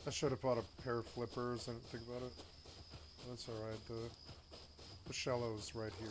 I should have bought a pair of flippers and think about it. That's alright. The shallow's right here.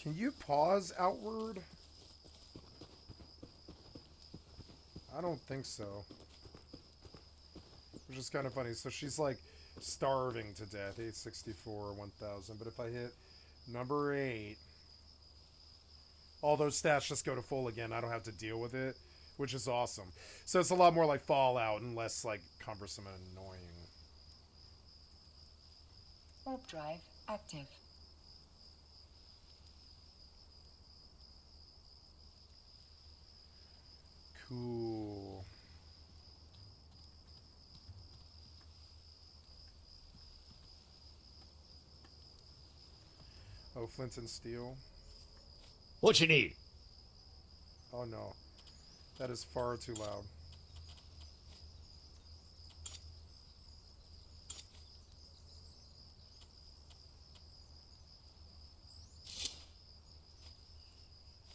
Can you pause outward? I don't think so. Which is kind of funny. So she's like starving to death. 864, 1000. But if I hit number 8, all those stats just go to full again. I don't have to deal with it, which is awesome. So it's a lot more like Fallout and less like cumbersome and annoying. Warp drive active. Cool. Oh, flint and steel. What you need? Oh no. That is far too loud.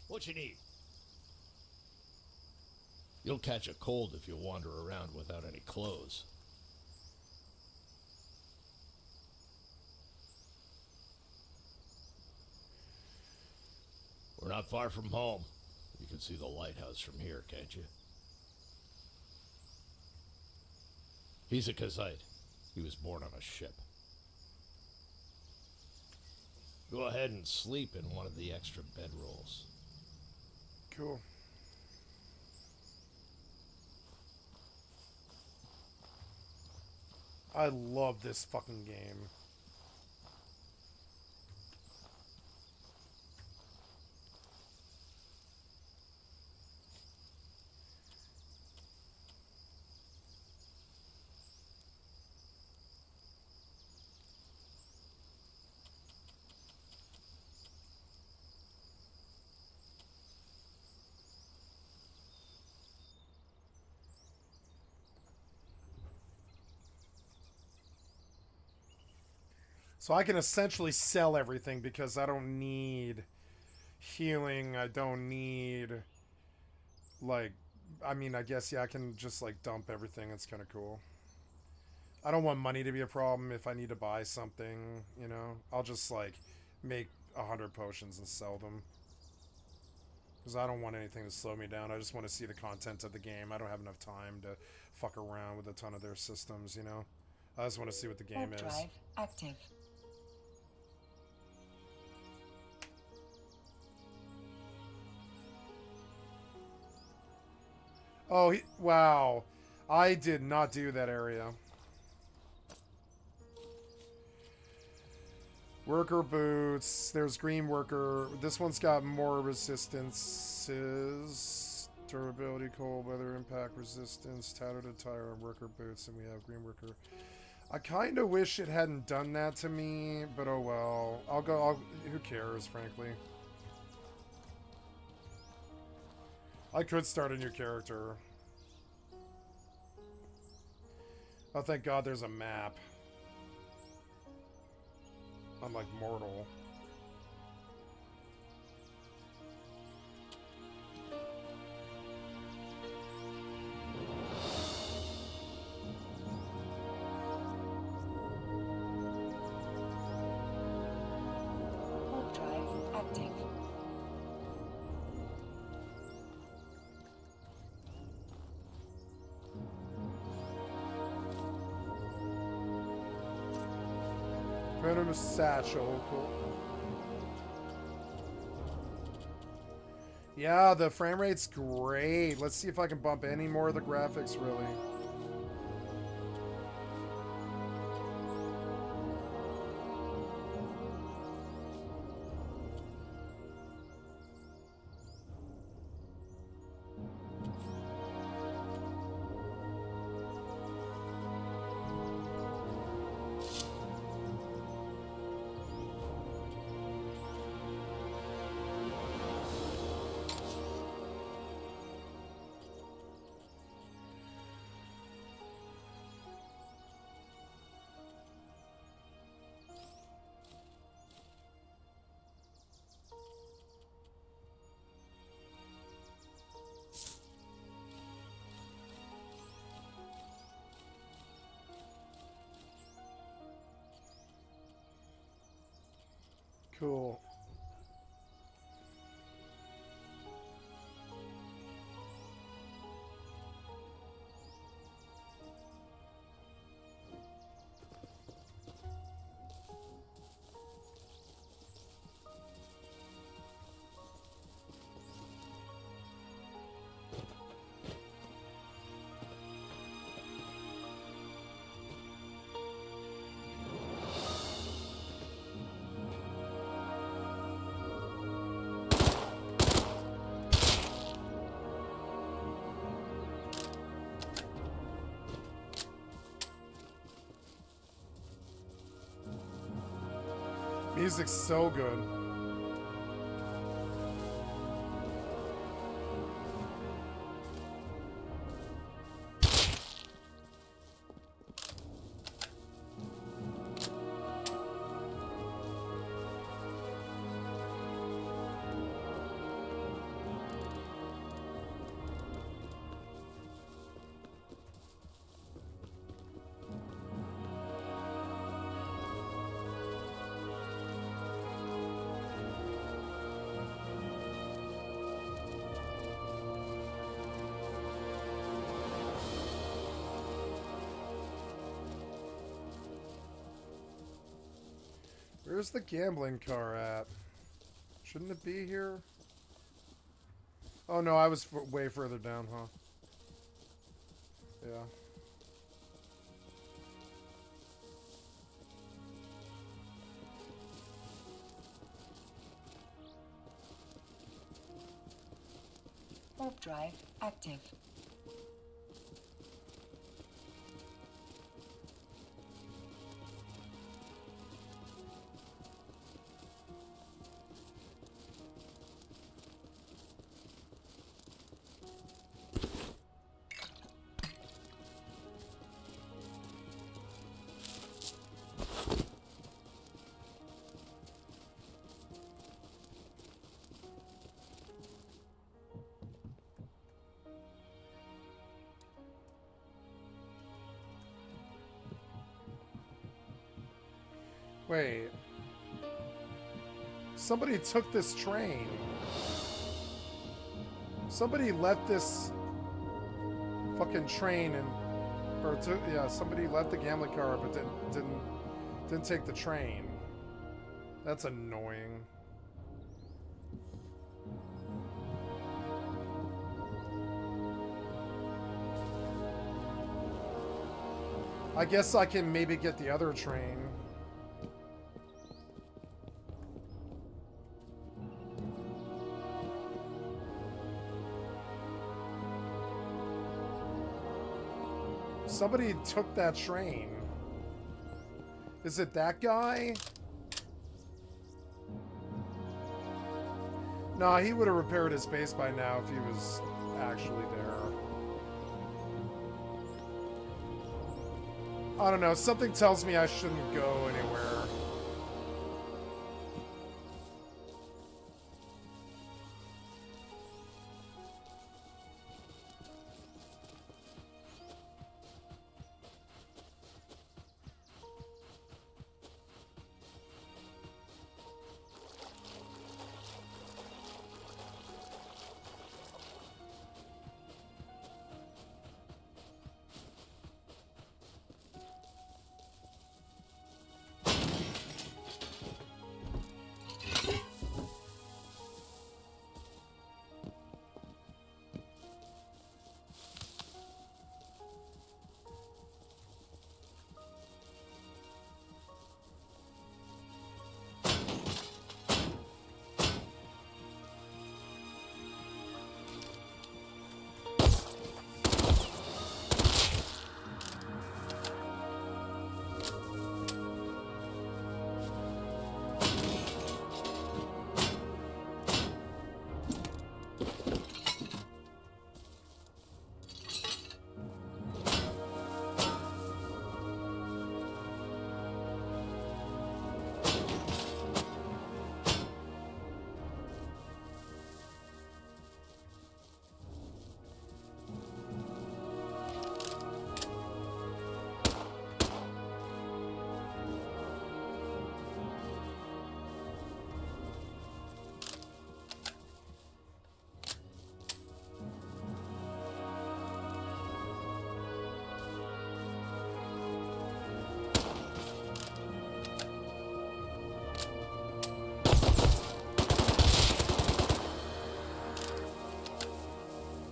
What you need? You'll catch a cold if you wander around without any clothes. We're not far from home. You can see the lighthouse from here, can't you? He's a Kazite. He was born on a ship. Go ahead and sleep in one of the extra bedrolls. Cool. I love this fucking game. So I can essentially sell everything because I don't need healing. I don't need, like, I mean, I guess, yeah, I can just, like, dump everything. It's kind of cool. I don't want money to be a problem if I need to buy something, you know? I'll just, like, make 100 potions and sell them. Because I don't want anything to slow me down. I just want to see the content of the game. I don't have enough time to fuck around with a ton of their systems, you know? I just want to see what the game Warp is. drive active. Oh, wow. I did not do that area. Worker boots. There's green worker. This one's got more resistances. Durability, cold weather, impact resistance, tattered attire, and worker boots. And we have green worker. I kind of wish it hadn't done that to me, but oh well. Who cares, frankly? I could start a new character. Oh, thank God there's a map. Unlike Mortal. Warp drive active. Venom satchel. Cool. Yeah, the frame rate's great. Let's see if I can bump any more of the graphics, really. Cool. Music's so good. Where's the gambling car at? Shouldn't it be here? Oh no, I was way further down, huh? Yeah. Warp drive active. Wait. Somebody took this train. Somebody left this fucking train and somebody left the gambling car but didn't take the train. That's annoying. I guess I can maybe get the other train. Somebody took that train. Is it that guy? Nah, he would have repaired his base by now if he was actually there. I don't know, something tells me I shouldn't go anywhere.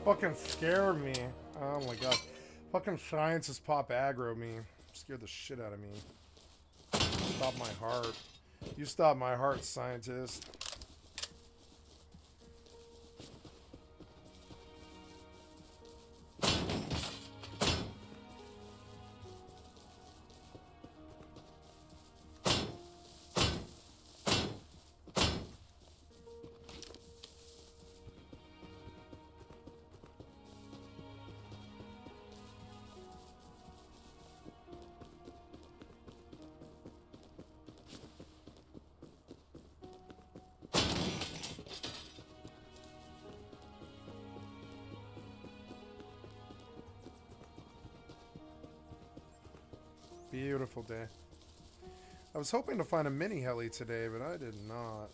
Fucking scared me. Oh my god. Fucking scientists pop aggro me. Scared the shit out of me. Stop my heart. You stop my heart, scientist. Beautiful day. I was hoping to find a mini heli today, but I did not.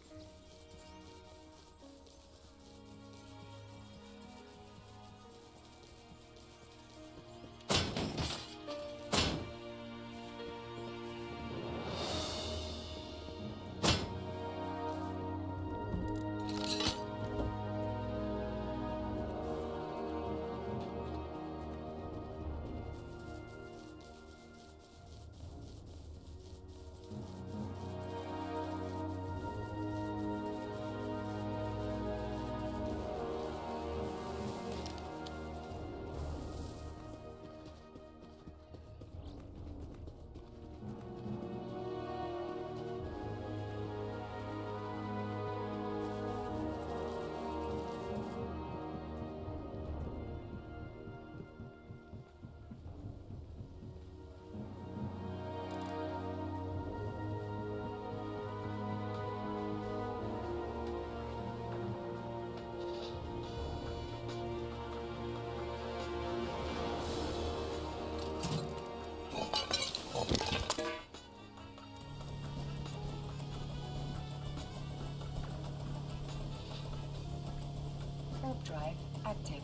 Warp drive active.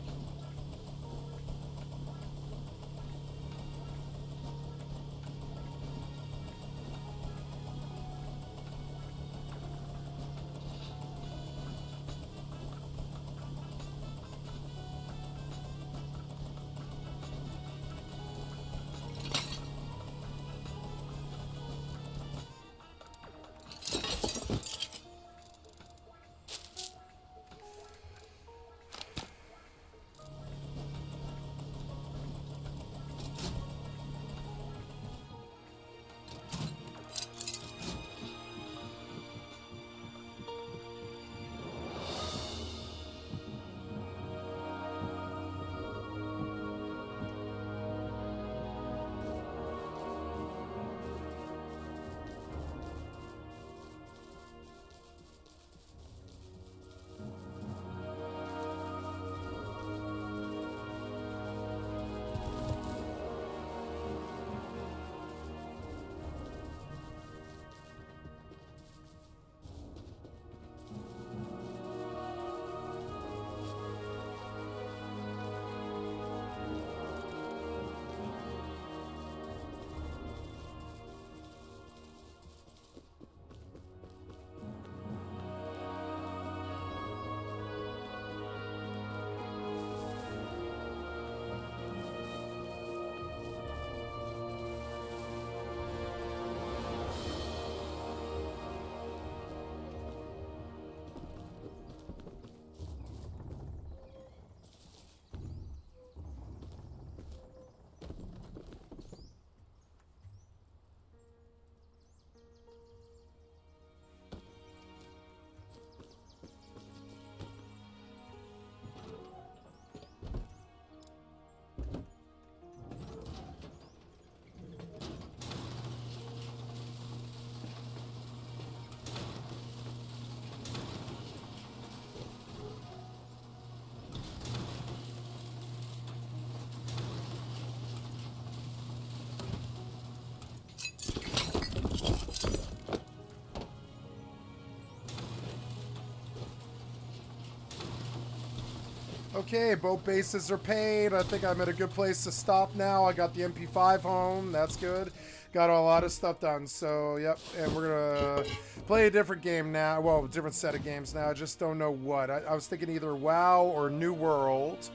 Okay, both bases are paid. I think I'm at a good place to stop now. I got the MP5 home. That's good. Got a lot of stuff done. So, yep. And we're going to play a different game now. Well, a different set of games now. I just don't know what. I was thinking either WoW or New World.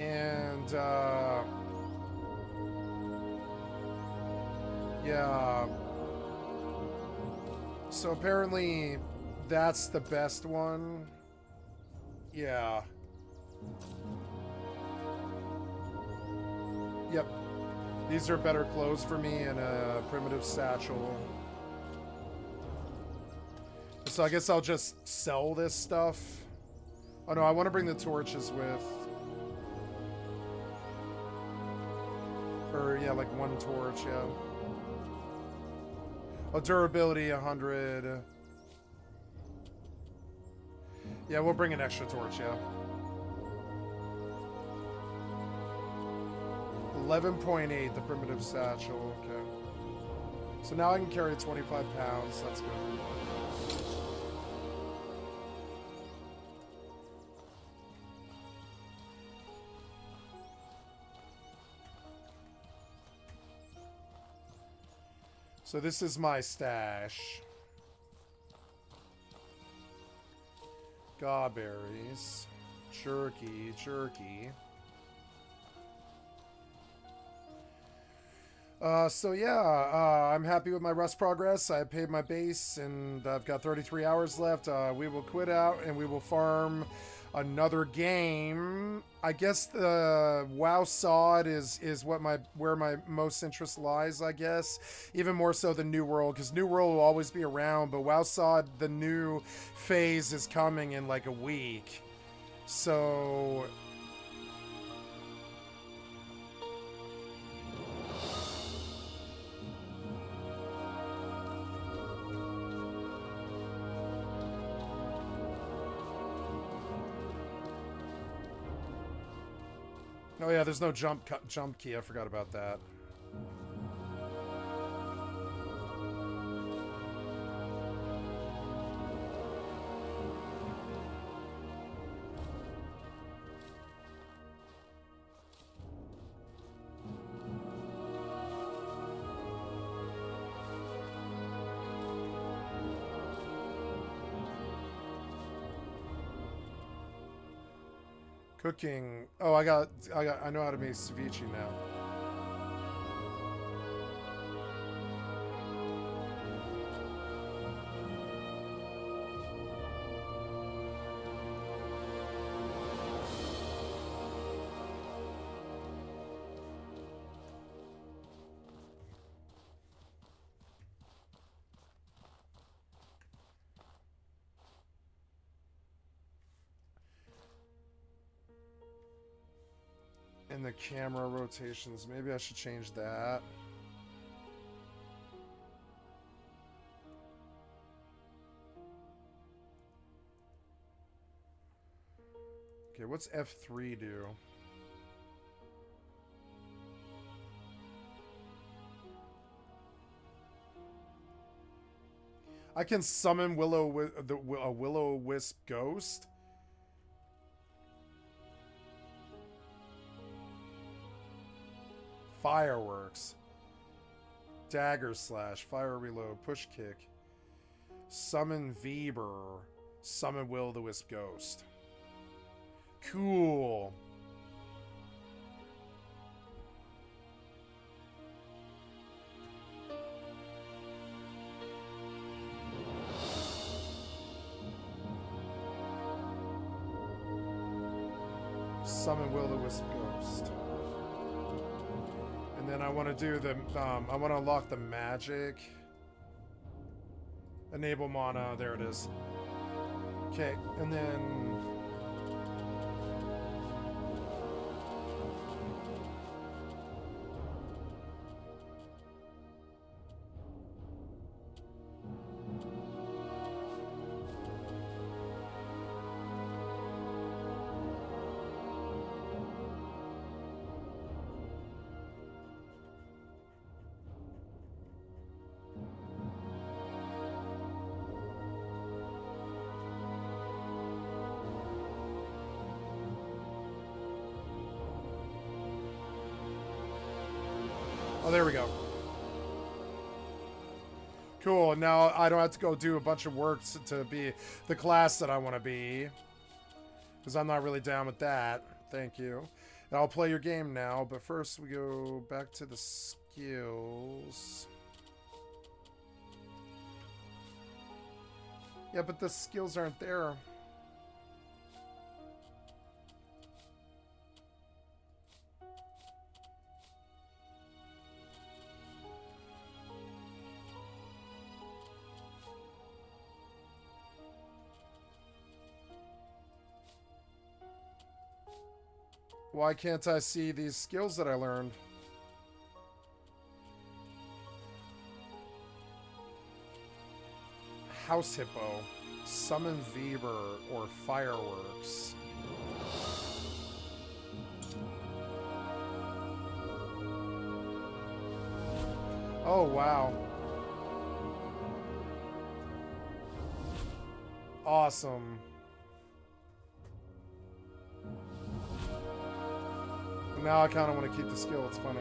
And, yeah. So apparently that's the best one. Yeah. Yep. These are better clothes for me and a primitive satchel. So I guess I'll just sell this stuff. Oh no, I want to bring the torches with. Or yeah, like one torch, yeah. Oh, durability 100. Yeah, we'll bring an extra torch, yeah. 11.8, the primitive satchel, okay. So now I can carry 25 pounds, that's good. So this is my stash. Gawberries. Jerky, jerky. So yeah, I'm happy with my Rust progress. I paid my base and I've got 33 hours left. We will quit out and we will farm another game. I guess the WoW SoD is where my most interest lies, I guess. Even more so than New World, because New World will always be around, but WoW SoD, the new phase is coming in like a week. So oh yeah, there's no jump key. I forgot about that. Cooking. Oh, I know how to make ceviche now. And the camera rotations. Maybe I should change that. Okay, what's F3 do? I can summon a Will-O-Wisp ghost. Fireworks. Dagger slash. Fire reload. Push kick. Summon Weber. Summon Will-O-Wisp ghost. Cool. Summon Will-O-Wisp ghost. And then I want to do the, I want to unlock the magic. Enable mana, there it is. Okay, and then... Oh, there we go. Cool, now I don't have to go do a bunch of work to be the class that I want to be. Because I'm not really down with that. Thank you. I'll play your game now, but first we go back to the skills. Yeah, but the skills aren't there. Why can't I see these skills that I learned? House Hippo, Summon Weber, or Fireworks. Oh, wow. Awesome. Now I kind of want to keep the skill. It's funny.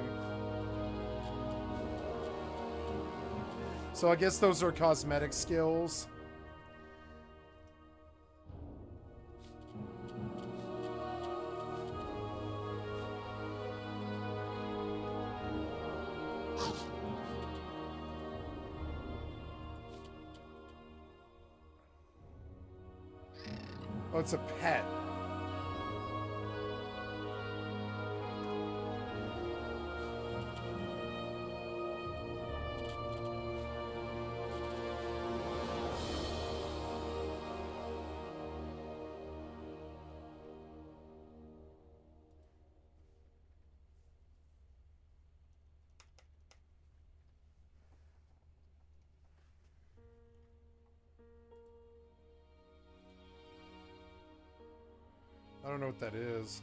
So I guess those are cosmetic skills. Oh, it's a pet. I don't know what that is.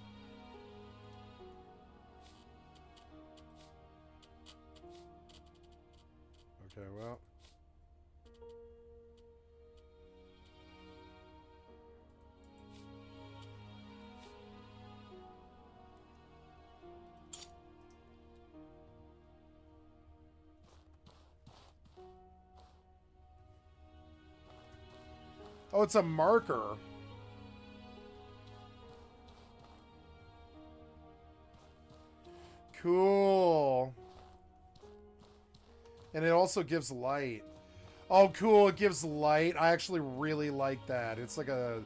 Okay, well. Oh, it's a marker. Cool. And it also gives light. Oh, cool. It gives light. I actually really like that. It's like a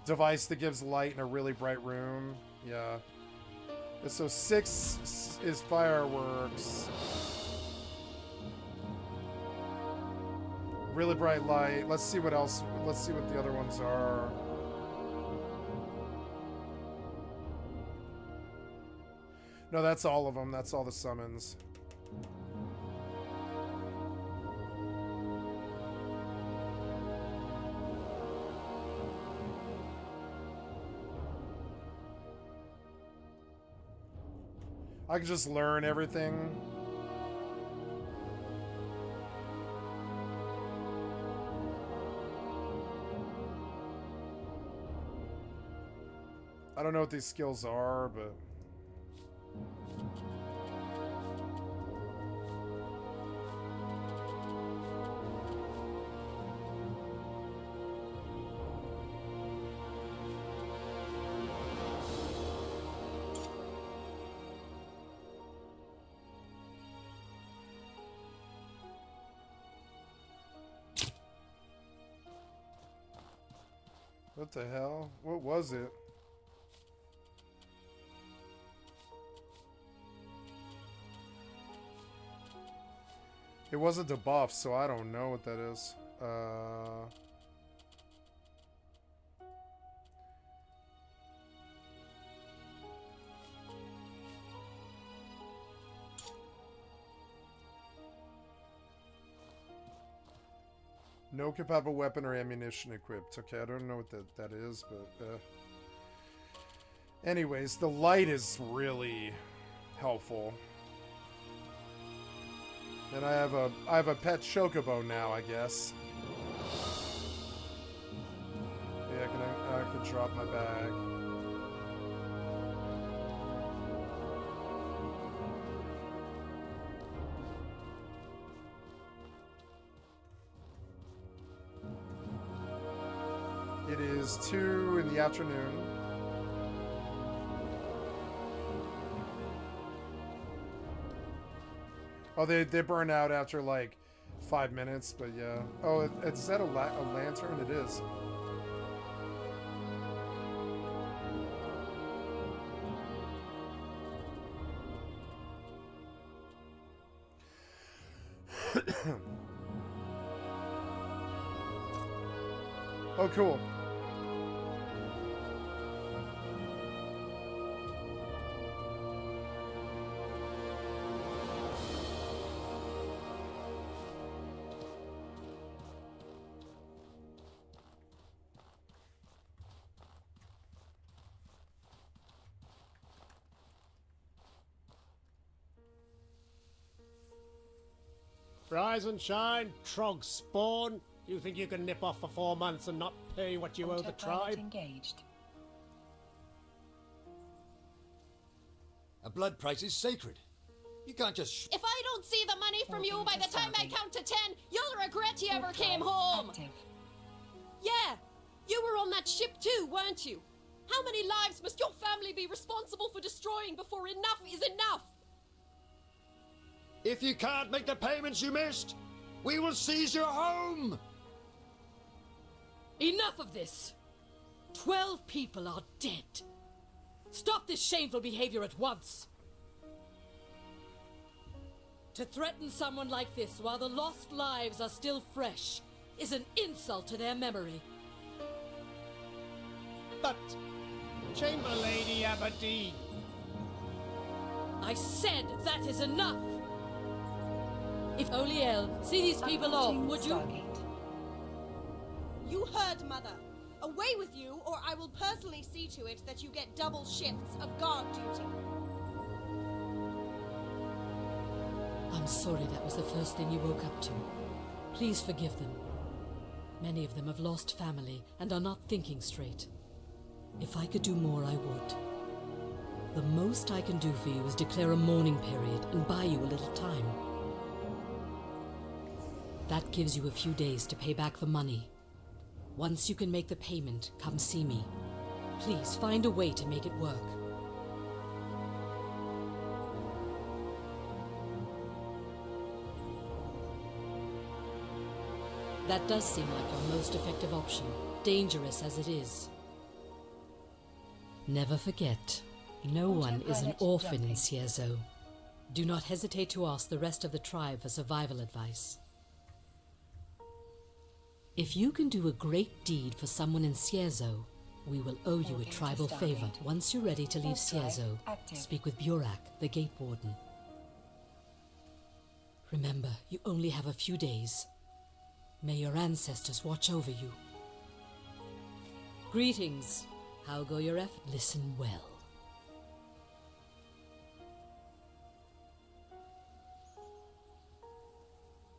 device that gives light in a really bright room. Yeah. So 6 is fireworks. Really bright light. Let's see what else. Let's see what the other ones are. No, that's all of them. That's all the summons. I can just learn everything. I don't know what these skills are, but... What the hell? What was it? It wasn't a buff, so I don't know what that is. No compatible weapon or ammunition equipped. Okay, I don't know what that is, but... Anyways, the light is really helpful. And I have a pet chocobo now, I guess. Yeah, I can drop my bag. It is 2 in the afternoon. Oh, they burn out after like 5 minutes, but yeah. Oh, it's that a lantern? It is. Oh, cool. Rise and shine, Trog spawn. You think you can nip off for 4 months and not pay what you owe the Autopilot tribe? engaged. A blood price is sacred. You can't just If I don't see the money from you by the time I count to 10, you'll regret you ever Warp came drive home. Active. Yeah, you were on that ship too, weren't you? How many lives must your family be responsible for destroying before enough is enough? If you can't make the payments you missed, we will seize your home! Enough of this. 12 people are dead. Stop this shameful behavior at once. To threaten someone like this while the lost lives are still fresh is an insult to their memory. But, Chamber Lady Aberdeen. I said that is enough. If Oliel, see these people off, Approaching would you? Stargate. You heard, Mother. Away with you, or I will personally see to it that you get double shifts of guard duty. I'm sorry that was the first thing you woke up to. Please forgive them. Many of them have lost family and are not thinking straight. If I could do more, I would. The most I can do for you is declare a mourning period and buy you a little time. That gives you a few days to pay back the money. Once you can make the payment, come see me. Please find a way to make it work. That does seem like your most effective option, dangerous as it is. Never forget, no one is an Autopilot orphan in jumping. Cierzo. Do not hesitate to ask the rest of the tribe for survival advice. If you can do a great deed for someone in Cierzo, we will owe you a Moving to tribal Stargate. favor. Once you're ready to leave Warp drive Cierzo, active. speak with Burak, the Gate Warden. Remember, you only have a few days. May your ancestors watch over you. Greetings. How go your efforts? Listen well.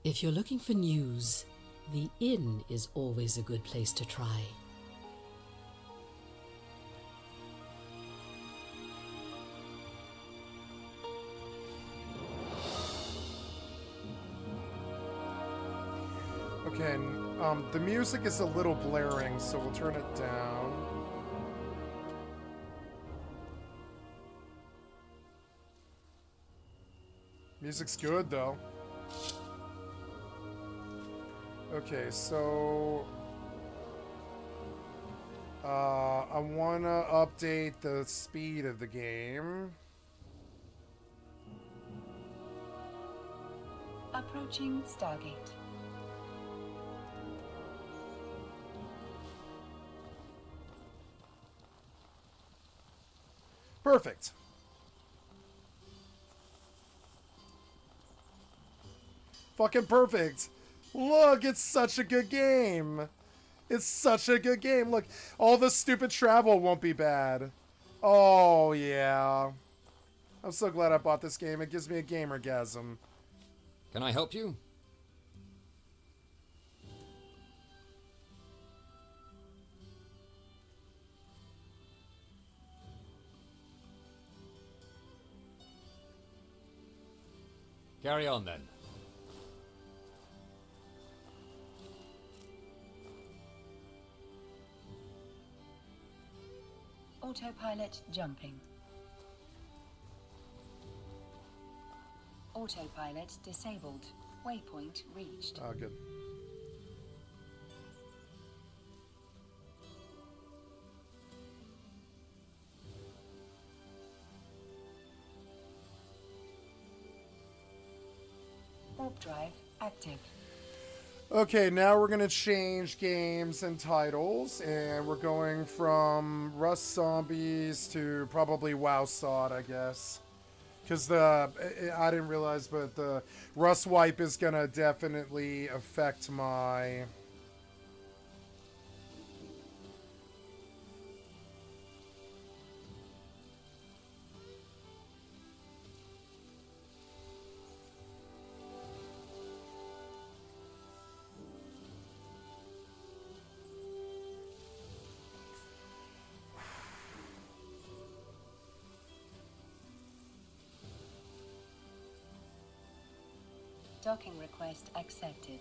If you're looking for news, the inn is always a good place to try. Okay, the music is a little blaring, so we'll turn it down. Music's good, though. Okay, so... I want to update the speed of the game. Approaching Stargate. Perfect. Fucking perfect. Look, it's such a good game. It's such a good game. Look, all the stupid travel won't be bad. Oh, yeah. I'm so glad I bought this game. It gives me a gamergasm. Can I help you? Carry on then. Autopilot jumping. Autopilot disabled. Waypoint reached. Oh, good. Warp drive active. Okay, now we're gonna change games and titles, and we're going from Rust Zombies to probably WoW SoD, I guess. Because I didn't realize, but the Rust wipe is gonna definitely affect my... Docking request accepted.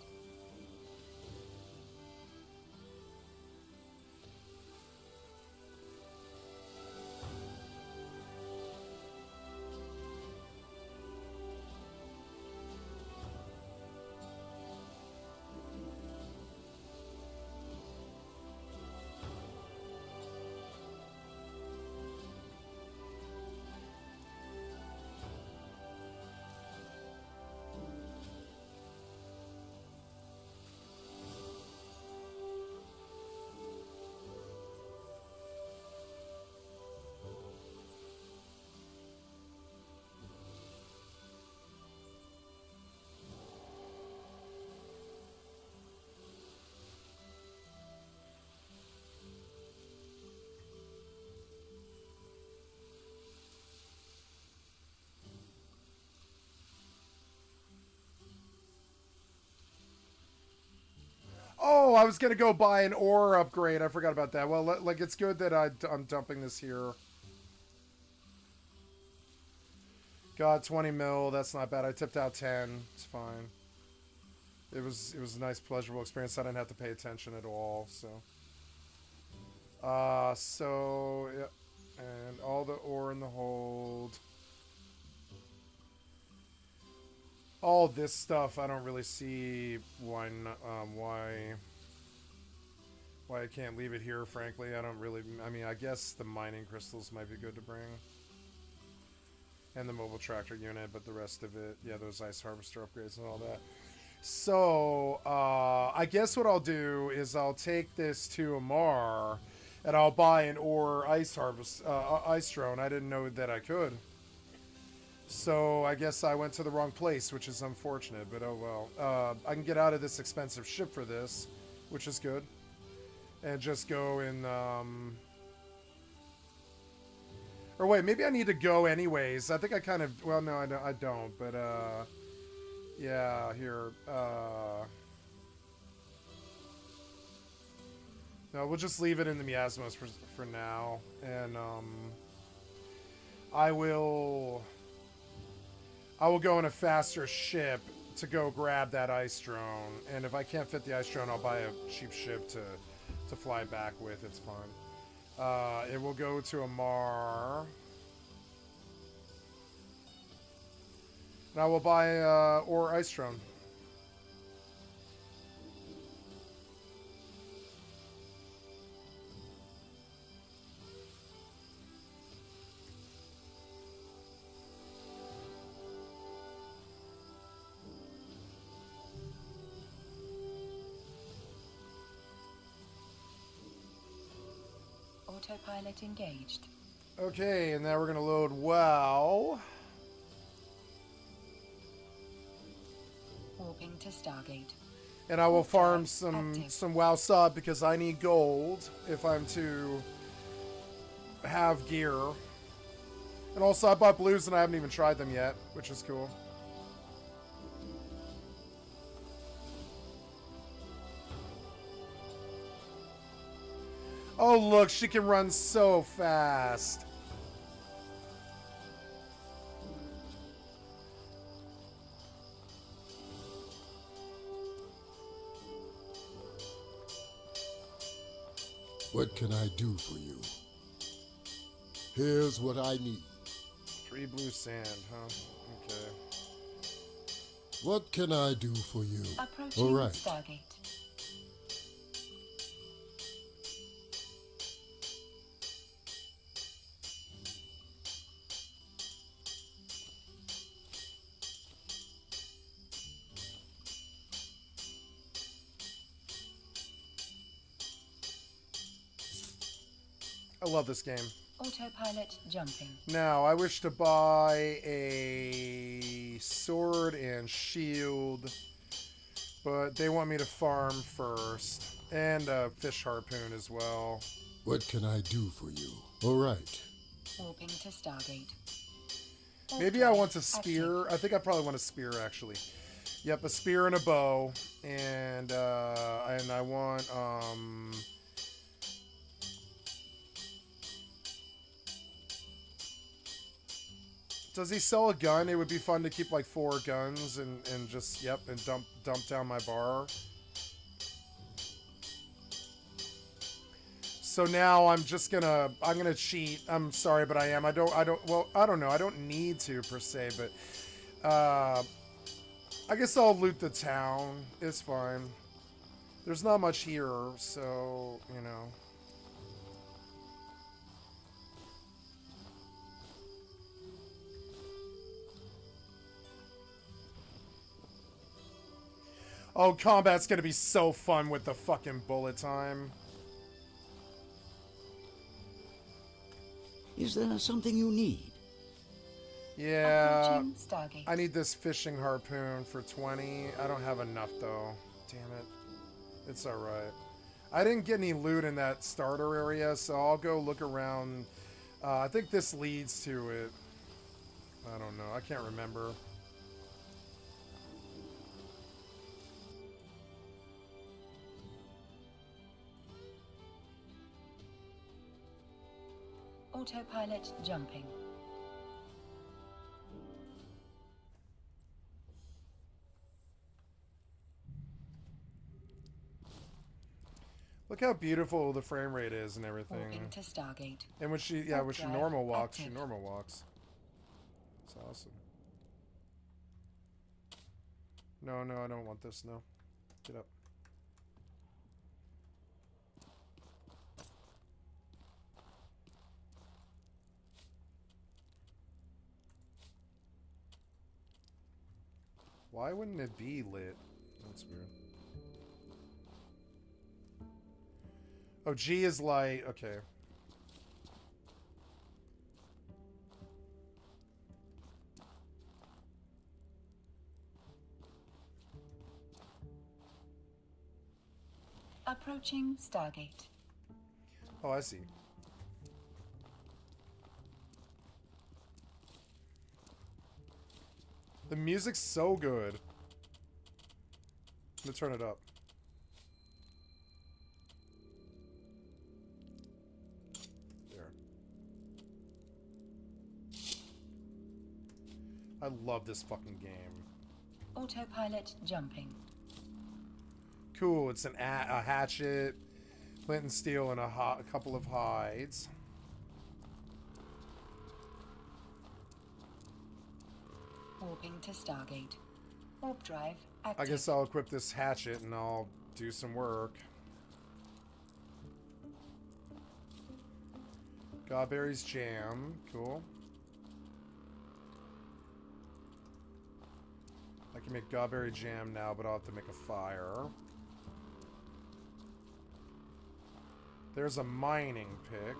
Oh, I was gonna go buy an ore upgrade. I forgot about that. Well, like, it's good that I'm dumping this here. Got 20 mil. That's not bad. I tipped out 10. It's fine. It was a nice, pleasurable experience. I didn't have to pay attention at all. So, yeah, and all the ore in the hold. All this stuff, I don't really see why I can't leave it here, frankly. I don't really... I mean, I guess the mining crystals might be good to bring. And the mobile tractor unit, but the rest of it... Yeah, those ice harvester upgrades and all that. So, I guess what I'll do is I'll take this to Amar, and I'll buy an ore ice drone. I didn't know that I could. So, I guess I went to the wrong place, which is unfortunate, but oh well. I can get out of this expensive ship for this, which is good. And just go in, or wait, maybe I need to go anyways. I think I kind of... Well, no, I don't, but, yeah, here, no, we'll just leave it in the miasmas for now, and, I will go in a faster ship to go grab that ice drone, and if I can't fit the ice drone, I'll buy a cheap ship to fly back with. It's fine. It will go to Amar. And I will buy ore ice drone. Autopilot engaged. Okay, and now we're gonna load WoW. Warping to Stargate. And I will farm some WoW SoD because I need gold if I'm to have gear. And also I bought blues and I haven't even tried them yet, which is cool. Oh look, she can run so fast. What can I do for you? Here's what I need. 3 blue sand, huh? Okay. What can I do for you? Approaching All right. Stargate. I love this game. Autopilot jumping. Now, I wish to buy a sword and shield, but they want me to farm first. And a fish harpoon as well. What can I do for you? All right. Warping to Stargate. Maybe I want a spear. I think I probably want a spear, actually. Yep, a spear and a bow. And I want, does he sell a gun? It would be fun to keep like 4 guns and just, yep, and dump down my bar. So now I'm gonna cheat. I'm sorry, but I am. I don't know. I don't need to per se, but I guess I'll loot the town. It's fine. There's not much here, so, you know. Oh, combat's gonna be so fun with the fucking bullet time. Is there something you need? Yeah. Approaching Stargate. I need this fishing harpoon for 20. I don't have enough, though. Damn it. It's alright. I didn't get any loot in that starter area, so I'll go look around. I think this leads to it. I don't know. I can't remember. Autopilot jumping. Look how beautiful the frame rate is and everything. Warping to Stargate. And when she, yeah, when she Drive normal walks, she active. normal walks. It's awesome. No, I don't want this, no. Get up. Why wouldn't it be lit? That's weird. Oh, G is light. Okay. Approaching Stargate. Oh, I see. The music's so good. I'm gonna turn it up. There. I love this fucking game. Autopilot jumping. Cool, it's a hatchet, flint and steel, and a couple of hides. Warping to Stargate. Warp drive active. I guess I'll equip this hatchet and I'll do some work. Godberry's jam, cool. I can make Godberry jam now, but I'll have to make a fire. There's a mining pick.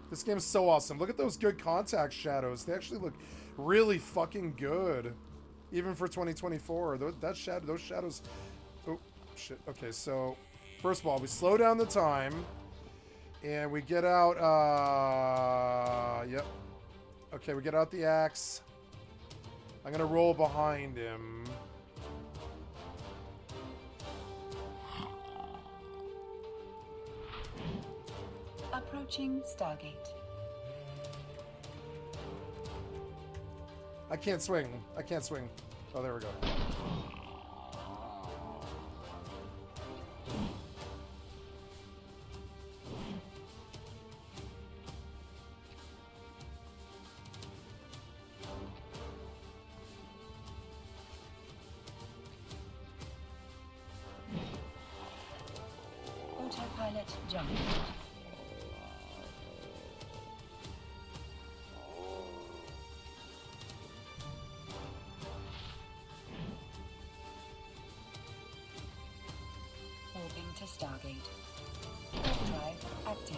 This game's so awesome. Look at those good contact shadows. They actually look really fucking good. Even for 2024. Those shadows... Oh, shit. Okay, so... First of all, we slow down the time. And we get out... Yep. Okay, we get out the axe. I'm gonna roll behind him. Approaching Stargate. I can't swing. I can't swing. Oh, there we go. Autopilot jumping. Warping to Stargate. Warp drive active.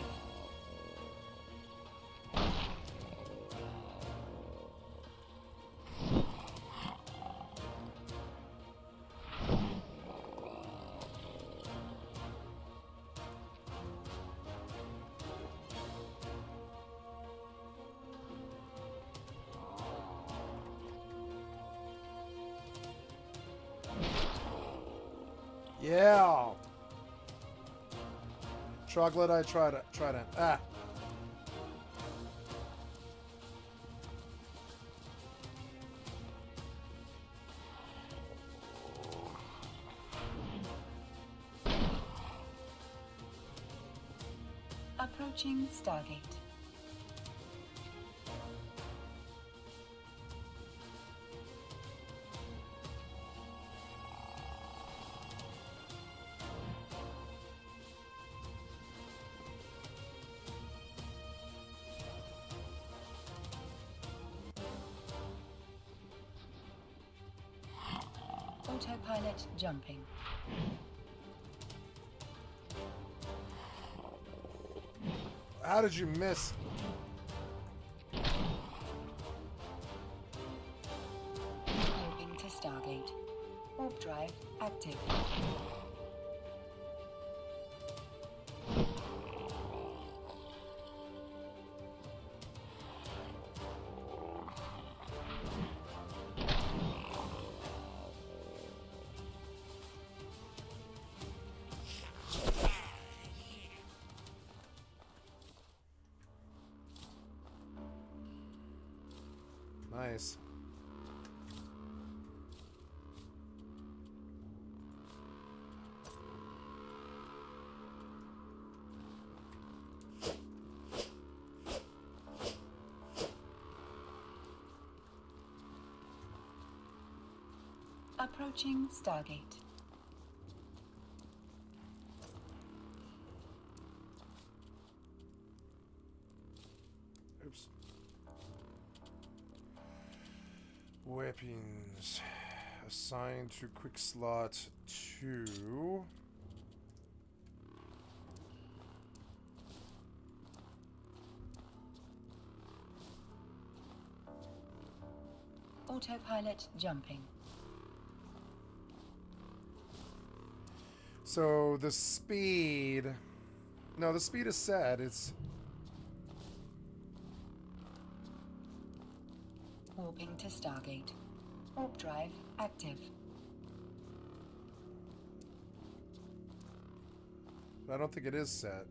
Yeah. Chocolate, I tried it. Ah. Approaching Stargate. Autopilot jumping. How did you miss? Warping to Stargate. Warp drive active. Nice. Approaching Stargate. Oops. Weapons. Assigned to quick slot 2. Autopilot jumping. So the speed. No, the speed is set. It's. Warping to Stargate. Warp drive active. I don't think it is set.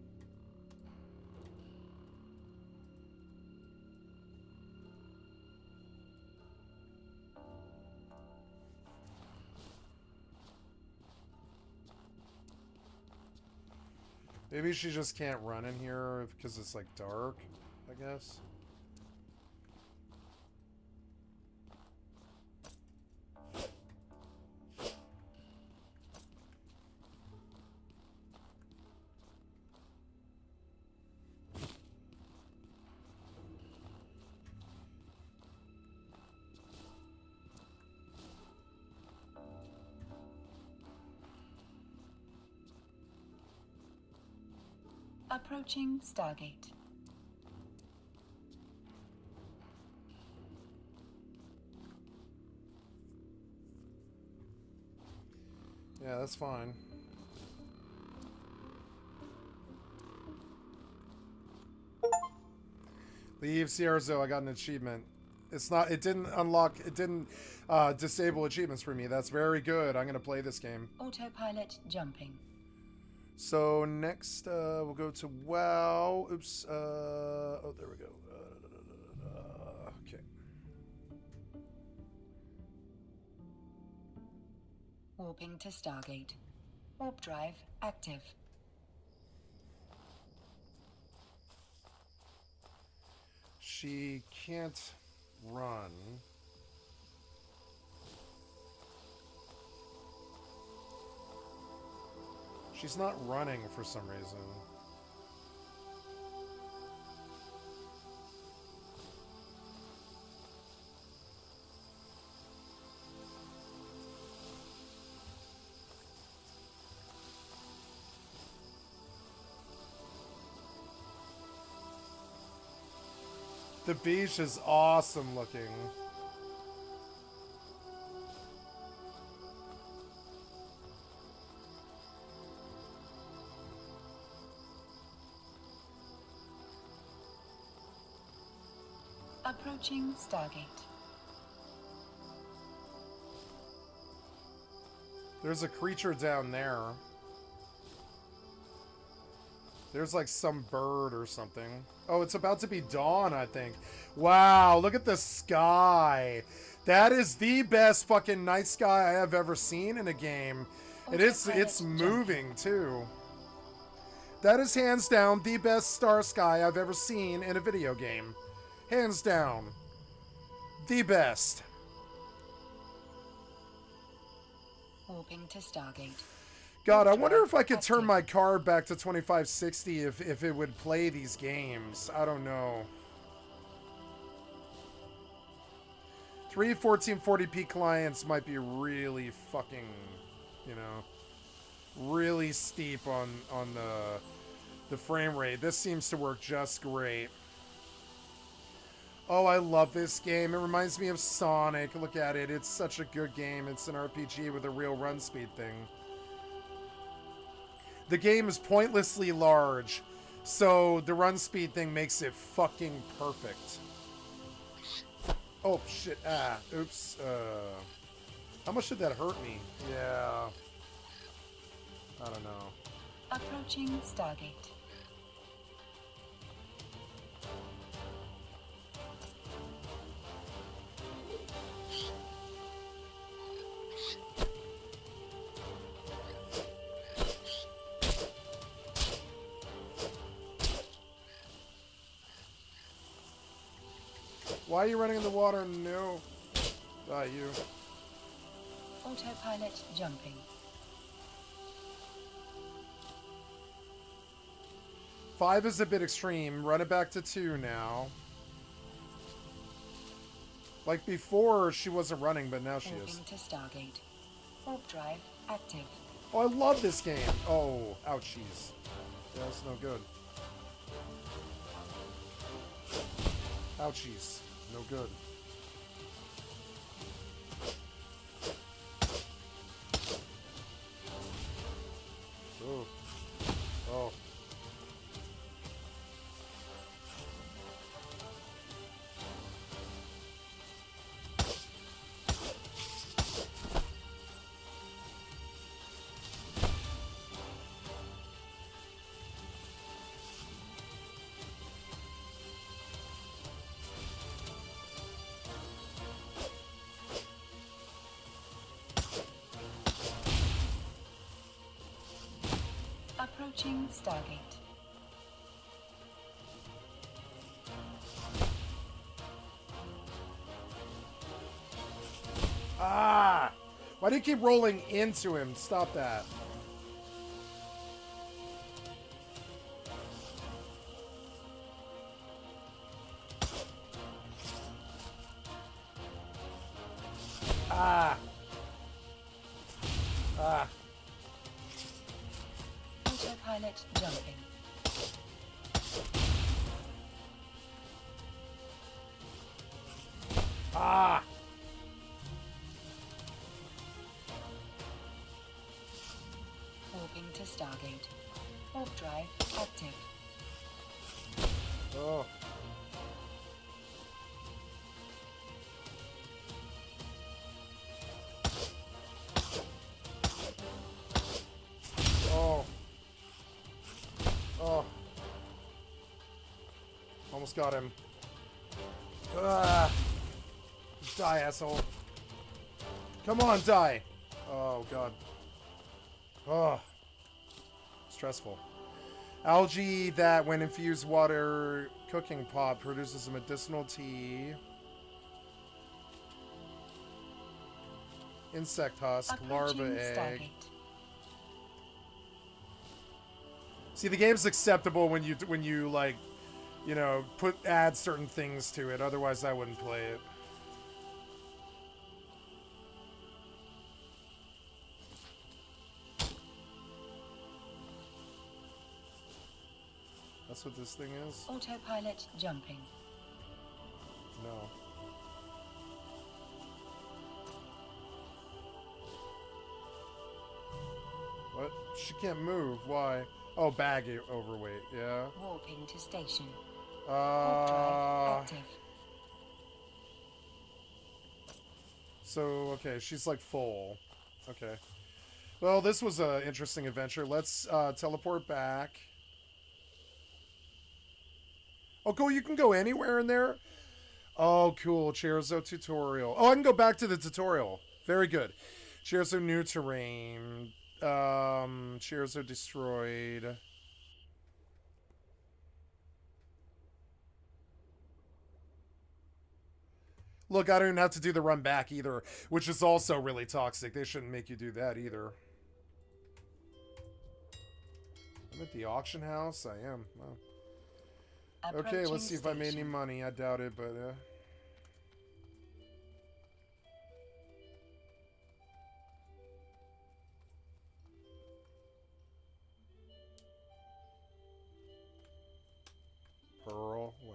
Maybe she just can't run in here because it's like dark, I guess. Approaching Stargate. Yeah, that's fine. Leave Sierra. I got an achievement. It's not. It didn't unlock. It didn't disable achievements for me. That's very good. I'm gonna play this game. Autopilot jumping. So next, we'll go to WoW. Oops. Oh, there we go. Okay. Warping to Stargate. Warp drive active. She can't run. She's not running for some reason. The beach is awesome looking. Approaching Stargate. There's a creature down there. There's like some bird or something. Oh, it's about to be dawn, I think. Wow, look at the sky. That is the best fucking night sky I have ever seen in a game. It's moving too. That is hands down the best star sky I've ever seen in a video game. Hands down. The best. Warping to Stargate. God, I wonder if I could turn my card back to 2560 if it would play these games. I don't know. 3 1440p clients might be really fucking, you know, really steep on the frame rate. This seems to work just great. Oh, I love this game. It reminds me of Sonic. Look at it. It's such a good game. It's an RPG with a real run speed thing. The game is pointlessly large, so the run speed thing makes it fucking perfect. Oh, shit. Ah, oops. How much did that hurt me? Yeah. I don't know. Approaching Stargate. Why are you running in the water? No. Ah, you. Autopilot jumping. Five is a bit extreme. Run it back to 2 now. Like before, she wasn't running, but now she is. Warping to Stargate. Warp drive active. Oh, I love this game. Oh, ouchies. Yeah, that's no good. Ouchies. No good. Oh. Oh. Approaching Stargate. Ah! Why do you keep rolling into him? Stop that. Ah! Ah! Autopilot jumping. Ah! Warping to Stargate. Warp drive active. Oh. Oh. Oh. Almost got him. Ah. Die, asshole. Come on, die. Oh, God. Oh. Stressful. Algae that, when infused water cooking pot, produces a medicinal tea. Insect husk, larva Approaching egg. Stargate. See, the game's acceptable when you like, you know, add certain things to it. Otherwise, I wouldn't play it. That's what this thing is? Autopilot jumping. No. What? She can't move. Why? Oh, baggy overweight. Yeah. Warping to station. Warp drive active. So, okay, she's like full. Okay. Well, this was an interesting adventure. Let's teleport back. Oh, cool. You can go anywhere in there? Oh, cool. Cherzo tutorial. Oh, I can go back to the tutorial. Very good. Cherzo new terrain. Cherzo destroyed. Look, I don't even have to do the run back either, which is also really toxic. They shouldn't make you do that either. I'm at the auction house. I am. Wow. Okay, let's see if I made any money. I doubt it, but Pearl, wow.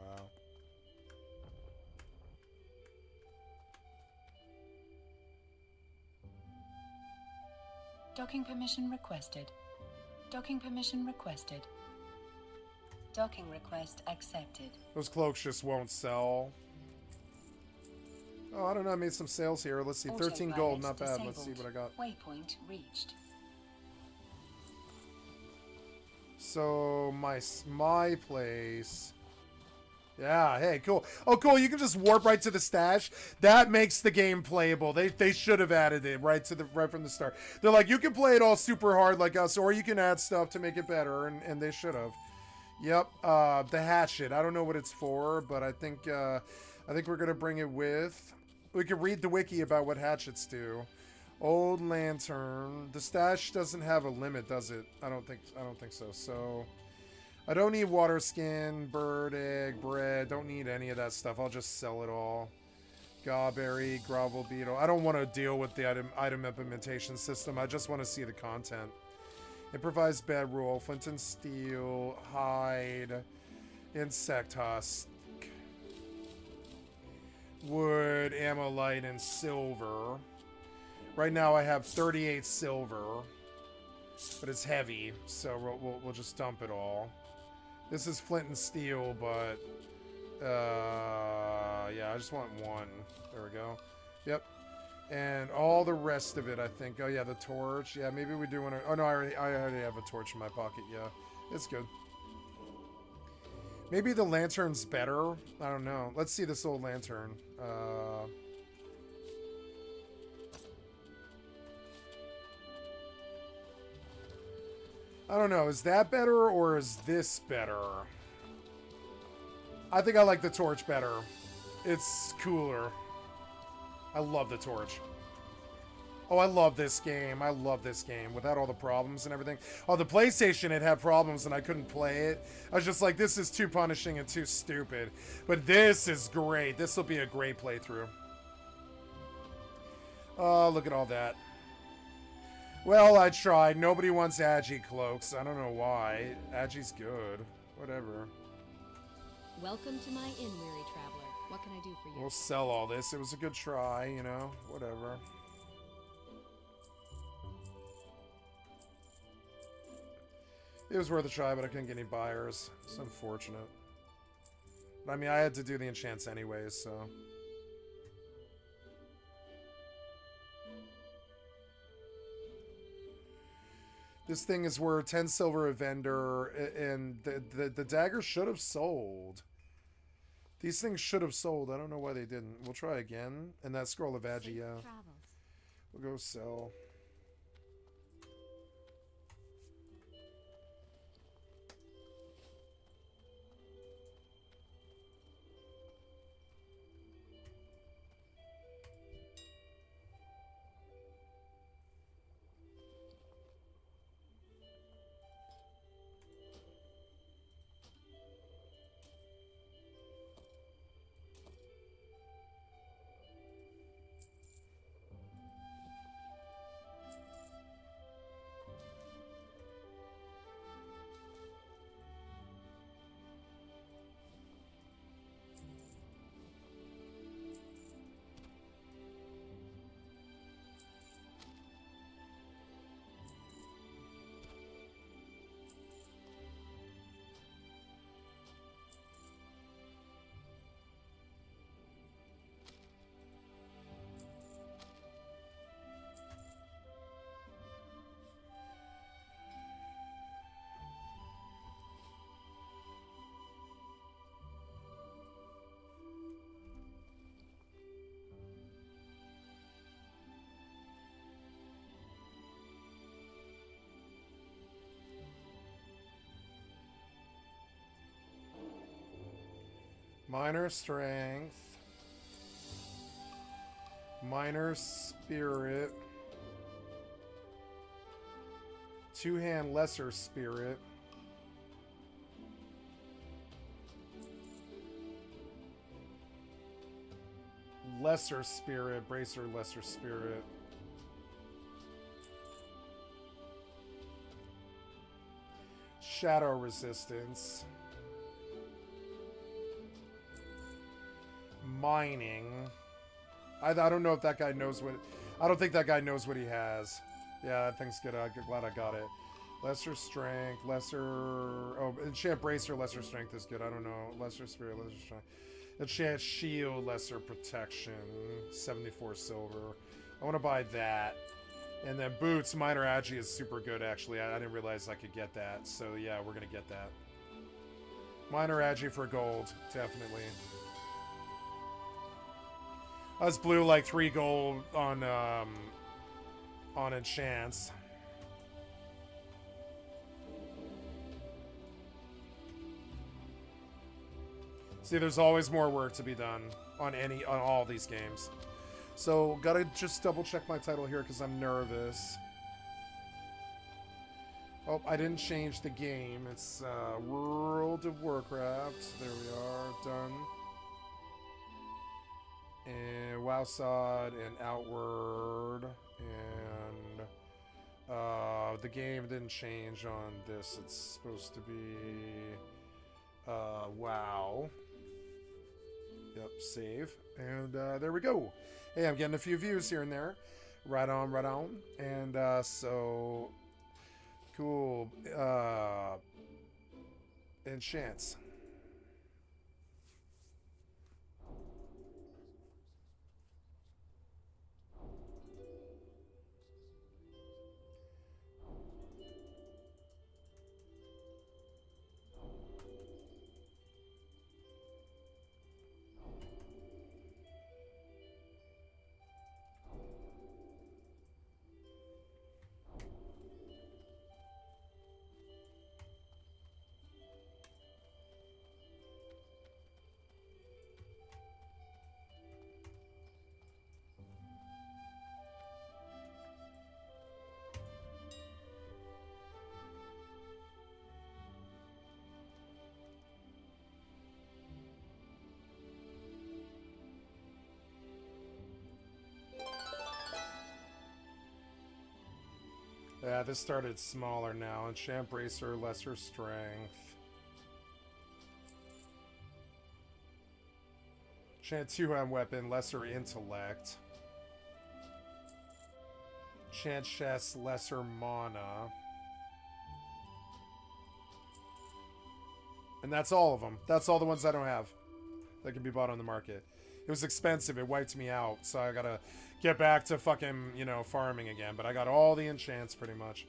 Docking permission requested. Docking permission requested. Docking request accepted. Those cloaks just won't sell. Oh, I don't know. I made some sales here. Let's see. 13 gold, not bad. Let's see what I got. Waypoint reached. So, my place. Yeah, hey, cool. Oh, cool. You can just warp right to the stash. That makes the game playable. They should have added it right from the start. They're like, you can play it all super hard like us, or you can add stuff to make it better, and they should have. Yep, the hatchet. I don't know what it's for, but I think we're gonna bring it with. We could read the wiki about what hatchets do. Old lantern. The stash doesn't have a limit, does it? I don't think so. So I don't need water skin, bird egg, bread. Don't need any of that stuff. I'll just sell it all. Gawberry, grovel beetle. I don't want to deal with the item implementation system. I just want to see the content. Improvised bedroll, flint and steel, hide, insect husk, wood, ammonite, and silver. Right now I have 38 silver, but it's heavy, so we'll just dump it all. This is flint and steel, but yeah, I just want one. There we go. Yep. And all the rest of it, I think. Oh, yeah, the torch. Yeah, maybe we do want to... Oh, no, I already have a torch in my pocket. Yeah, it's good. Maybe the lantern's better. I don't know. Let's see this old lantern. I don't know. Is that better or is this better? I think I like the torch better. It's cooler. I love the torch. Oh, I love this game. I love this game without all the problems and everything. Oh, the PlayStation, it had problems and I couldn't play it. I was just like, this is too punishing and too stupid. But this is great. This will be a great playthrough. Oh, look at all that. Well, I tried. Nobody wants Agi cloaks. I don't know why. Agi's good. Whatever. Welcome to my inn, weary traveler. What can I do for you? We'll sell all this. It was a good try, you know. Whatever. It was worth a try, but I couldn't get any buyers. It's unfortunate. But I mean, I had to do the enchants anyways, so... This thing is worth 10 silver a vendor, and the dagger should have sold. These things should have sold. I don't know why they didn't. We'll try again. And that scroll of Agi, yeah. We'll go sell. Minor strength. Minor spirit. Two-hand lesser spirit. Lesser spirit. Bracer lesser spirit. Shadow resistance. Mining. I don't know if that guy knows what... I don't think that guy knows what he has. Yeah, that thing's good. I'm glad I got it. Lesser strength, lesser... Oh, enchant bracer, lesser strength is good. I don't know. Lesser spirit, lesser strength. Enchant shield, lesser protection. 74 silver. I want to buy that. And then boots, minor agi is super good, actually. I didn't realize I could get that. So, yeah, we're going to get that. Minor agi for gold, definitely. I was blew like 3 gold on enchants. See, there's always more work to be done on all these games. So, gotta just double check my title here because I'm nervous. Oh, I didn't change the game. It's World of Warcraft. There we are. Done. And WoW SoD and Outward. And the game didn't change on this. It's supposed to be WoW. Yep, save. And there we go. Hey, I'm getting a few views here and there. Right on, right on. And so, cool. Enchants. Yeah, this started smaller now. Enchant bracer, lesser strength. Enchant two-hand weapon, lesser intellect. Enchant chest, lesser mana. And that's all of them. That's all the ones I don't have that can be bought on the market. It was expensive. It wiped me out. So I gotta get back to fucking, you know, farming again. But I got all the enchants pretty much.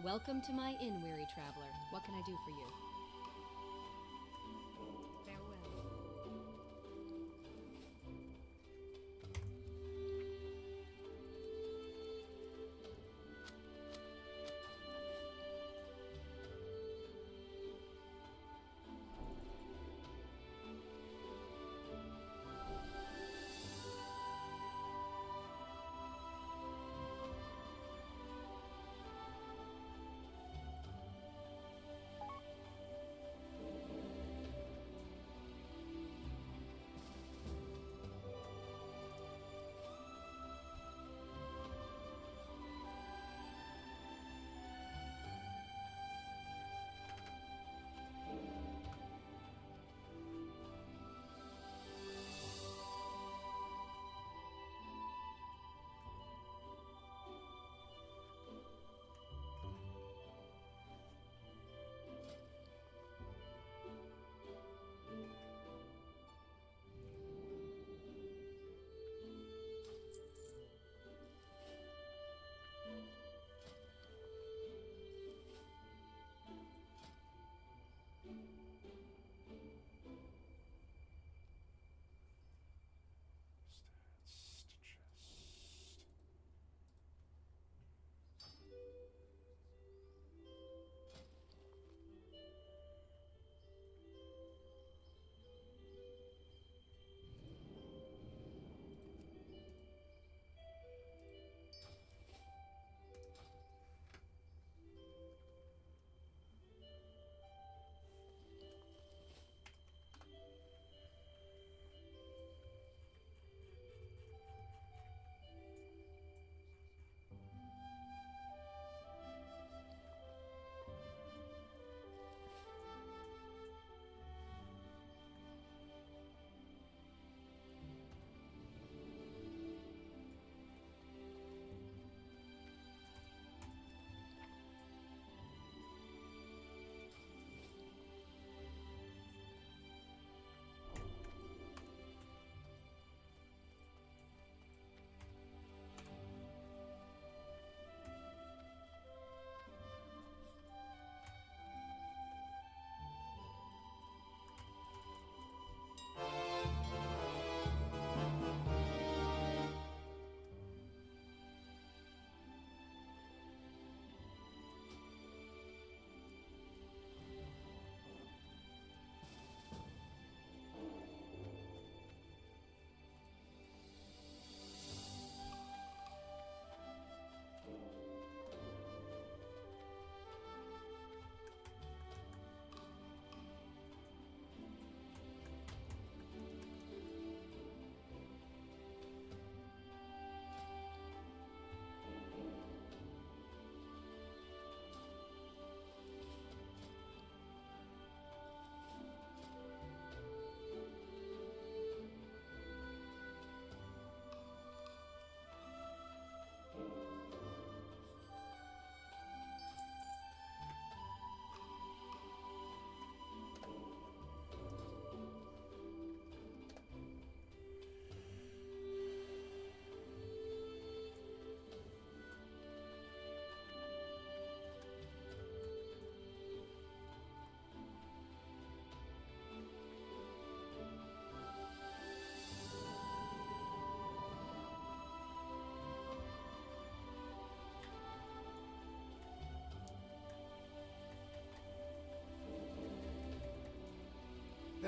Welcome to my inn, weary traveler. What can I do for you? Farewell.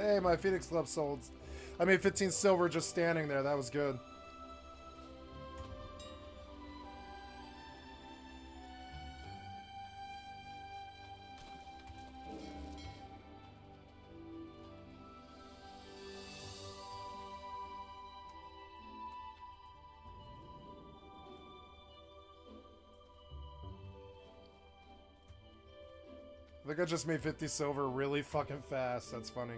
Hey, my Phoenix Club sold. I made 15 silver just standing there. That was good. I think I just made 50 silver really fucking fast. That's funny.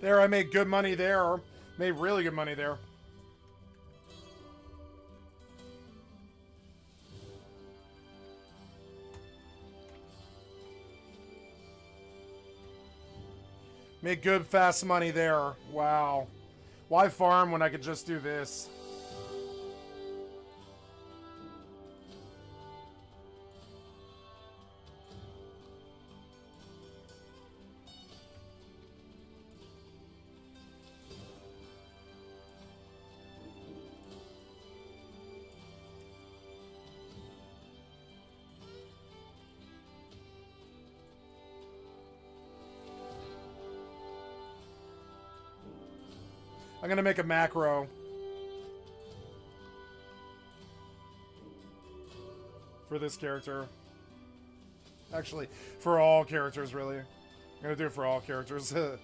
There, I made good money there. Made really good money there. Made good, fast money there. Wow. Why farm when I could just do this? I'm gonna make a macro. For this character. Actually, for all characters, really. I'm gonna do it for all characters. I'm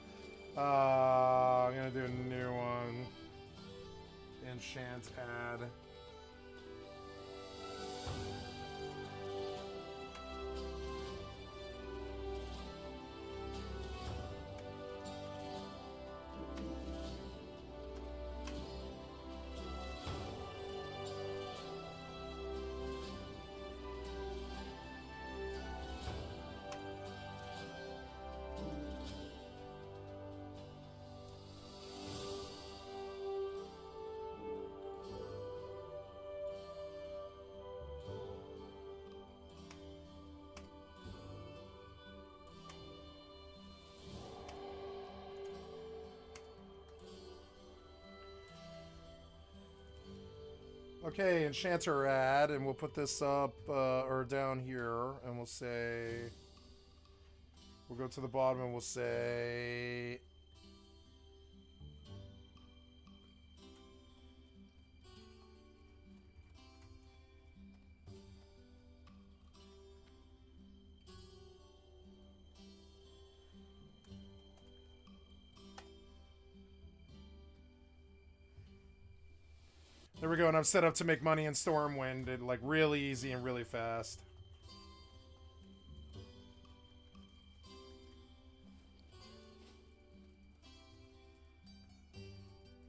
gonna do a new one. Enchant add. Okay, enchanter add, and we'll put this up, or down here, and we'll say... We'll go to the bottom and we'll say... There we go, and I'm set up to make money in Stormwind, and like really easy and really fast.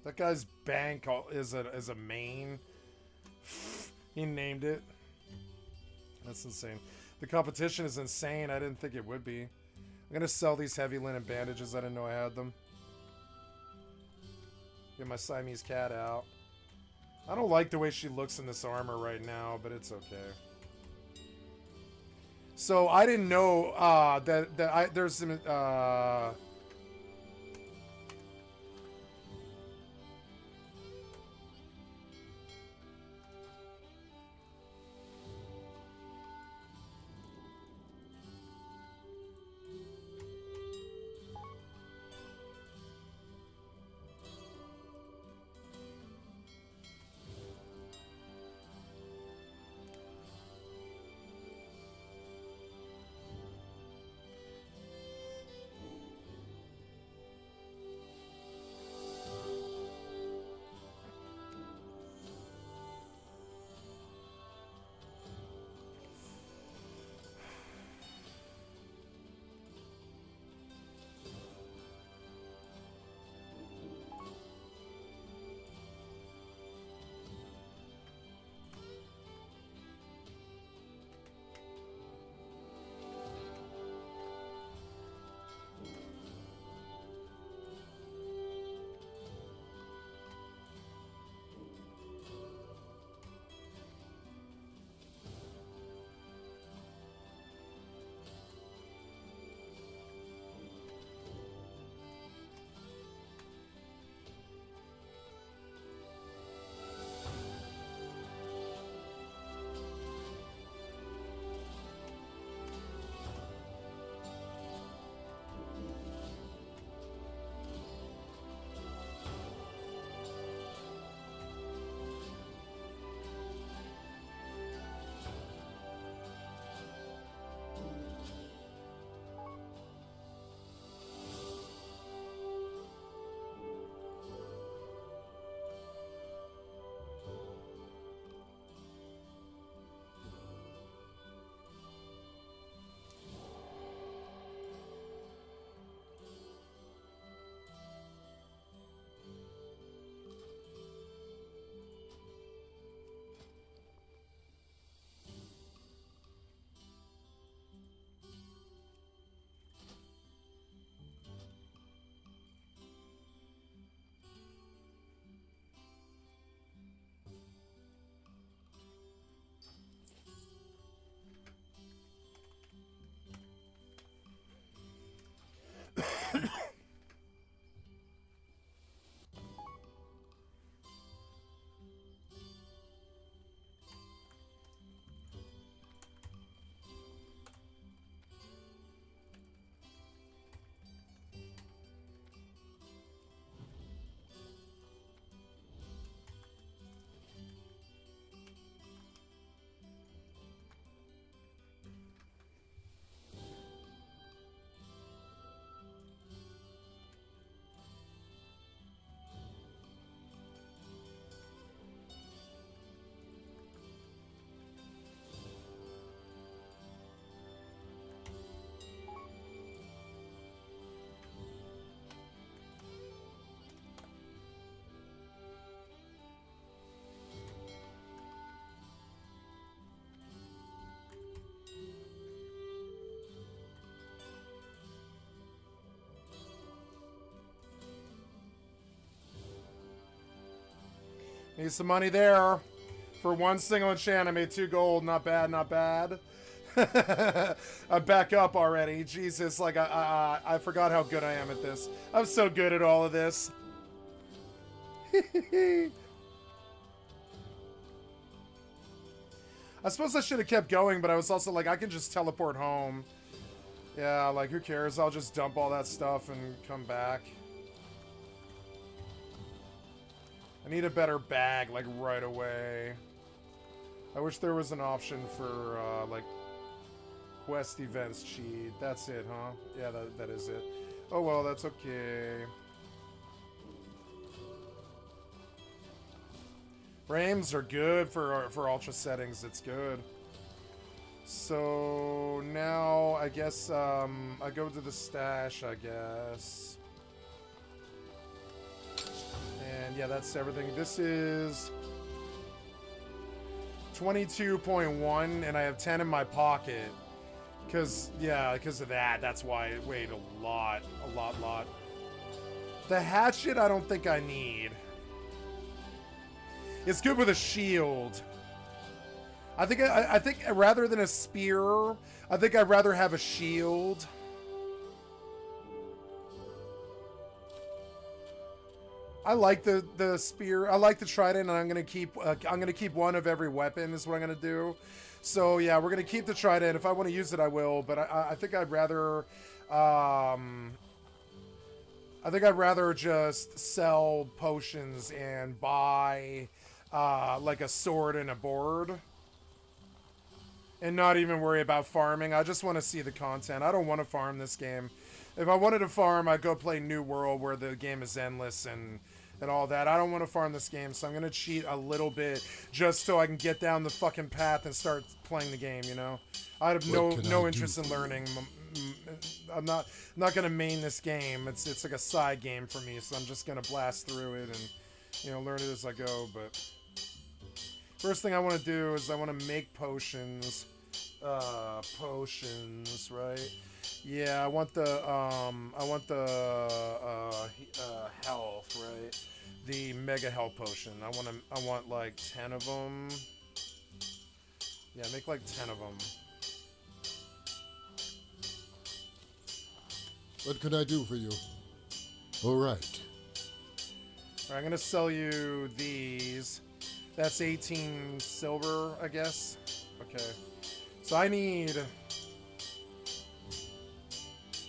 That guy's bank is a main. He named it. That's insane. The competition is insane. I didn't think it would be. I'm gonna sell these heavy linen bandages. I didn't know I had them. Get my Siamese cat out. I don't like the way she looks in this armor right now, but it's okay. So I didn't know there's some Need some money there. For one single enchant, I made 2 gold. Not bad, not bad. I'm back up already. Jesus, like, I forgot how good I am at this. I'm so good at all of this. I suppose I should have kept going, but I was also like, I can just teleport home. Yeah, like, who cares? I'll just dump all that stuff and come back. I need a better bag, like, right away. I wish there was an option for, like, quest events cheat. That's it, huh? Yeah, that is it. Oh, well, that's okay. Frames are good for ultra settings. It's good. So, now, I guess, I go to the stash, I guess. And, yeah, that's everything. This is 22.1, and I have 10 in my pocket. Because, yeah, because of that. That's why it weighed a lot. A lot. The hatchet, I don't think I need. It's good with a shield. I think rather than a spear, I think I'd rather have a shield. I like the spear. I like the trident, and I'm gonna keep one of every weapon. Is what I'm gonna do. So yeah, we're gonna keep the trident. If I want to use it, I will. But I think I'd rather. I think I'd rather just sell potions and buy like a sword and a board. And not even worry about farming. I just want to see the content. I don't want to farm this game. If I wanted to farm, I'd go play New World where the game is endless and all that. I don't want to farm this game, so I'm going to cheat a little bit just so I can get down the fucking path and start playing the game, you know? I have no interest in learning. I'm not going to main this game. It's like a side game for me, so I'm just going to blast through it and, you know, learn it as I go, but first thing I want to do is I want to make potions. Potions, right? Yeah, I want the health, right? The mega health potion. I want like 10 of them. Yeah, make like 10 of them. What can I do for you? All right. All right, I'm gonna sell you these. That's 18 silver, I guess. Okay. So I need...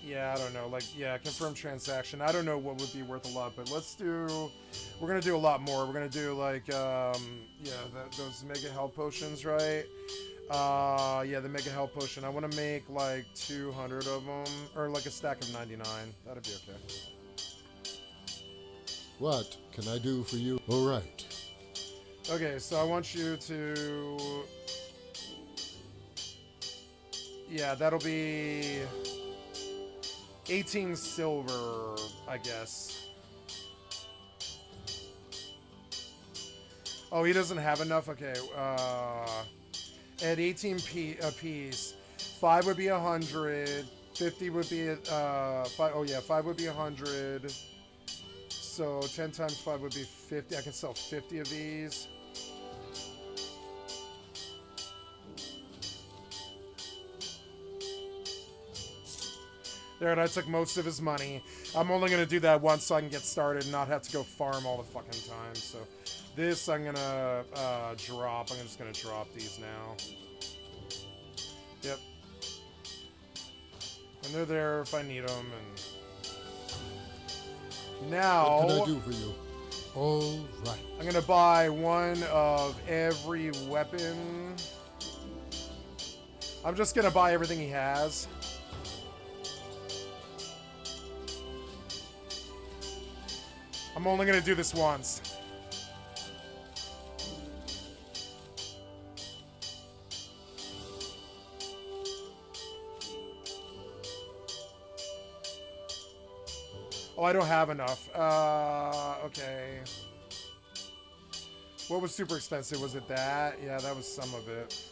Yeah, I don't know. Like, yeah, confirm transaction. I don't know what would be worth a lot, but let's do... We're going to do a lot more. We're going to do, like, yeah, those Mega Health Potions, right? Yeah, the Mega Health Potion. I want to make, like, 200 of them. Or, like, a stack of 99. That'd be okay. What can I do for you? All right. Okay, so I want you to... Yeah, that'll be 18 silver, I guess. Oh, he doesn't have enough? Okay, at 18 a piece, 5 would be 100, 50 would be, 5, oh yeah, 5 would be 100, so 10 times 5 would be 50, I can sell 50 of these. There, and I took most of his money. I'm only going to do that once so I can get started and not have to go farm all the fucking time. So this I'm going to drop. I'm just going to drop these now. Yep. And they're there if I need them. And now... What can I do for you? All right. I'm going to buy one of every weapon. I'm just going to buy everything he has. I'm only going to do this once. Oh, I don't have enough. Okay. What was super expensive? Was it that? Yeah, that was some of it.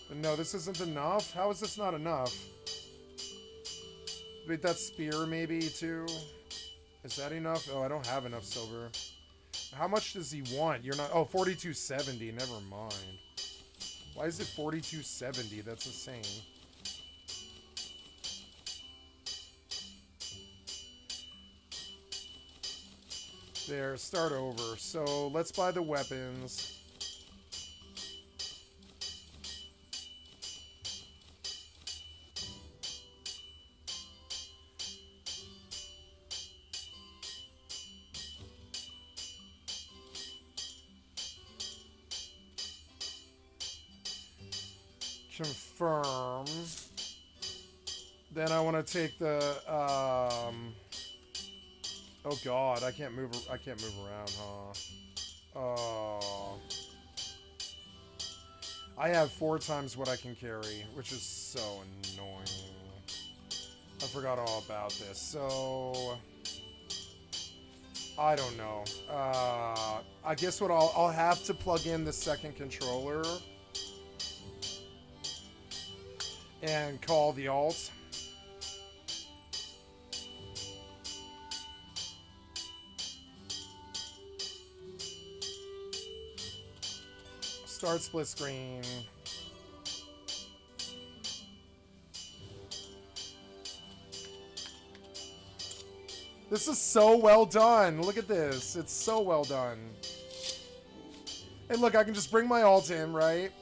But no, this isn't enough? How is this not enough? Wait, that spear maybe too? Is that enough? Oh, I don't have enough silver. How much does he want? You're not... Oh, 4270. Never mind. Why is it 4270? That's insane. There, start over. So, let's buy the weapons. Confirm. Then I want to take the oh god, I can't move around, huh? Oh. I have 4 times what I can carry, which is so annoying. I forgot all about this. So I don't know. I guess what I'll have to plug in the second controller and call the alt. Start split screen. This is so well done. Look at this. It's so well done. And look, I can just bring my alt in, right?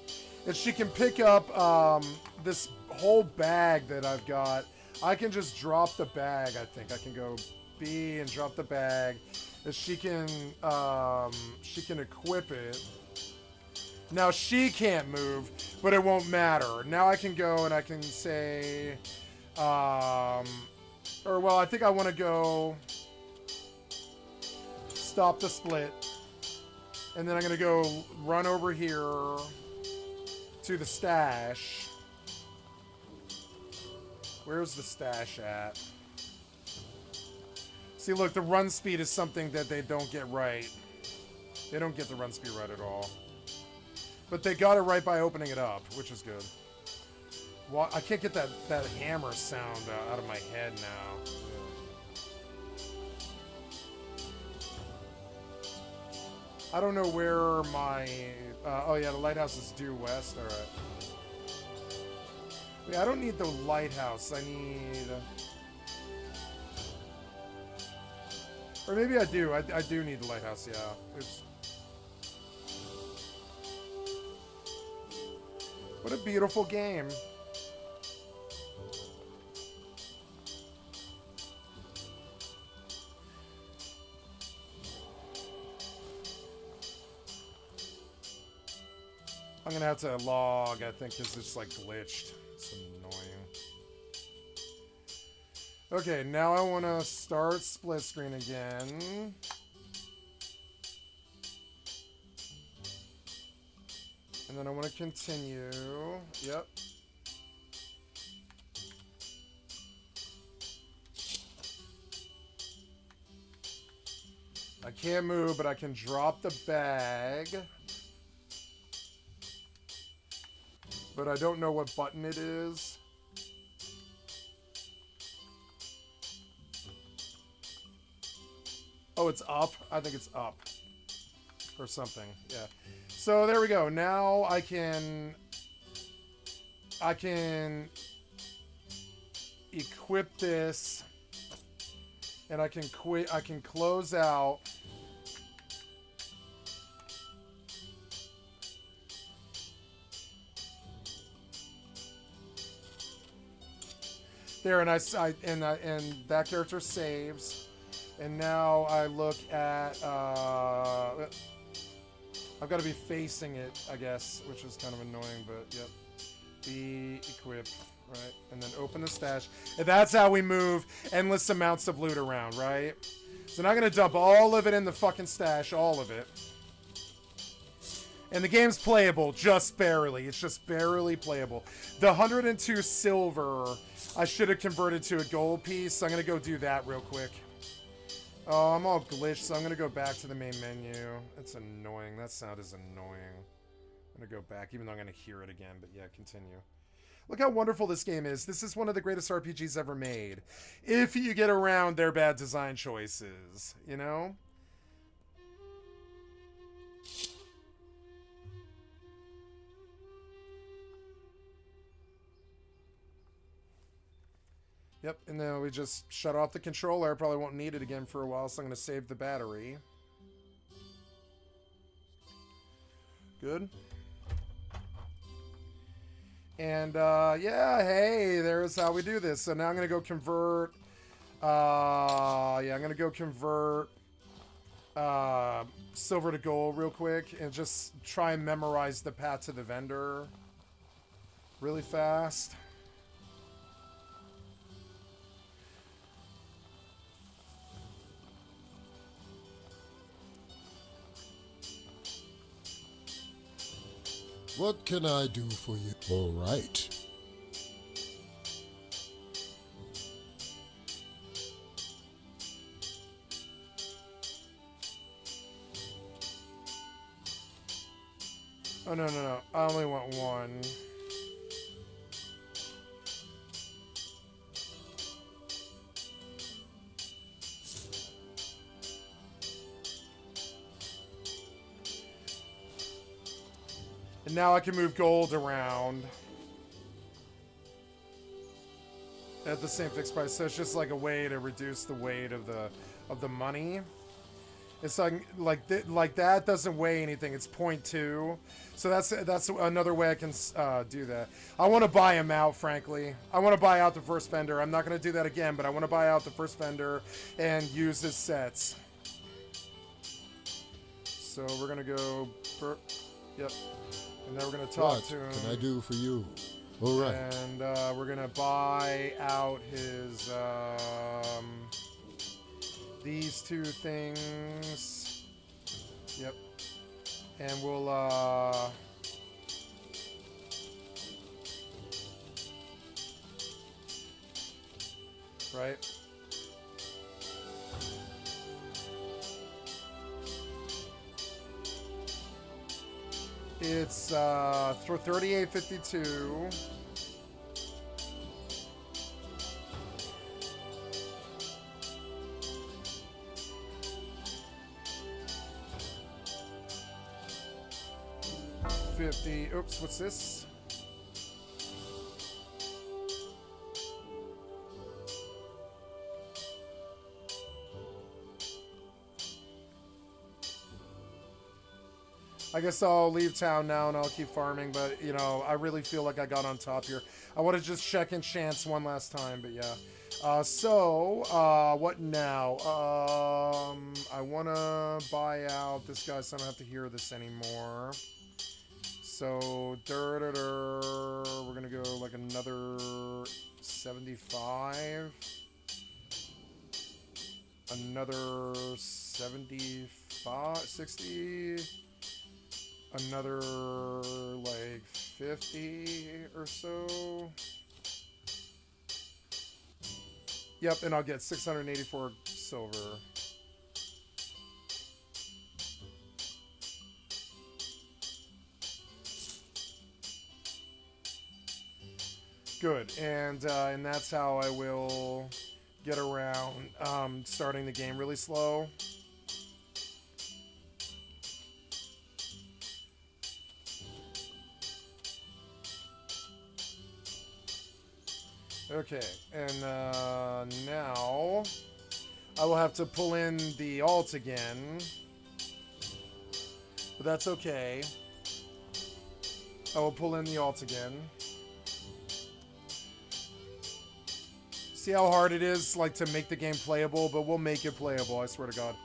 And she can pick up this whole bag that I've got. I can just drop the bag, I think. I can go B and drop the bag. And she can equip it. Now she can't move, but it won't matter. Now I can go and I can say, or well, I think I want to go stop the split. And then I'm going to go run over here to the stash. Where's the stash at? See, look, the run speed is something that they don't get right. They don't get the run speed right at all. But they got it right by opening it up, which is good. Well, I can't get that hammer sound out of my head now. I don't know where my... oh yeah, the lighthouse is due west. Alright. Yeah, I don't need the lighthouse. I need... Or maybe I do. I do need the lighthouse, yeah. Oops. What a beautiful game. I'm gonna have to log, I think, because it's like glitched. It's annoying. Okay, now I want to start split screen again. And then I want to continue. Yep. I can't move, but I can drop the bag. But I don't know what button it is. Oh, it's up? I think it's up. Or something, yeah. So there we go. Now I can equip this, and I can close out. There, and and that character saves, and now I look at I've got to be facing it, I guess, which is kind of annoying, but yep. Be equipped, right? And then open the stash. And that's how we move endless amounts of loot around, right? So now I'm going to dump all of it in the fucking stash, all of it. And the game's playable, just barely. It's just barely playable. The 102 silver, I should have converted to a gold piece, so I'm going to go do that real quick. Oh, I'm all glitched, so I'm going to go back to the main menu. It's annoying. That sound is annoying. I'm going to go back, even though I'm going to hear it again. But yeah, continue. Look how wonderful this game is. This is one of the greatest RPGs ever made. If you get around their bad design choices, you know? Yep, and then we just shut off the controller. I probably won't need it again for a while, so I'm going to save the battery. Good. And, yeah, hey, there's how we do this. So now I'm going to go convert, yeah, I'm going to go convert silver to gold real quick and just try and memorize the path to the vendor really fast. What can I do for you? All right. Oh, no, no, no. I only want one. And now I can move gold around at the same fixed price. So it's just like a way to reduce the weight of the money. It's like that doesn't weigh anything. It's 0.2. So that's another way I can do that. I want to buy him out, frankly. I want to buy out the first vendor. I'm not going to do that again, but I want to buy out the first vendor and use his sets. So we're going to go... Yep. And then we're going to talk to him. What can I do for you? All right. And we're going to buy out his... these two things. Yep. And we'll, right? It's, for 38.52. Oops, what's this? I guess I'll leave town now and I'll keep farming, but, you know, I really feel like I got on top here. I want to just check and chance one last time, but yeah. What now? I want to buy out this guy so I don't have to hear this anymore. So, we're going to go like another 75. Another 75, 60. Another like 50 or so. Yep, and I'll get 684 silver. Good, and that's how I will get around starting the game really slow. Okay, and now I will have to pull in the alt again, but that's okay. I will pull in the alt again. See how hard it is, like, to make the game playable, but we'll make it playable, I swear to God.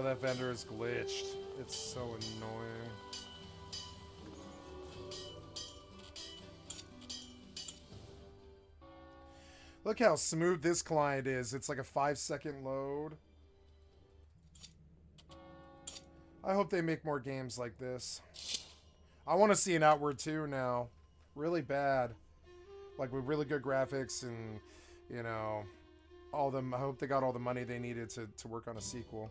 That vendor is glitched. It's so annoying. Look how smooth this client is. It's like a 5-second load. I hope they make more games like this. I want to see an Outward 2 now. Really bad. Like with really good graphics and, you know, all them. I hope they got all the money they needed to work on a sequel.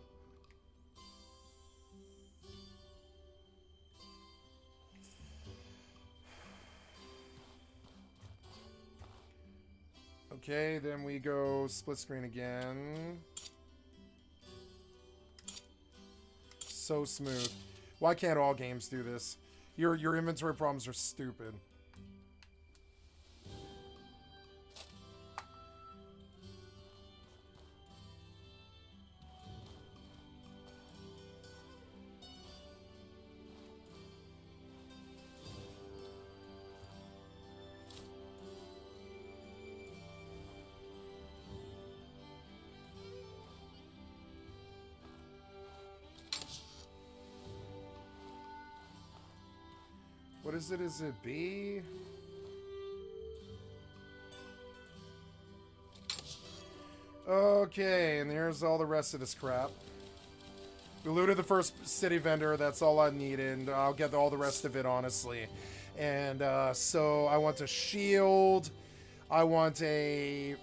Okay, then we go split screen again. So smooth. Why can't all games do this? Your inventory problems are stupid. What is it? Is it B? Okay, and here's all the rest of this crap. We looted the first city vendor. That's all I needed. I'll get all the rest of it, honestly. And so I want a shield. I want a...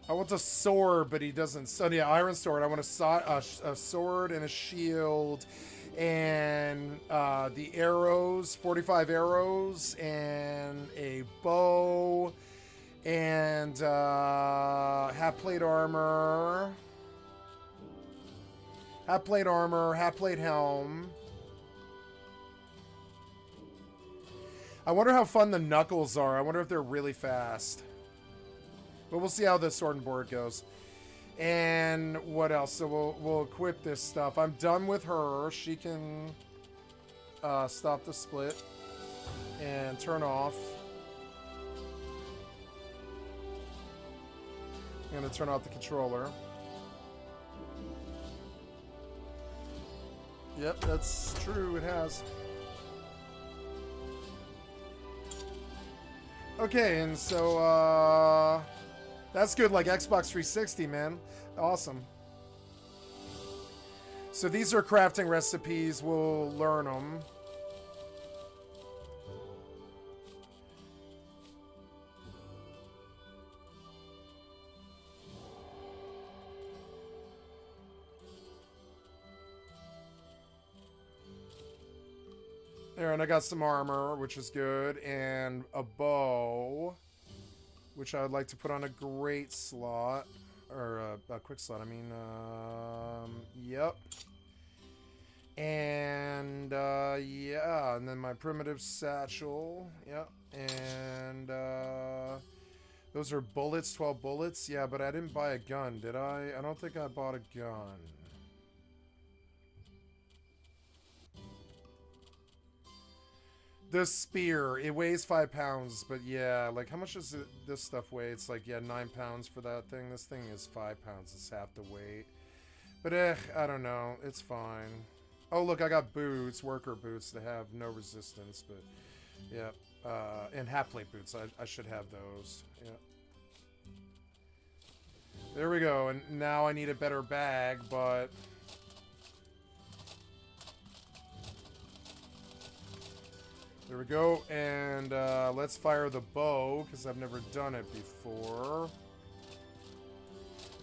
I want a sword, but he doesn't. So yeah, iron sword. I want a sword and a shield, and the arrows, 45 arrows, and a bow, and half plate armor, half plate helm. I wonder how fun the knuckles are. I wonder if they're really fast. But we'll see how the sword and board goes. And what else? So we'll equip this stuff. I'm done with her. She can stop the split and turn off. I'm going to turn off the controller. Yep, that's true. It has. Okay, and so that's good, like Xbox 360, man. Awesome. So these are crafting recipes. We'll learn them. There, and I got some armor, which is good, and a bow, which I would like to put on a great slot, or a quick slot, I mean, yep. And, yeah, and then my primitive satchel, yep, and, those are bullets, 12 bullets, yeah, but I didn't buy a gun, did I? I don't think I bought a gun. The spear, it weighs 5 pounds, but yeah, like how much does this stuff weigh? It's like, yeah, 9 pounds for that thing. This thing is 5 pounds, it's half the weight. But I don't know, it's fine. Oh look, I got boots, worker boots that have no resistance, but yeah. And half plate boots, I should have those, yeah. There we go, and now I need a better bag, but... There we go, and let's fire the bow, because I've never done it before.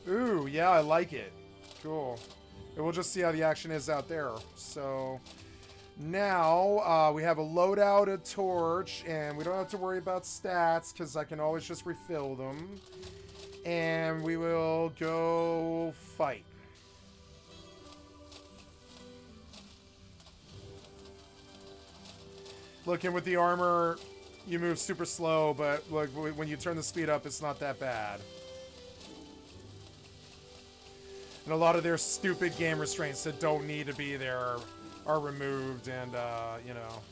Ooh, yeah, I like it. Cool. And we'll just see how the action is out there. So, now, we have a loadout, a torch, and we don't have to worry about stats, because I can always just refill them. And we will go fight. Look, and with the armor, you move super slow, but look, when you turn the speed up, it's not that bad. And a lot of their stupid game restraints that don't need to be there are removed, and, you know.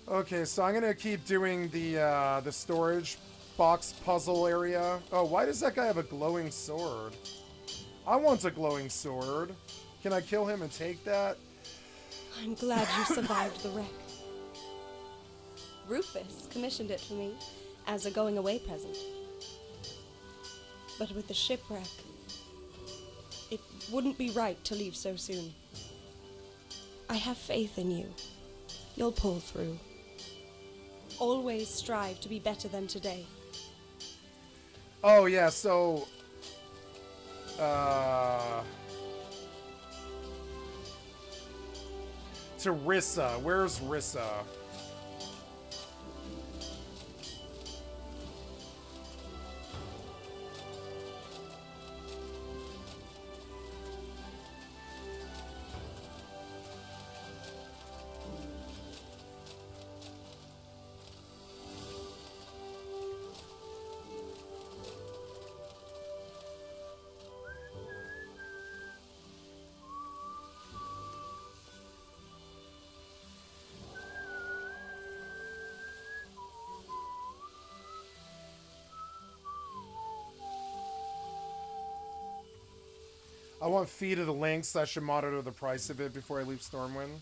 Okay, so I'm going to keep doing the storage box puzzle area. Oh, why does that guy have a glowing sword? I want a glowing sword. Can I kill him and take that? I'm glad you survived the wreck. Rufus commissioned it for me as a going away present. But with the shipwreck, it wouldn't be right to leave so soon. I have faith in you. You'll pull through. Always strive to be better than today. Oh, yeah, so... to Rissa. Where's Rissa? I want Feed of the Lynx. I should monitor the price of it before I leave Stormwind.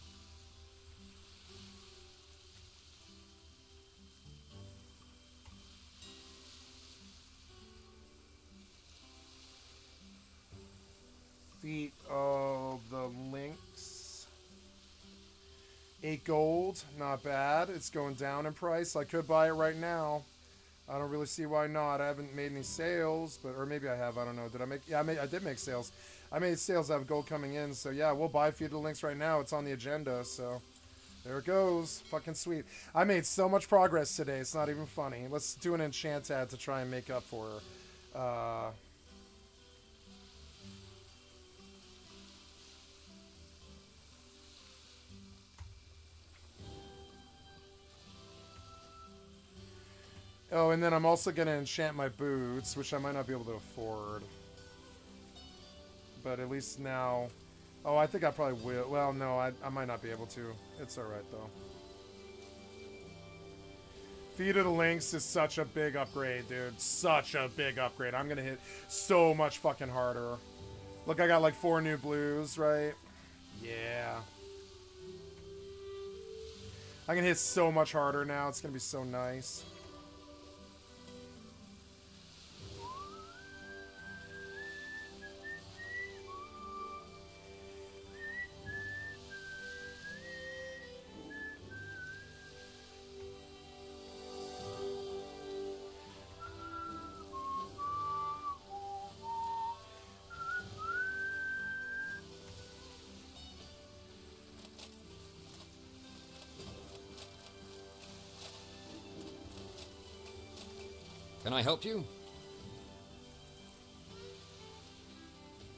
Feet of the Lynx. 8 gold. Not bad. It's going down in price. I could buy it right now. I don't really see why not. I haven't made any sales, but or maybe I have. I don't know. Did I make? Yeah, I did make sales. I made sales. I have gold coming in, so yeah, we'll buy Feed of the Lynx right now. It's on the agenda, so there it goes. Fucking sweet. I made so much progress today. It's not even funny. Let's do an enchant ad to try and make up for her. Oh, and then I'm also going to enchant my boots, which I might not be able to afford. But at least now... Oh, I think I probably will. Well, no, I might not be able to. It's alright, though. Feed of the Lynx is such a big upgrade, dude. Such a big upgrade. I'm going to hit so much fucking harder. Look, I got like 4 new blues, right? Yeah. I can hit so much harder now. It's going to be so nice. Can I help you?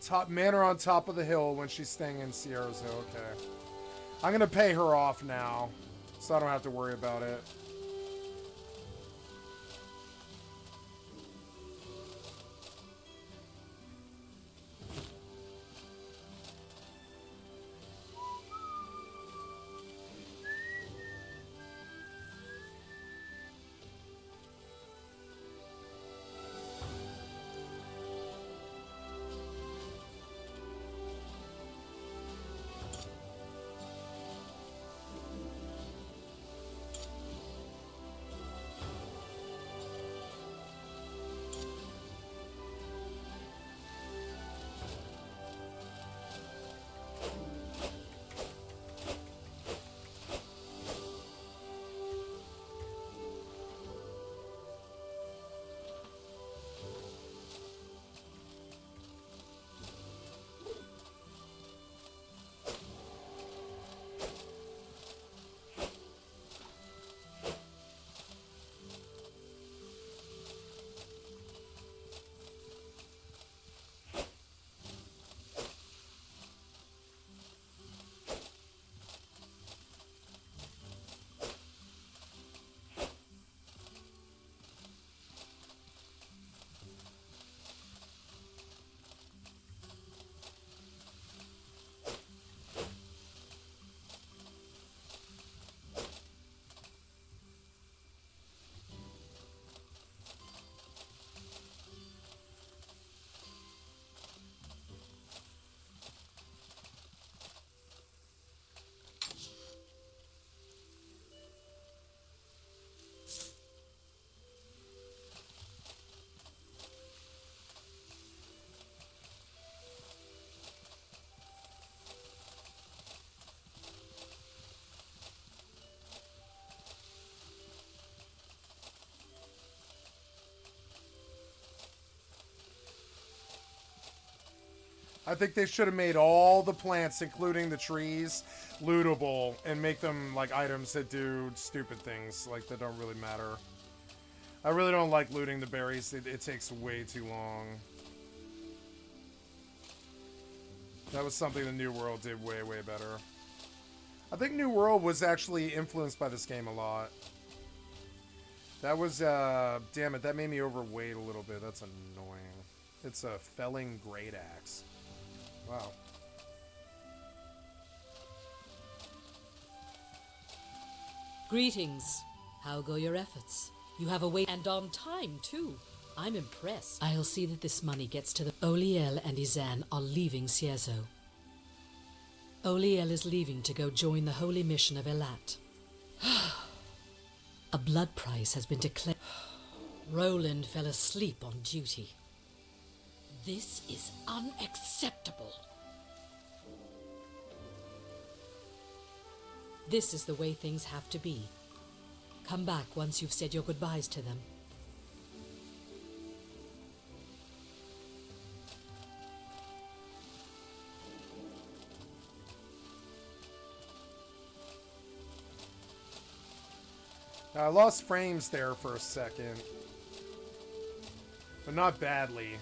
Top manor on top of the hill when she's staying in Sierra's Hill. Okay. I'm going to pay her off now, so I don't have to worry about it. I think they should have made all the plants, including the trees, lootable and make them like items that do stupid things, like that don't really matter. I really don't like looting the berries. It takes way too long. That was something the New World did way, way better. I think New World was actually influenced by this game a lot. That was, damn it, that made me overweight a little bit. That's annoying. It's a felling great axe. Wow. Greetings. How go your efforts? You have a wait, and on time, too. I'm impressed. I'll see that this money gets to the... Oliel and Izan are leaving Ciezo. Oliel is leaving to go join the holy mission of Elat. A blood price has been declared. Roland fell asleep on duty. This is unacceptable. This is the way things have to be. Come back once you've said your goodbyes to them. I lost frames there for a second. But not badly.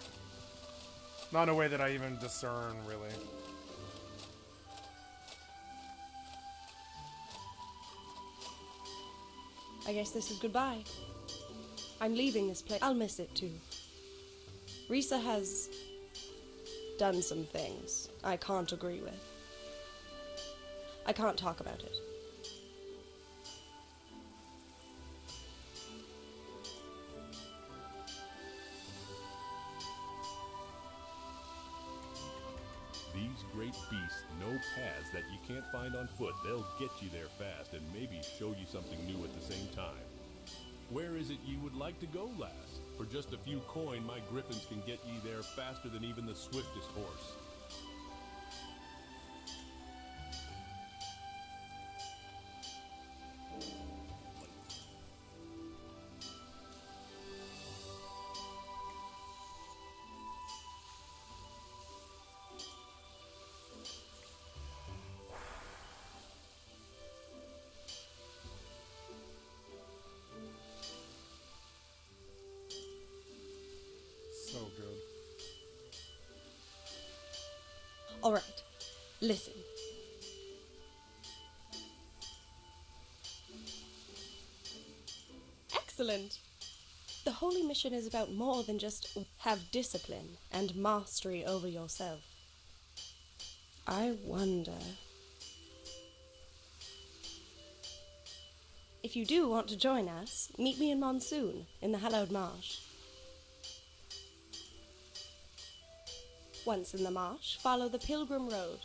Not in a way that I even discern, really. I guess this is goodbye. I'm leaving this place. I'll miss it too. Risa has done some things I can't agree with. I can't talk about it. These great beasts know paths that you can't find on foot. They'll get you there fast and maybe show you something new at the same time. Where is it you would like to go last? For just a few coin, my griffins can get you there faster than even the swiftest horse. So good. All right, listen. Excellent. The holy mission is about more than just have discipline and mastery over yourself. I wonder... If you do want to join us, meet me in Monsoon, in the Hallowed Marsh. Once in the marsh, follow the Pilgrim Road.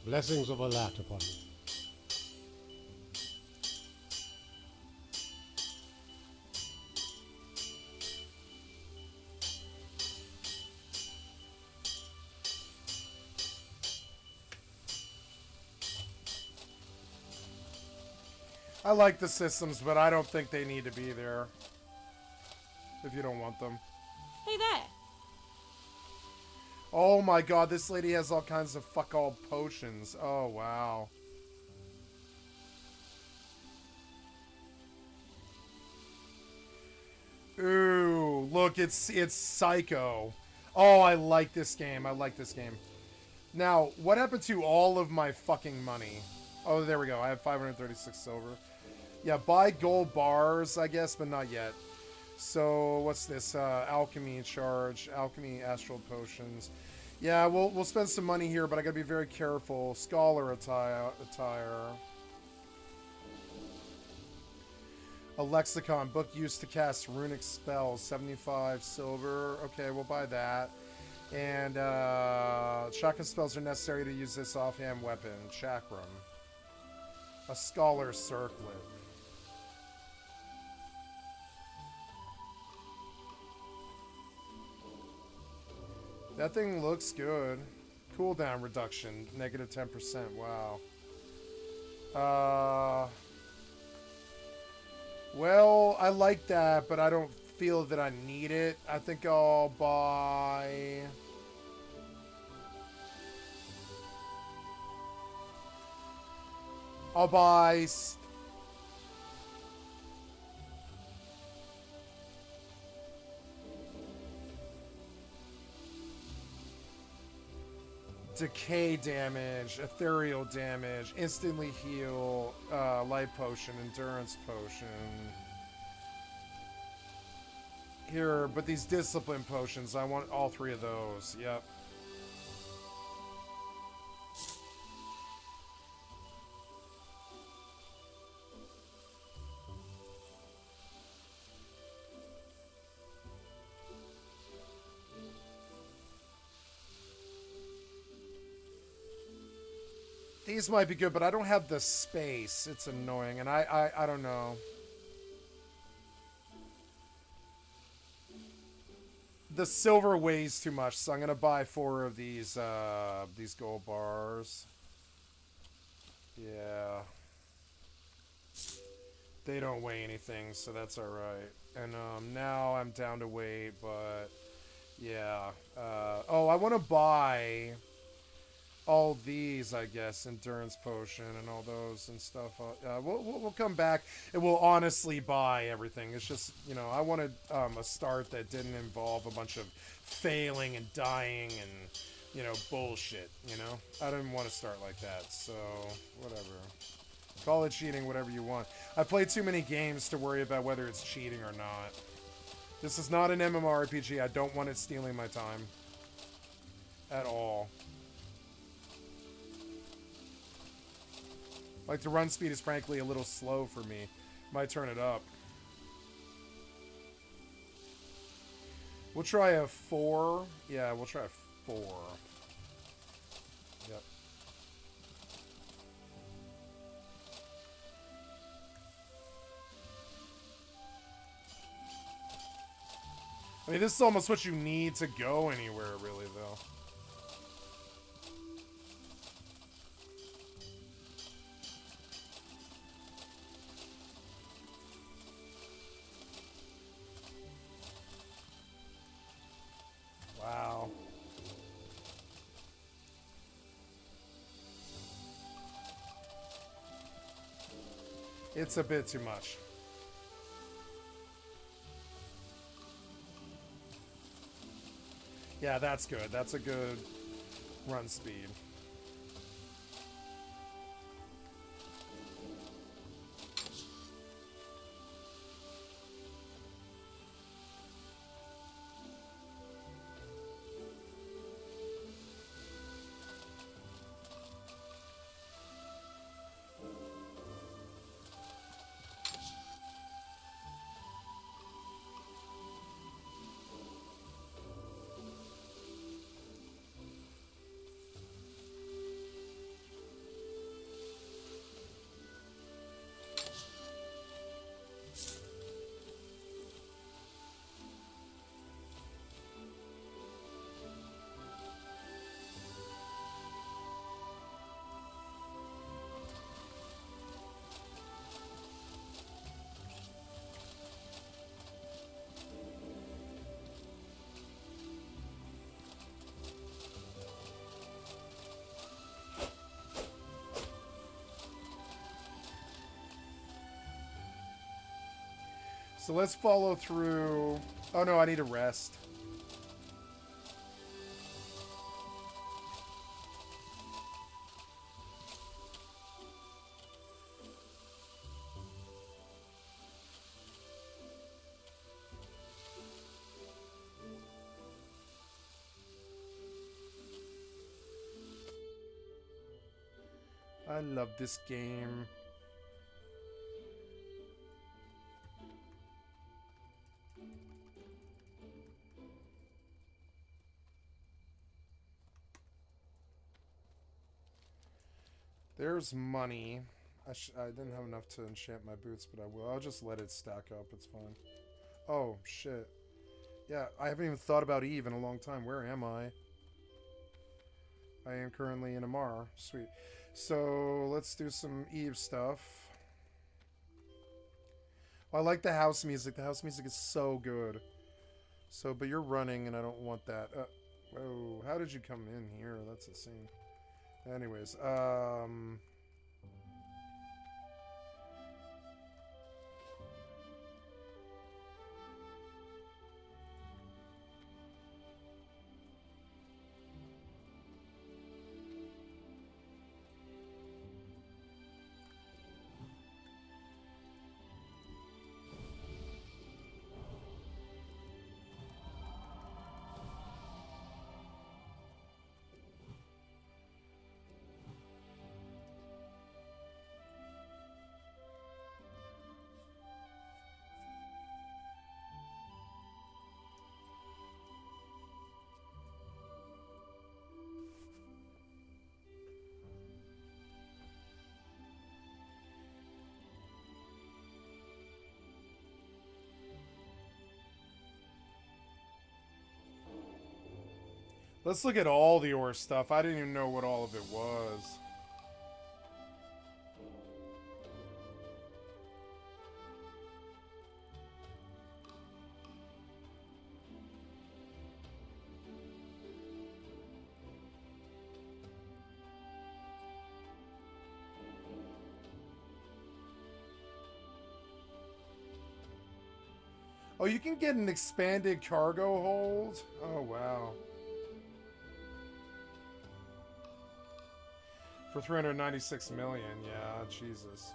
Blessings of Elat upon you. I like the systems, but I don't think they need to be there. If you don't want them. Hey there! Oh my god, this lady has all kinds of fuck all potions. Oh wow. Ooh, look, it's Psycho. Oh, I like this game. I like this game. Now, what happened to all of my fucking money? Oh, there we go. I have 536 silver. Yeah, buy gold bars, I guess, but not yet. So, what's this? Alchemy charge. Alchemy astral potions. Yeah, we'll spend some money here, but I gotta be very careful. Scholar attire. A lexicon. Book used to cast runic spells. 75 silver. Okay, we'll buy that. And, shotgun spells are necessary to use this offhand weapon. Chakram. A scholar circlet. That thing looks good. Cooldown reduction, negative 10%. Wow. Well, I like that, but I don't feel that I need it. I think I'll buy... I'll buy... Decay damage, ethereal damage, instantly heal, life potion, endurance potion. Here, but these discipline potions, I want all three of those. Yep. These might be good, but I don't have the space. It's annoying, and I don't know. The silver weighs too much, so I'm gonna buy 4 of these gold bars. Yeah. They don't weigh anything, so that's alright. And now I'm down to weight, but yeah. Oh, I want to buy all these, I guess, endurance potion and all those and stuff. We'll come back and we'll honestly buy everything. It's just, you know, I wanted a start that didn't involve a bunch of failing and dying and, you know, bullshit, you know? I didn't want to start like that, so whatever. Call it cheating, whatever you want. I play too many games to worry about whether it's cheating or not. This is not an MMORPG. I don't want it stealing my time. At all. Like, the run speed is frankly a little slow for me. Might turn it up. We'll try a 4. Yeah, we'll try a 4. Yep. I mean, this is almost what you need to go anywhere, really, though. Wow. It's a bit too much. Yeah, that's good. That's a good run speed. So let's follow through. Oh no, I need a rest. I love this game. There's money. I didn't have enough to enchant my boots, but I will. I'll just let it stack up. It's fine. Oh, shit. Yeah, I haven't even thought about EvE in a long time. Where am I? I am currently in Amar. Sweet. So, let's do some EvE stuff. I like the house music. The house music is so good. So, but you're running, and I don't want that. Whoa, how did you come in here? That's a scene. Anyways, let's look at all the ore stuff. I didn't even know what all of it was. Oh, you can get an expanded cargo hold? Oh, wow. For 396 million, yeah, Jesus.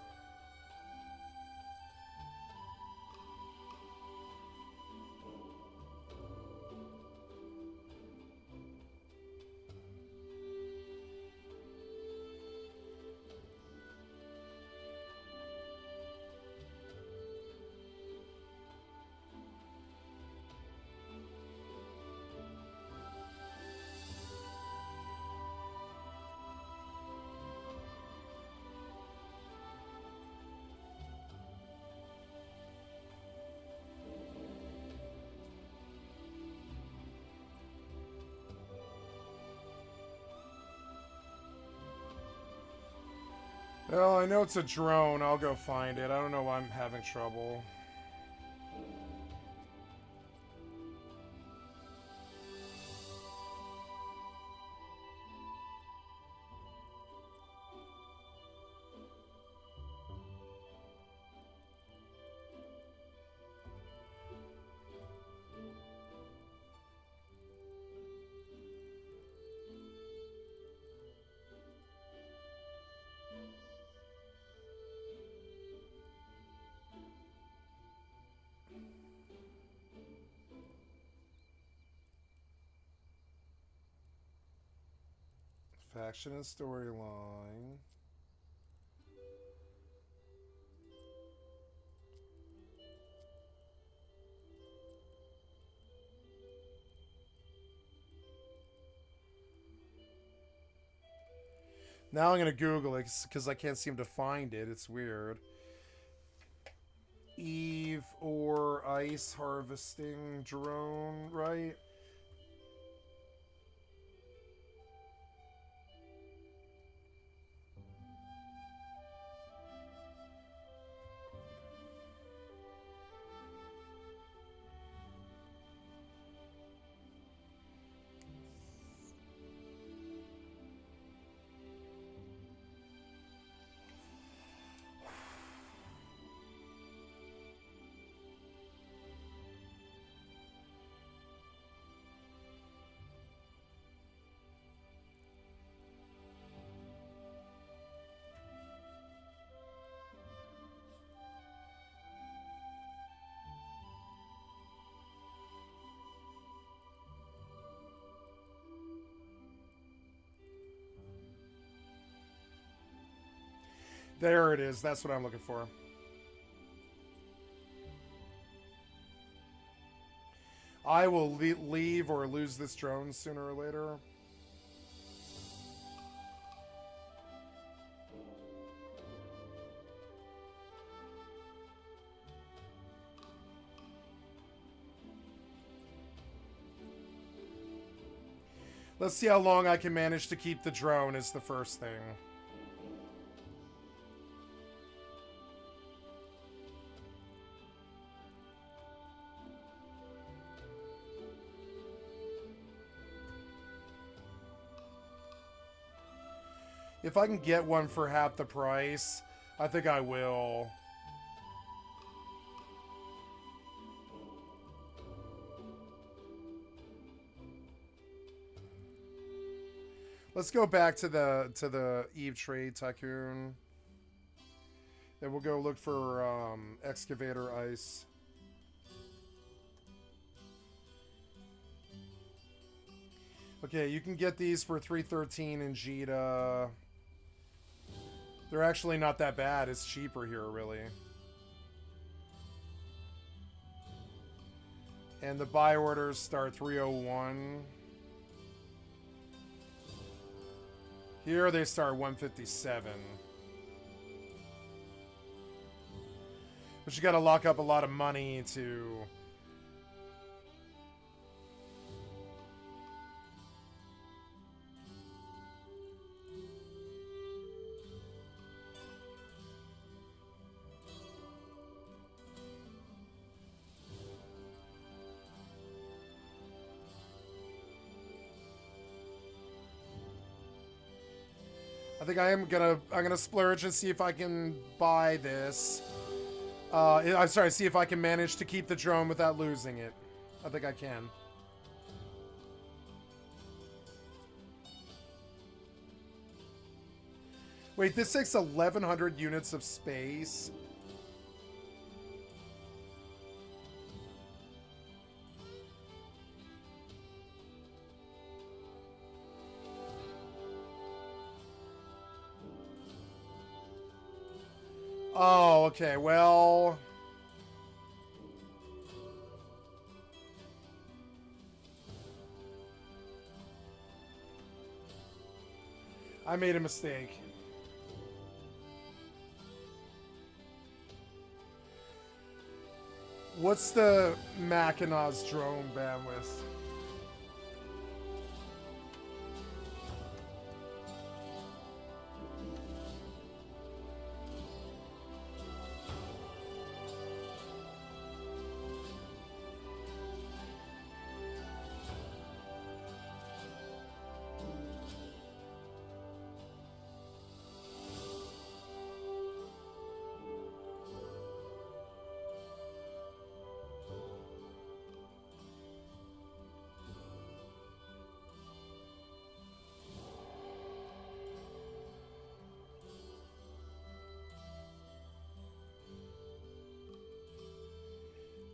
Well, I know it's a drone. I'll go find it. I don't know why I'm having trouble. Faction and storyline. Now I'm going to Google it because I can't seem to find it. It's weird. EvE or ice harvesting drone, right? There it is. That's what I'm looking for. I will leave or lose this drone sooner or later. Let's see how long I can manage to keep the drone is the first thing. If I can get one for half the price, I think I will. Let's go back to the EvE Trade Tycoon. And we'll go look for excavator ice. Okay, you can get these for 313 in Jita. They're actually not that bad. It's cheaper here, really. And the buy orders start 301. Here they start 157. But you gotta lock up a lot of money to... I think I'm gonna splurge and see if I can buy this. I'm sorry, see if I can manage to keep the drone without losing it. I think I can. Wait, this takes 1,100 units of space. Oh, okay, well... I made a mistake. What's the Mackinac drone bandwidth?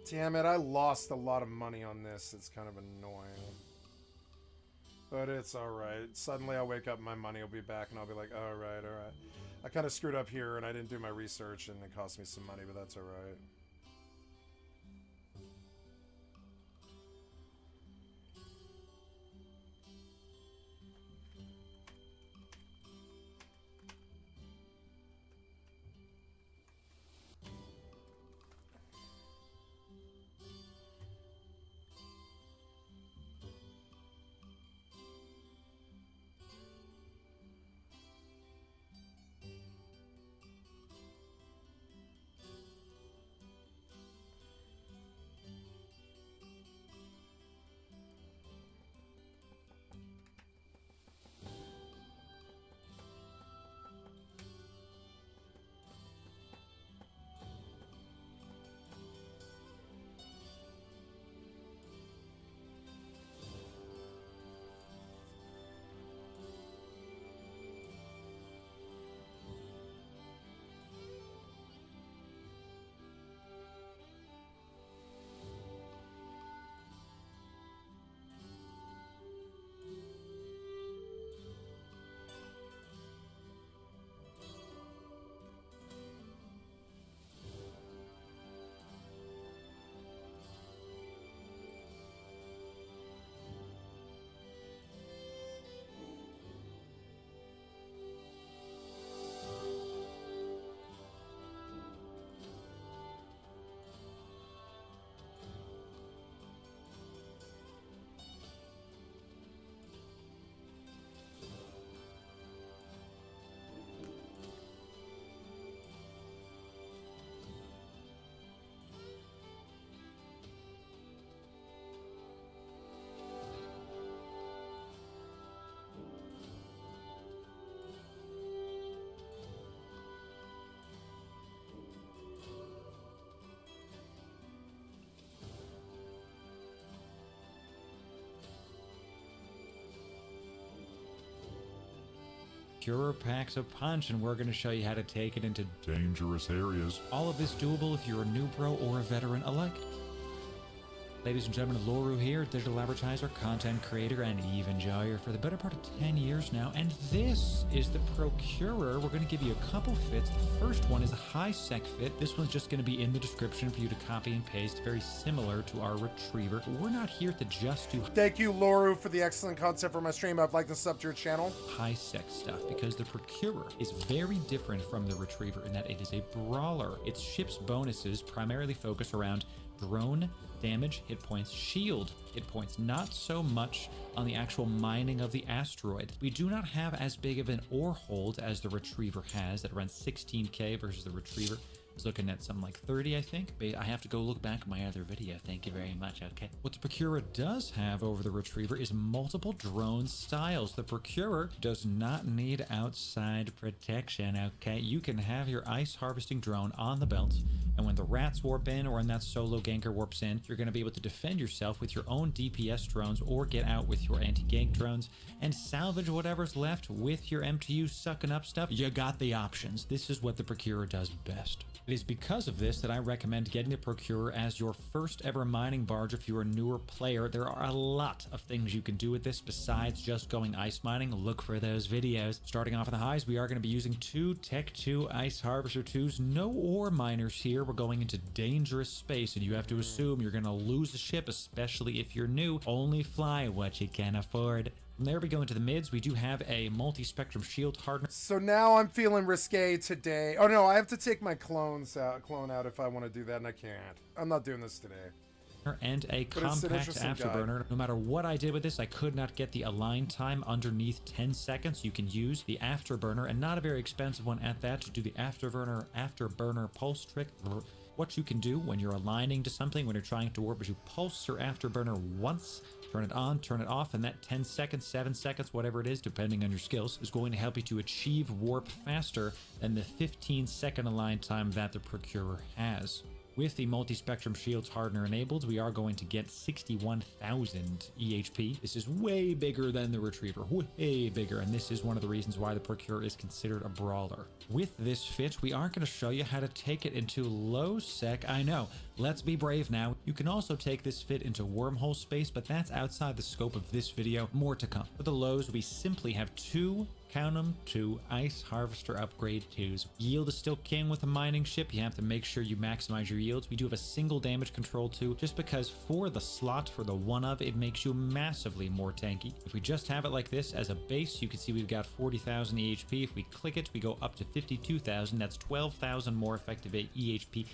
Damn it, I lost a lot of money on this. It's kind of annoying. But it's alright. Suddenly I'll wake up and my money will be back and I'll be like, alright, alright. I kind of screwed up here and I didn't do my research and it cost me some money, but that's alright. Procurer packs a punch, and we're going to show you how to take it into dangerous areas. all of this doable if you're a new pro or a veteran alike. Ladies and gentlemen, Loru here, digital advertiser, content creator, and EvE enjoyer for the better part of 10 years now, and this is the Procurer. We're going to give you a couple fits. The first one is a high sec fit. This one's just going to be in the description for you to copy and paste, very similar to our Retriever. We're not here to just do Thank you, Loru, for the excellent content for my stream. I'd like to sub to your channel. high sec stuff because the Procurer is very different from the Retriever in that it is a brawler. Its ship's bonuses primarily focus around drone, damage, hit points, shield hit points, not so much on the actual mining of the asteroid. We do not have as big of an ore hold as the Retriever has at around 16k versus the Retriever is looking at something like 30, I think. But I have to go look back at my other video. Thank you very much. Okay. What the Procurer does have over the Retriever is multiple drone styles. The Procurer does not need outside protection. Okay. You can have your ice harvesting drone on the belt, and when the rats warp in or when that solo ganker warps in, you're going to be able to defend yourself with your own DPS drones or get out with your anti-gank drones and salvage whatever's left with your MTU sucking up stuff. You got the options. This is what the Procurer does best. It is because of this that I recommend getting the Procurer as your first ever mining barge if you're a newer player. There are a lot of things you can do with this besides just going ice mining. Look for those videos. Starting off in the highs, we are going to be using 2 Tech 2 Ice Harvester 2s. No ore miners here. We're going into dangerous space, and you have to assume you're going to lose a ship, especially if you're new. Only fly what you can afford. From there we go into the mids. We do have a multi-spectrum shield hardener. So now I'm feeling risque today. Oh no, I have to take my clone out if I want to do that, and I can't. I'm not doing this today. And a But it's an compact interesting afterburner. No matter what I did with this, I could not get the align time underneath 10 seconds. You can use the afterburner, and not a very expensive one at that, to do the afterburner pulse trick. What you can do when you're aligning to something, when you're trying to warp, is you pulse your afterburner once, turn it on, turn it off, and that 10 seconds, 7 seconds, whatever it is, depending on your skills, is going to help you to achieve warp faster than the 15-second align time that the Procurer has. With the multi-spectrum shields hardener enabled, we are going to get 61,000 EHP. This is way bigger than the Retriever, way bigger, and this is one of the reasons why the Procurer is considered a brawler. With this fit, we aren't going to show you how to take it into low sec. I know, let's be brave now. You can also take this fit into wormhole space, but that's outside the scope of this video. More to come. For the lows, we simply have 2, count them, 2 Ice Harvester Upgrade 2s. Yield is still king with a mining ship. You have to make sure you maximize your yields. We do have a single damage control 2, just because for the slot, for the one of, it makes you massively more tanky. If we just have it like this as a base, you can see we've got 40,000 EHP. If we click it, we go up to 52,000. That's 12,000 more effective EHP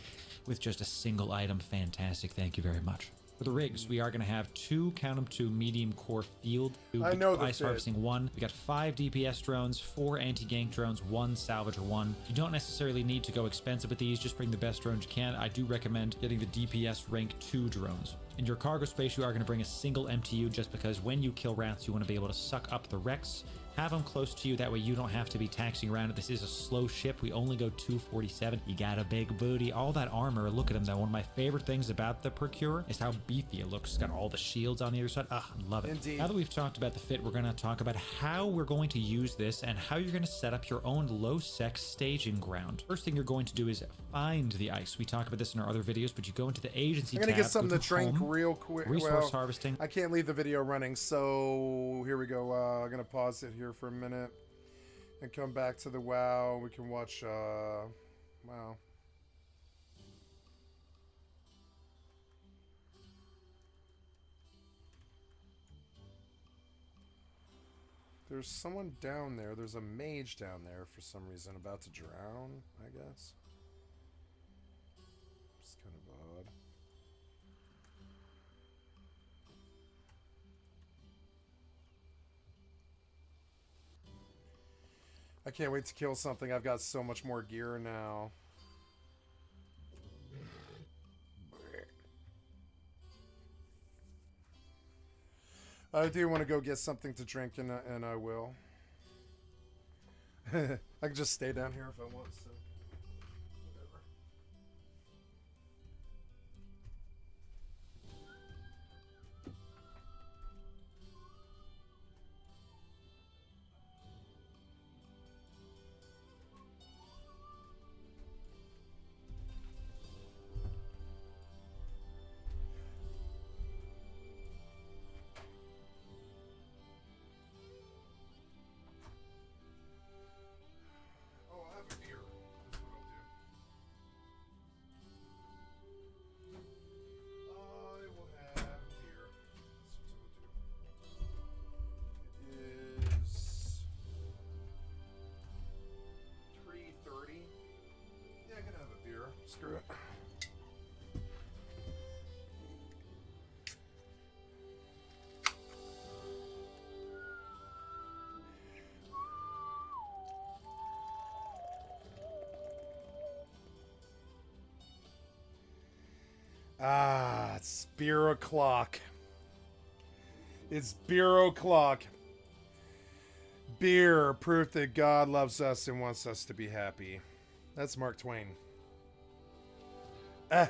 with just a single item. Fantastic. Thank you very much. For the rigs, we are going to have 2, count them, 2 medium core field, 2 ice harvesting 1. We got 5 DPS drones, 4 anti-gank drones, 1 salvager 1. You don't necessarily need to go expensive with these, just bring the best drones you can. I do recommend getting the DPS rank 2 drones. In your cargo space, you are going to bring a single MTU just because when you kill rats, you want to be able to suck up the wrecks. Have them close to you, that way you don't have to be taxiing around it. This is a slow ship. We only go 247. You got a big booty. All that armor, look at him though. One of my favorite things about the Procurer is how beefy it looks. It's got all the shields on the other side. I love it. Indeed. Now that we've talked about the fit, we're going to talk about how we're going to use this and how you're going to set up your own low-sec staging ground. First thing you're going to do is find the ice. We talk about this in our other videos, but you go into the agency I'm going to tab, get something go to drink home, real quick. resource harvesting. I can't leave the video running, so here we go. I'm going to pause it here for a minute and come back to the WoW. We can watch, WoW. There's someone down there. There's a mage down there for some reason about to drown, I guess. It's kind of odd. I can't wait to kill something. I've got so much more gear now. I do want to go get something to drink, and I will. I can just stay down here if I want, so whatever. Screw it. Ah, it's beer o'clock. It's beer o'clock. Beer, proof that God loves us and wants us to be happy. That's Mark Twain. Ah.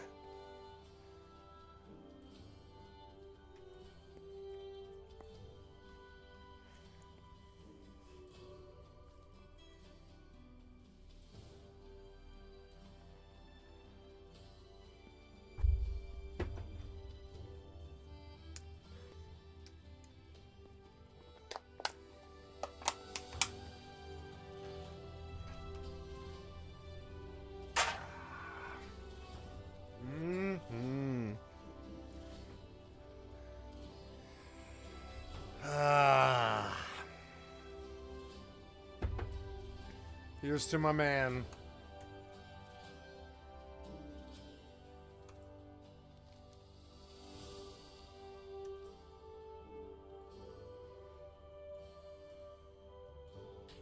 Here's to my man.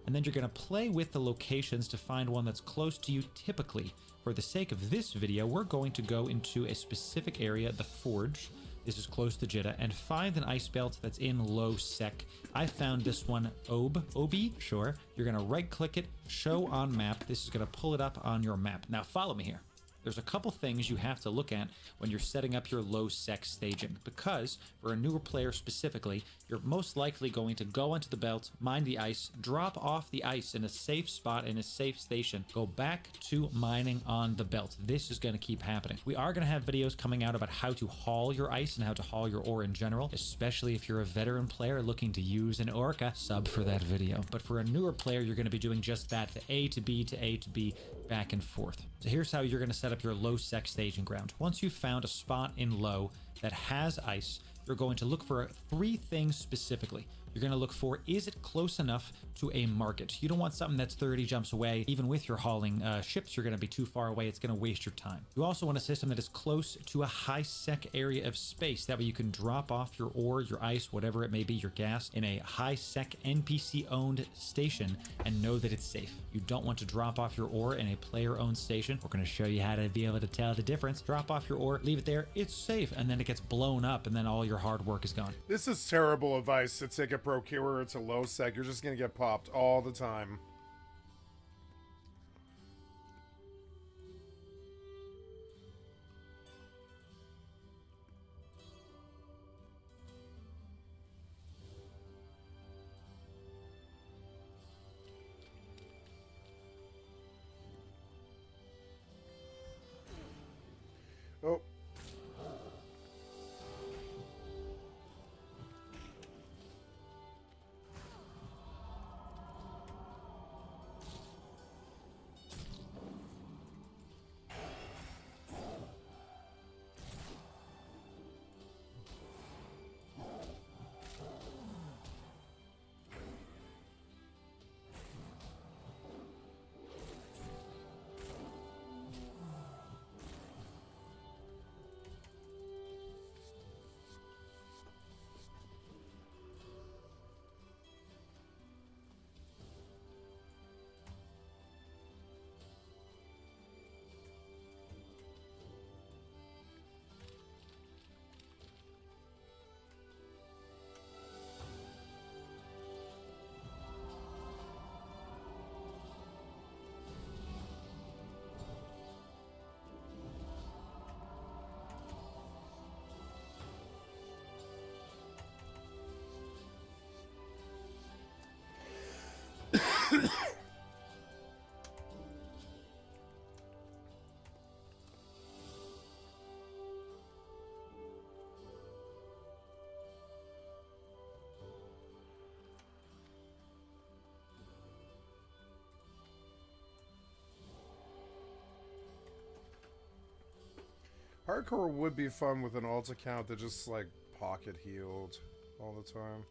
And then you're going to play with the locations to find one that's close to you typically. For the sake of this video, we're going to go into a specific area, the Forge. This is close to Jeddah, and find an ice belt that's in low sec. I found this one, OB, sure. You're gonna right click it, show on map. This is gonna pull it up on your map. Now follow me here. There's a couple things you have to look at when you're setting up your low sec staging, because for a newer player specifically, you're most likely going to go onto the belt, mine the ice, drop off the ice in a safe spot in a safe station, go back to mining on the belt. This is going to keep happening. We are going to have videos coming out about how to haul your ice and how to haul your ore in general, especially if you're a veteran player looking to use an orca. Sub for that video. But for a newer player, you're going to be doing just that, the A to B to A to B, back and forth. So here's how you're going to set up your low sec staging ground. Once you've found a spot in low that has ice, you're going to look for three things specifically. You're going to look for, is it close enough to a market? You don't want something that's 30 jumps away. Even with your hauling ships, you're going to be too far away. It's going to waste your time. You also want a system that is close to a high sec area of space. That way you can drop off your ore, your ice, whatever it may be, your gas, in a high sec NPC owned station and know that it's safe. You don't want to drop off your ore in a player owned station. We're going to show you how to be able to tell the difference. Drop off your ore, leave it there, it's safe, and then it gets blown up and then all your hard work is gone. This is terrible advice to take a procurer to low sec. You're just gonna get popped all the time. Oh. Hardcore would be fun with an alt account that just like pocket healed all the time.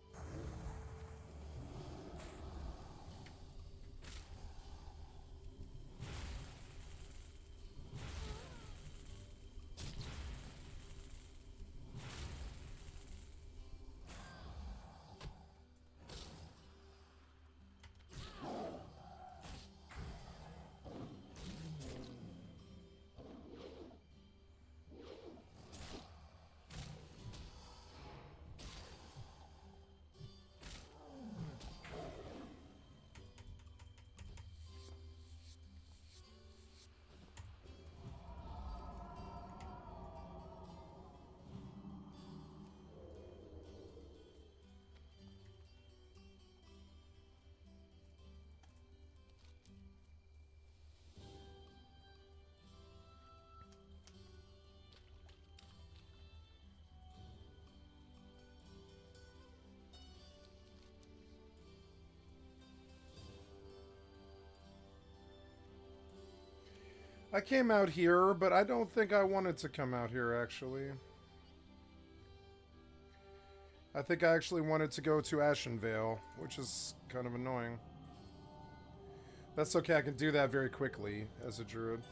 I came out here, but I don't think I wanted to come out here, actually. I think I actually wanted to go to Ashenvale, which is kind of annoying. That's okay, I can do that very quickly as a druid.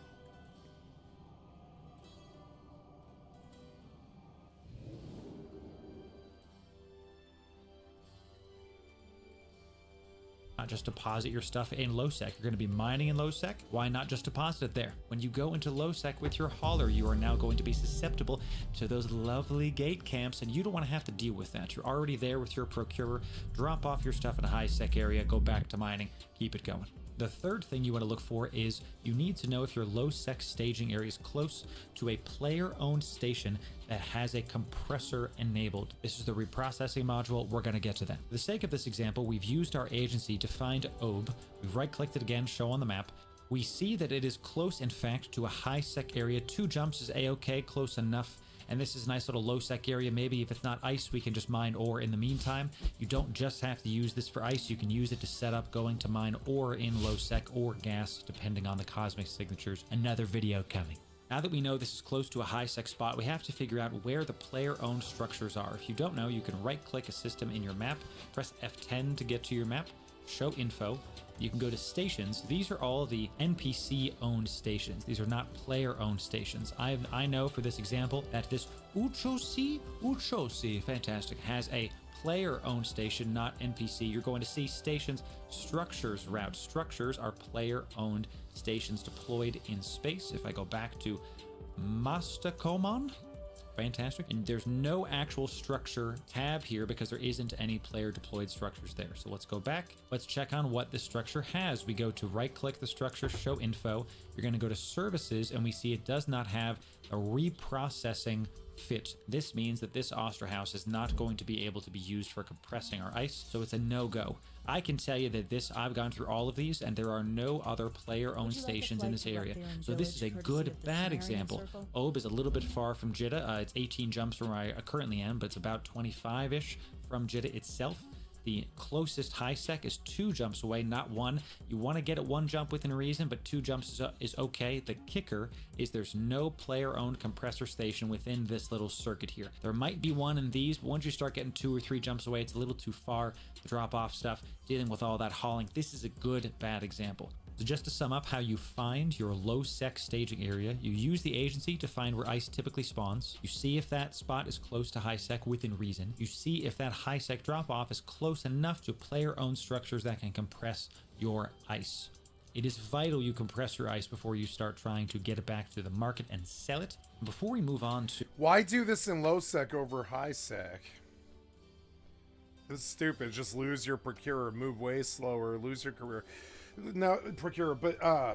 Not just deposit your stuff in low sec. You're going to be mining in low sec. Why not just deposit it there? When you go into low sec with your hauler, you are now going to be susceptible to those lovely gate camps, and you don't want to have to deal with that. You're already there with your procurer. Drop off your stuff in a high sec area, go back to mining, keep it going. The third thing you want to look for is you need to know if your low sec staging area is close to a player owned station that has a compressor enabled. This is the reprocessing module. We're going to get to that. For the sake of this example, we've used our agency to find EvE. We've right clicked it again, show on the map. We see that it is close, in fact, to a high sec area. 2 jumps is a-okay, close enough. And this is a nice little low sec area. Maybe if it's not ice, we can just mine ore in the meantime. You don't just have to use this for ice. You can use it to set up going to mine ore in low sec or gas, depending on the cosmic signatures. Another video coming. Now that we know this is close to a high sec spot, we have to figure out where the player owned structures are. If you don't know, you can right click a system in your map, press F10 to get to your map, show info. You can go to stations. These are all the NPC owned stations. These are not player owned stations. I know for this example that this Uchosi, fantastic, has a player owned station, not NPC. You're going to see stations, structures route. Structures are player owned stations deployed in space. If I go back to Mastakomon, fantastic. And there's no actual structure tab here because there isn't any player deployed structures there. So let's go back. Let's check on what this structure has. We go to right click the structure, show info. You're going to go to services and we see it does not have a reprocessing fit. This means that this Ostra house is not going to be able to be used for compressing our ice. So it's a no-go. I can tell you that I've gone through all of these and there are no other player-owned stations in this area. So this is a good, bad example. EvE is a little bit far from Jeddah. It's 18 jumps from where I currently am, but it's about 25-ish from Jeddah itself. The closest high sec is 2 jumps away, not 1. You want to get it 1 jump within reason, but 2 jumps is okay. The kicker is there's no player-owned compressor station within this little circuit here. There might be one in these, but once you start getting 2 or 3 jumps away, it's a little too far to drop off stuff, dealing with all that hauling. This is a good, bad example. So just to sum up how you find your low sec staging area, you use the agency to find where ice typically spawns. You see if that spot is close to high sec within reason. You see if that high sec drop off is close enough to player owned structures that can compress your ice. It is vital you compress your ice before you start trying to get it back to the market and sell it. Before we move on to... Why do this in low sec over high sec? This is stupid. Just lose your procurer, move way slower, lose your career. No, procurer, but I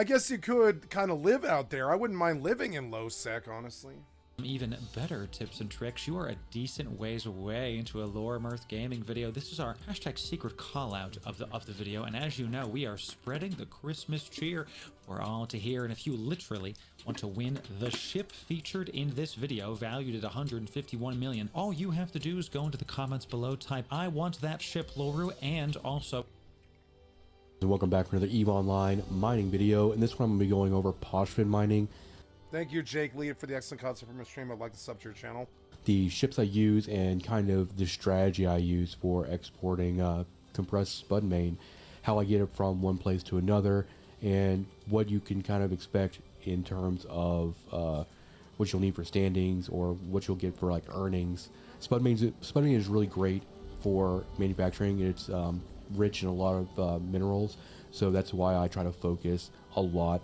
guess you could kind of live out there. I wouldn't mind living in low sec, honestly. Even better tips and tricks. You are a decent ways away into a Lore Mirth gaming video. This is our hashtag secret call out of the video, and as you know, we are spreading the Christmas cheer for all to hear. And if you literally want to win the ship featured in this video, valued at 151 million, all you have to do is go into the comments below, type "I want that ship, Loru," and also... And welcome back for another EVE Online mining video. In this one, I'm going to be going over Poshfin mining. Thank you, Jake Lee, for the excellent concept from your stream. I'd like to sub to your channel. The ships I use and kind of the strategy I use for exporting compressed spud main, how I get it from one place to another, and what you can kind of expect in terms of what you'll need for standings or what you'll get for like earnings. Spud main is really great for manufacturing. It's rich in a lot of minerals, so that's why I try to focus a lot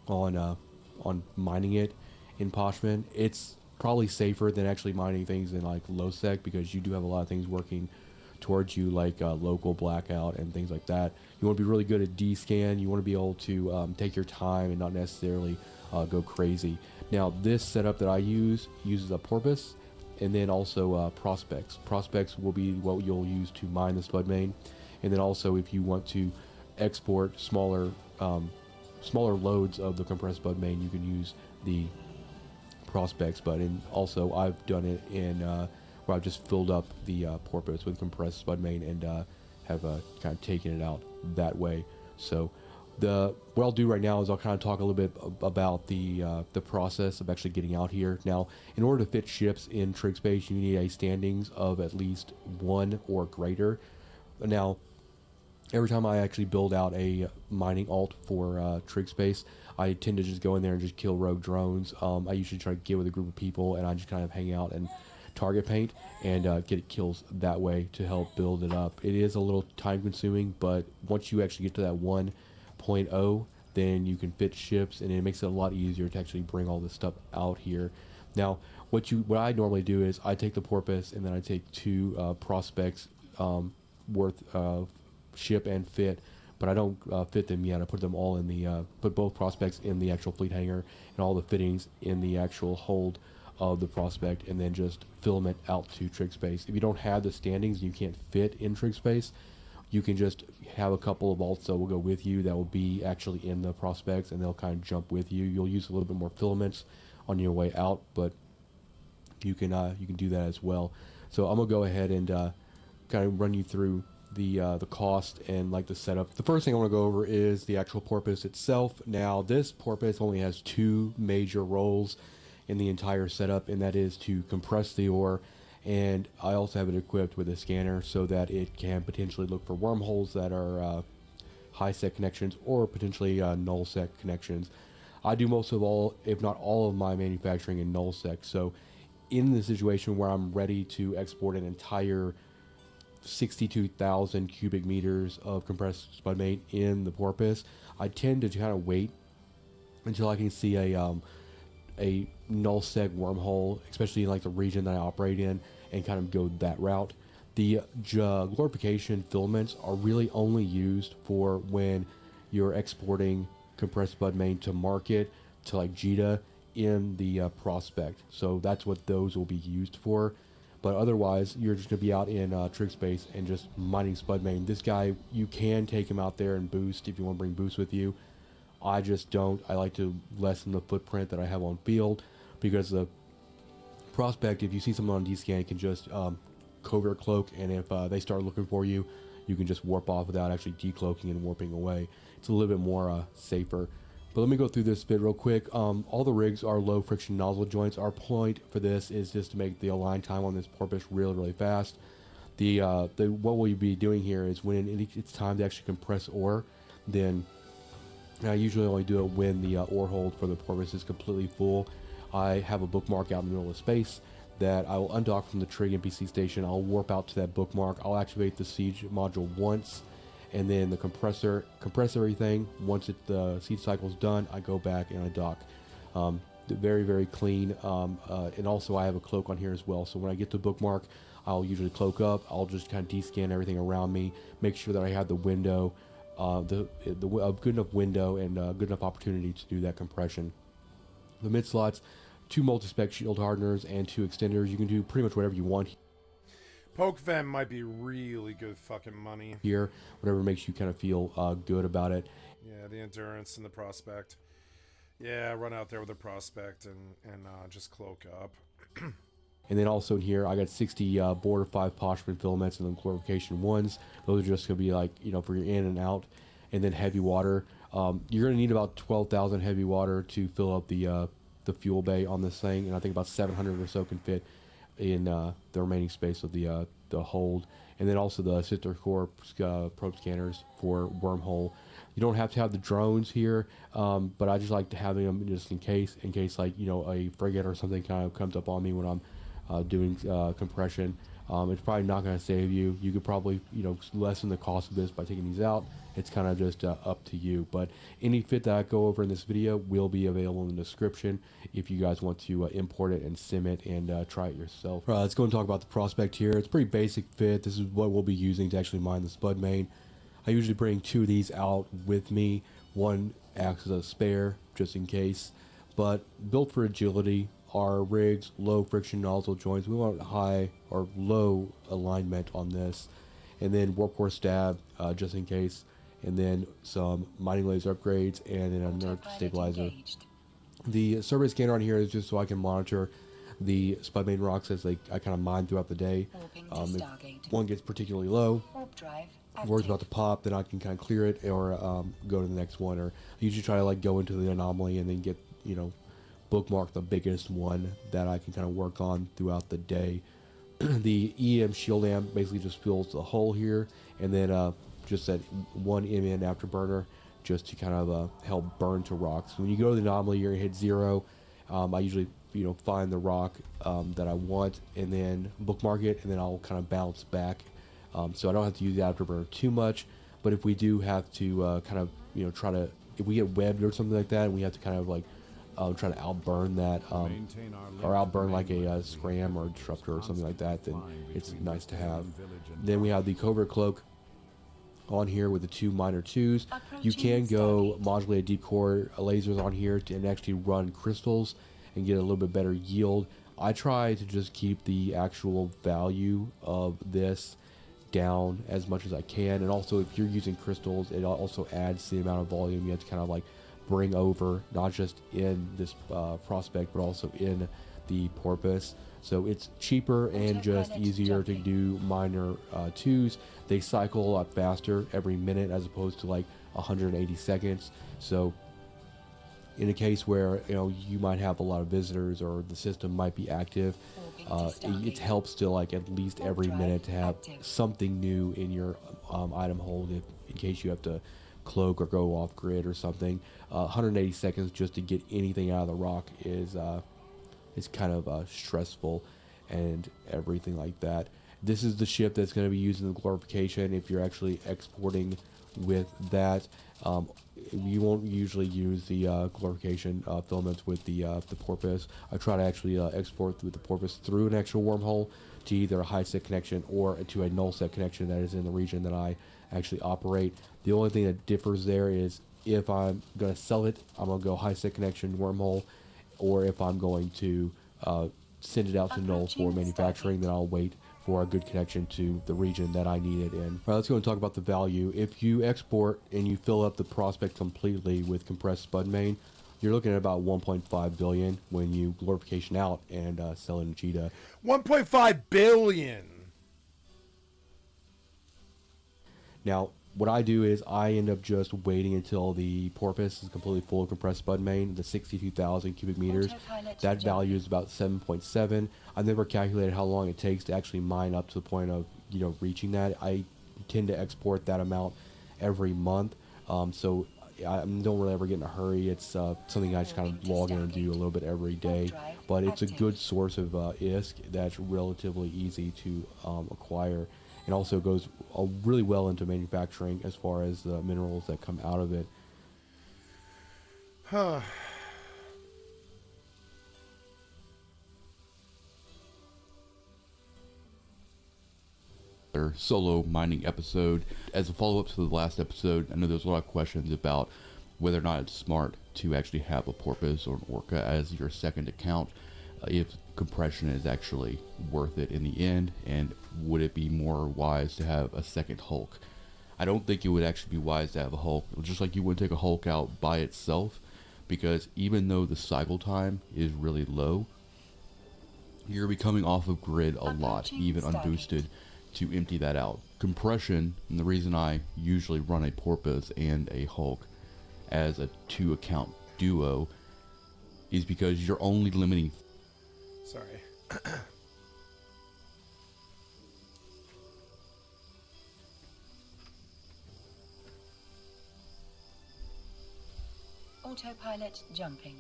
on mining it in Poshfin. It's probably safer than actually mining things in like low sec because you do have a lot of things working towards you, like local blackout and things like that. You want to be really good at D-scan. You want to be able to take your time and not necessarily go crazy. Now this setup that I uses a porpoise and then also prospects. Prospects will be what you'll use to mine the spud main, and then also if you want to export smaller loads of the compressed spud main, you can use the prospects. But also I've done it in where I've just filled up the porpoise with compressed spud main and have kind of taken it out that way. So What I'll do right now is I'll kind of talk a little bit about the process of actually getting out here. Now, in order to fit ships in trig space, you need a standings of at least 1 or greater. Now, every time I actually build out a mining alt for trig space, I tend to just go in there and just kill rogue drones. I usually try to get with a group of people and I just kind of hang out and target paint and get kills that way to help build it up. It is a little time consuming, but once you actually get to that 1.0, then you can fit ships and it makes it a lot easier to actually bring all this stuff out here. Now, what I normally do is I take the porpoise and then I take 2 prospects worth of ship and fit, but I don't fit them yet. I put them all in the put both prospects in the actual fleet hangar and all the fittings in the actual hold of the prospect, and then just film it out to trig space. If you don't have the standings, you can't fit in trig space, you can just have a couple of alts that will go with you that will be actually in the prospects, and they'll kind of jump with you. You'll use a little bit more filaments on your way out, but you can do that as well. So I'm gonna go ahead and kind of run you through the cost and like the setup. The first thing I want to go over is the actual porpoise itself. Now, this porpoise only has 2 major roles in the entire setup, and that is to compress the ore, and I also have it equipped with a scanner so that it can potentially look for wormholes that are high sec connections or potentially null sec connections. I do most of all, if not all of my manufacturing in null sec, so in the situation where I'm ready to export an entire 62,000 cubic meters of compressed spudmate in the porpoise, I tend to kind of wait until I can see a null seg wormhole, especially in like the region that I operate in, and kind of go that route. The glorification filaments are really only used for when you're exporting compressed spudmate to market, to like JITA in the prospect. So that's what those will be used for. But otherwise, you're just going to be out in trig space and just mining spudmate. This guy, you can take him out there and boost if you want to bring boost with you. I just don't. I like to lessen the footprint that I have on field, because the prospect, if you see someone on D-scan, you can just covert cloak, and if they start looking for you, you can just warp off without actually decloaking and warping away. It's a little bit more safer. But let me go through this fit real quick. All the rigs are low friction nozzle joints. Our point for this is just to make the align time on this porpoise really fast. What we'll be doing here is when it's time to actually compress ore, then I usually only do it when the ore hold for the porpoise is completely full. I have a bookmark out in the middle of space that I will undock from the trig NPC station. I'll warp out to that bookmark. I'll activate the siege module once, and then the compress everything. Once the siege cycle is done, I go back and I dock. Very clean. And also I have a cloak on here as well. So when I get to bookmark, I'll usually cloak up. I'll just kind of descan everything around me, make sure that I have the window, a good enough window and good enough opportunity to do that compression. The mid slots, 2 multi-spec shield hardeners and 2 extenders. You can do pretty much whatever you want. Poke Vent might be really good fucking money here, whatever makes you kind of feel good about it. Yeah, the endurance and the prospect. Yeah, run out there with the prospect and just cloak up. And then also in here, I got 60 border 5 Poshman filaments and then glorification ones. Those are just going to be like, you know, for your in and out. And then heavy water. You're going to need about 12,000 heavy water to fill up the fuel bay on this thing. And I think about 700 or so can fit in the remaining space of the hold. And then also the sister core probe scanners for wormhole. You don't have to have the drones here, but I just like to have them just in case like, you know, a frigate or something kind of comes up on me when I'm doing compression. It's probably not going to save you. You could probably, you know, lessen the cost of this by taking these out. It's kind of just up to you. But any fit that I go over in this video will be available in the description if you guys want to import it and sim it and try it yourself. Let's go and talk about the prospect here. It's a pretty basic fit. This is what we'll be using to actually mine the spudmate. I usually bring 2 of these out with me. One acts as a spare just in case. But built for agility, our rigs, low friction nozzle joints. We want high or low alignment on this. And then warp core stab just in case. And then some mining laser upgrades and then another stabilizer. The survey scanner on here is just so I can monitor the spudmate rocks as I kind of mine throughout the day. If one gets particularly low, worries about the pop, then I can kind of clear it or go to the next one. Or I usually try to like go into the anomaly and then get, you know, bookmark the biggest one that I can kind of work on throughout the day. The EM shield amp basically just fills the hole here, and then just that one MN afterburner just to kind of help burn to rocks. When you go to the anomaly, you're gonna hit 0. I usually, you know, find the rock that I want and then bookmark it, and then I'll kind of bounce back. So I don't have to use the afterburner too much. But if we do have to kind of, you know, try to, if we get webbed or something like that, and we have to kind of like try to outburn that, or outburn like a scram or a disruptor or something like that, then it's nice to have. Then we have the covert cloak on here with the 2 minor 2s. You can go modulate deep core lasers on here and actually run crystals and get a little bit better yield. I try to just keep the actual value of this down as much as I can, and also if you're using crystals, it also adds the amount of volume you have to kind of like bring over, not just in this prospect but also in the porpoise. So it's cheaper and just easier to do minor 2s. They cycle a lot faster every minute as opposed to like 180 seconds. So in a case where, you know, you might have a lot of visitors or the system might be active, it helps to like at least every minute to have something new in your item hold in case you have to cloak or go off grid or something. 180 seconds just to get anything out of the rock is kind of stressful and everything like that. This is the ship that's going to be using the glorification. If you're actually exporting with that, you won't usually use the glorification filaments with the porpoise. I try to actually export with the porpoise through an actual wormhole to either a high set connection or to a null set connection that is in the region that I actually operate. The only thing that differs there is if I'm going to sell it, I'm going to go high set connection wormhole, or if I'm going to send it out to null for manufacturing, then I'll wait for a good connection to the region that I need it in. All right, let's go and talk about the value. If you export and you fill up the prospect completely with compressed spud main, you're looking at about 1.5 billion when you glorification out and sell it in Cheetah. 1.5 billion. Now, what I do is I end up just waiting until the porpoise is completely full of compressed spud main, the 62,000 cubic meters. That value is about 7.7. I've never calculated how long it takes to actually mine up to the point of, you know, reaching that. I tend to export that amount every month, so I don't really ever get in a hurry. It's something I just kind of log in and do a little bit every day, but it's a good source of ISK that's relatively easy to acquire, and also goes really well into manufacturing as far as the minerals that come out of it. Huh. Solo mining episode. As a follow-up to the last episode, I know there's a lot of questions about whether or not it's smart to actually have a porpoise or an orca as your second account, if compression is actually worth it in the end, and would it be more wise to have a second Hulk. I don't think it would actually be wise to have a Hulk, just like you would take a Hulk out by itself, because even though the cycle time is really low, you're be coming off of grid a lot, even unboosted, to empty that out. Compression, and the reason I usually run a porpoise and a Hulk as a 2-account duo, is because you're only limiting. Sorry. Autopilot jumping.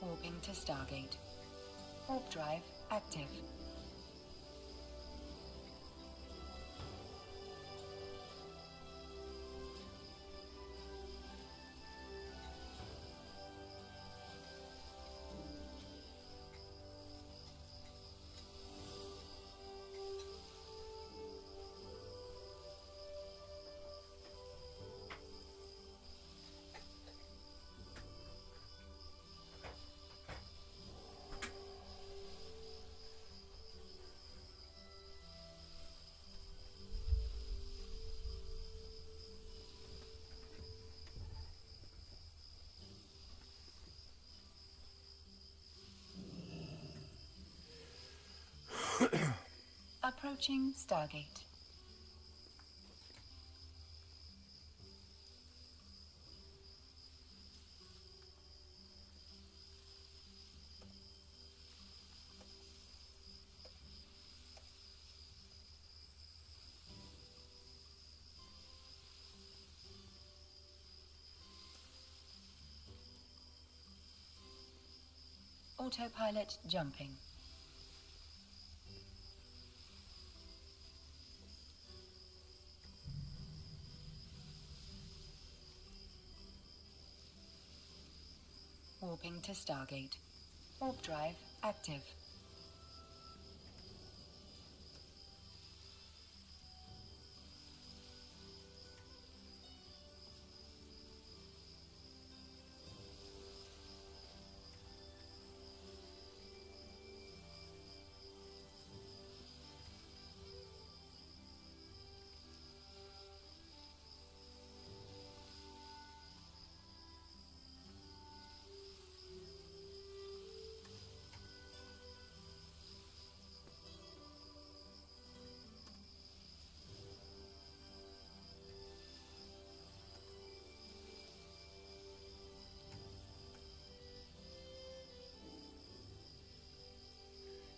Warping to Stargate. Warp drive active. Approaching Stargate. Autopilot jumping. Warping to Stargate. Warp drive active.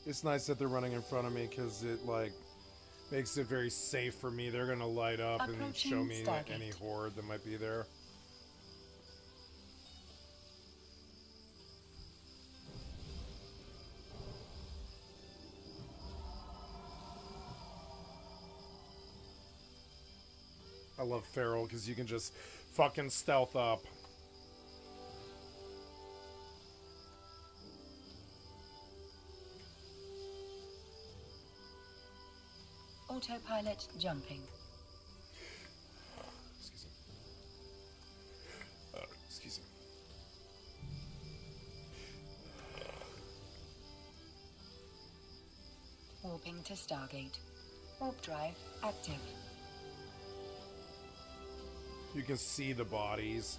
It's nice that they're running in front of me because it like makes it very safe for me. They're gonna light up and show me any horde that might be there. I love Feral because you can just fucking stealth up. Autopilot jumping. Excuse me. Excuse me. Warping to Stargate. Warp drive active. You can see the bodies.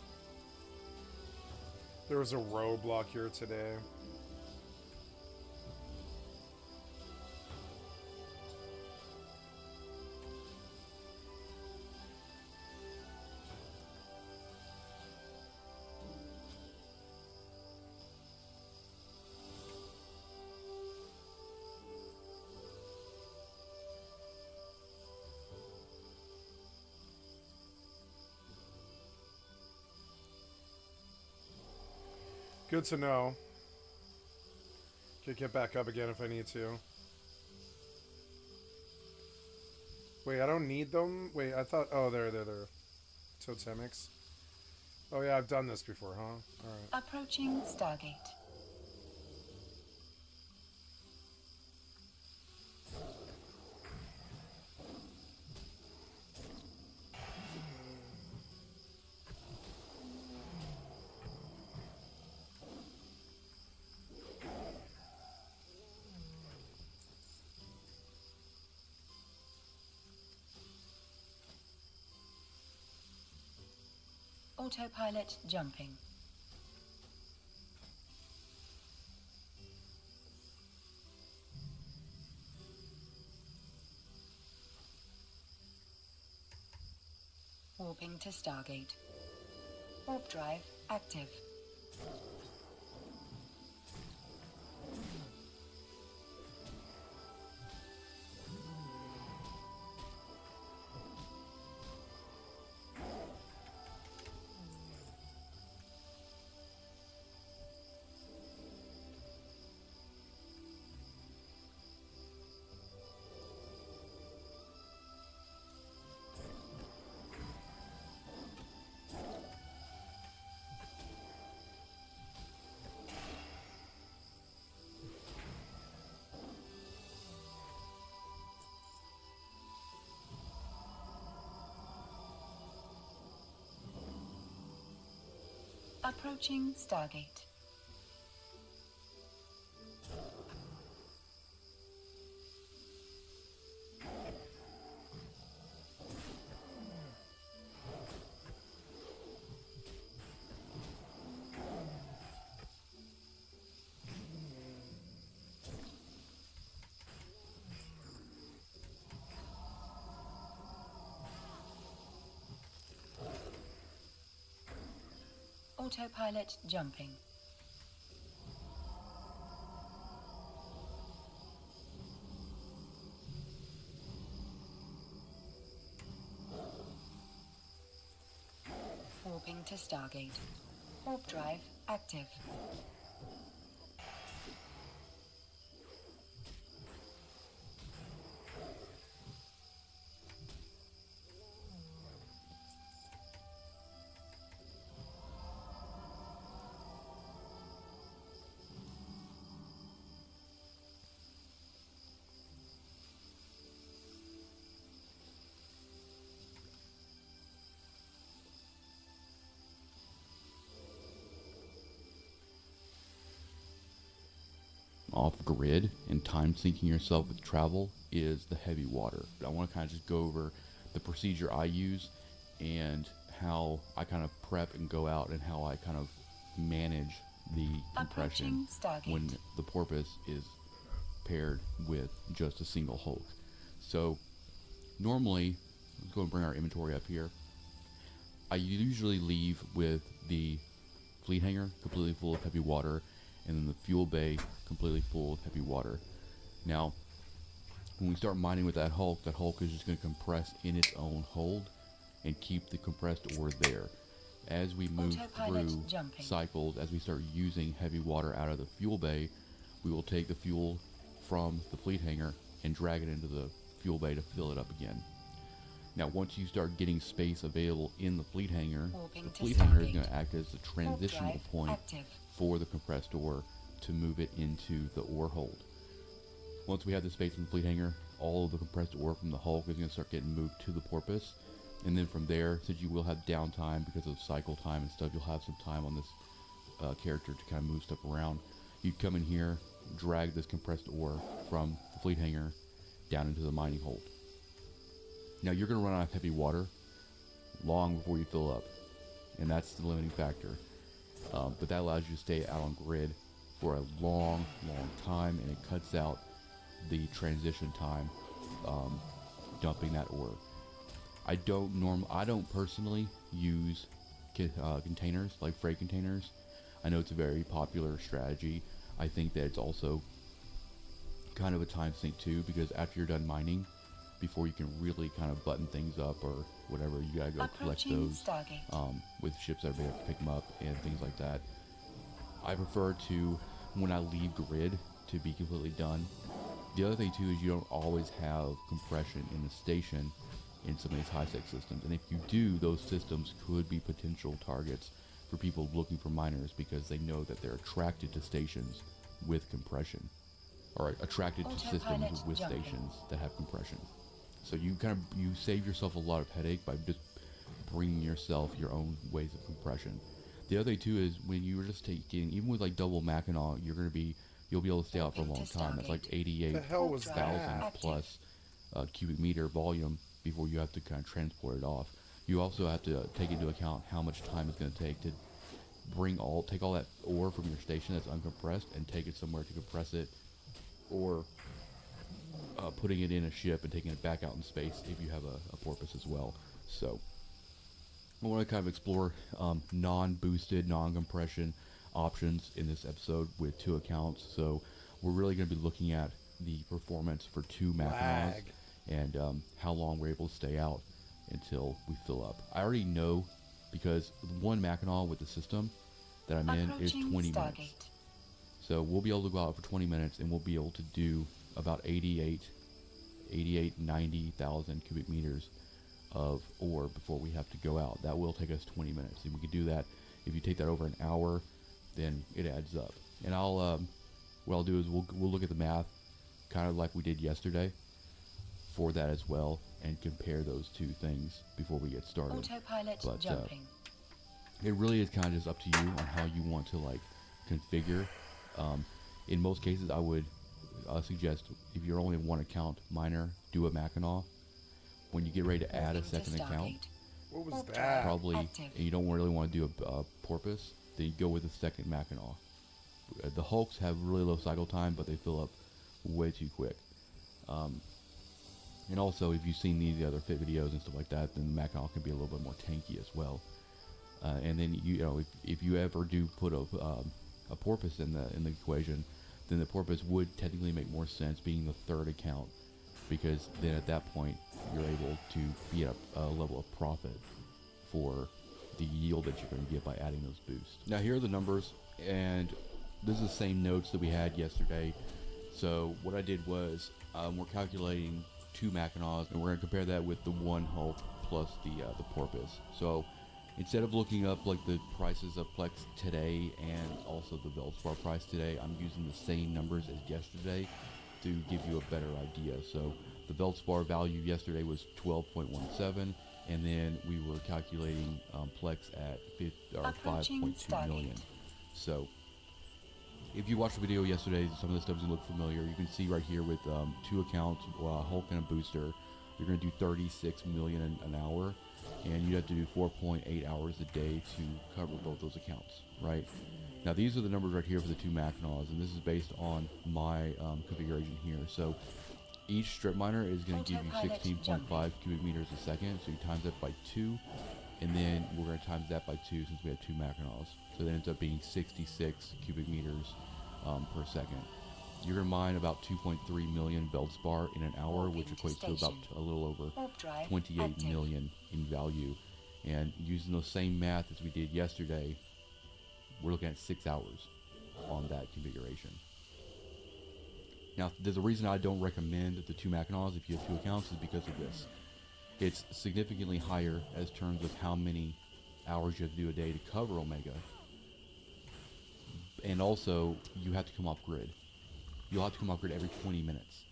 There was a roadblock here today. Good to know. Can get back up again if I need to. Wait, I don't need them? Wait, I thought... Oh, there. Totemics. Oh, yeah, I've done this before, huh? Alright. Approaching Stargate. Autopilot jumping. Warping to Stargate. Warp drive active. Approaching Stargate. Autopilot jumping. Warping to Stargate. Warp drive active. Off grid and time syncing yourself with travel is the heavy water. I want to kind of just go over the procedure I use and how I kind of prep and go out and how I kind of manage the compression when the porpoise is paired with just a single Hulk. So normally, let's go and bring our inventory up here. I usually leave with the fleet hangar completely full of heavy water, and then the fuel bay completely full of heavy water. Now, when we start mining with that Hulk is just going to compress in its own hold and keep the compressed ore there. As we move through cycles, as we start using heavy water out of the fuel bay, we will take the fuel from the fleet hangar and drag it into the fuel bay to fill it up again. Now, once you start getting space available in the fleet hangar, the fleet hangar is going to act as the transitional point for the compressed ore to move it into the ore hold. Once we have the space in the fleet hangar, all of the compressed ore from the Hulk is going to start getting moved to the porpoise, and then from there, since you will have downtime because of cycle time and stuff, you'll have some time on this character to kind of move stuff around. You come in here, drag this compressed ore from the fleet hangar down into the mining hold. Now you're going to run out of heavy water long before you fill up, and that's the limiting factor. But that allows you to stay out on grid for a long time, and it cuts out the transition time dumping that ore. I don't personally use containers like freight containers. I know it's a very popular strategy. I think that it's also kind of a time sink too, because after you're done mining, before you can really kind of button things up or whatever, you gotta go collect those with ships that have to pick them up and things like that. I prefer to, when I leave grid, to be completely done. The other thing too is you don't always have compression in the station in some of these high-tech systems, and if you do, those systems could be potential targets for people looking for miners because they know that they're attracted to stations with compression, or attracted to systems with stations that have compression. So you save yourself a lot of headache by just bringing yourself your own ways of compression. The other thing too is when you're just taking, even with like double Mackinac, you'll be able to stay out for a long time. That's like 88,000 plus cubic meter volume before you have to kind of transport it off. You also have to take into account how much time it's going to take to take all that ore from your station that's uncompressed and take it somewhere to compress it, or putting it in a ship and taking it back out in space if you have a porpoise as well. So I want to kind of explore non-boosted, non-compression options in this episode with 2 accounts. So we're really going to be looking at the performance for 2 Mackinacs and how long we're able to stay out until we fill up. I already know because 1 Mackinac with the system that I'm in is 20 minutes. So we'll be able to go out for 20 minutes and we'll be able to do about 90,000 cubic meters of ore before we have to go out. That will take us 20 minutes, and we can do that. If you take that over an hour, then it adds up. And what I'll do is we'll look at the math, kind of like we did yesterday, for that as well, and compare those 2 things before we get started. But it really is kind of just up to you on how you want to like configure. In most cases, I would suggest if you're only 1 account miner, do a Mackinac. When you get ready to add a second account, what was that? Probably, and you don't really want to do a porpoise, then you go with a second Mackinac. The Hulks have really low cycle time, but they fill up way too quick. And also, if you've seen the other fit videos and stuff like that, then the Mackinac can be a little bit more tanky as well. And then if you ever do put a porpoise in the equation, then the porpoise would technically make more sense being the third account, because then at that point you're able to be at a level of profit for the yield that you're going to get by adding those boosts. Now here are the numbers, and this is the same notes that we had yesterday. So what I did was we're calculating 2 Mackinaws, and we're going to compare that with the 1 Hulk plus the porpoise. So instead of looking up like the prices of Plex today and also the Veldspar price today, I'm using the same numbers as yesterday to give you a better idea. So the Veldspar value yesterday was 12.17, and then we were calculating Plex at 5.2 million. So if you watched the video yesterday, some of the stuff doesn't look familiar. You can see right here with 2 accounts, Hulk and a booster, you're going to do 36 million an hour, and you have to do 4.8 hours a day to cover both those accounts, right? Now these are the numbers right here for the 2 Mackinaws, and this is based on my configuration here. So each strip miner is going to give you 16.5 cubic meters a second, so you times that by 2, and then we're going to times that by 2 since we have 2 Mackinaws. So that ends up being 66 cubic meters per second. You're going to mine about 2.3 million Veldspar in an hour, which equates to about a little over 28 million in value. And using the same math as we did yesterday, we're looking at 6 hours on that configuration. Now, there's a reason I don't recommend the 2 Mackinaws if you have 2 accounts, is because of this. It's significantly higher as terms of how many hours you have to do a day to cover Omega. And also, you have to come off grid. You'll have to come off grid every 20 minutes.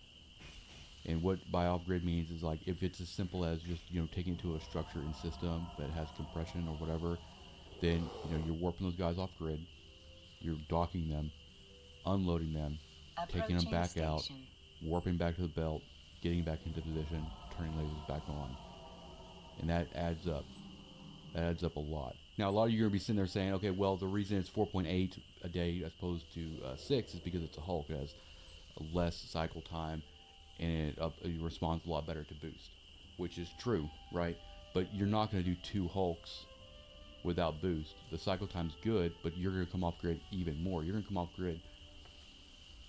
And what by off grid means is, like, if it's as simple as just, taking it to a structure and system that has compression or whatever, then, you're warping those guys off grid, you're docking them, unloading them, taking them back out, warping back to the belt, getting back into position, turning lasers back on. And that adds up. That adds up a lot. Now, a lot of you are going to be sitting there saying, okay, well, the reason it's 4.8 a day as opposed to 6 is because it's a Hulk. It has less cycle time, and it responds a lot better to boost, which is true, right? But you're not going to do 2 Hulks without boost. The cycle time's good, but you're going to come off grid even more. You're going to come off grid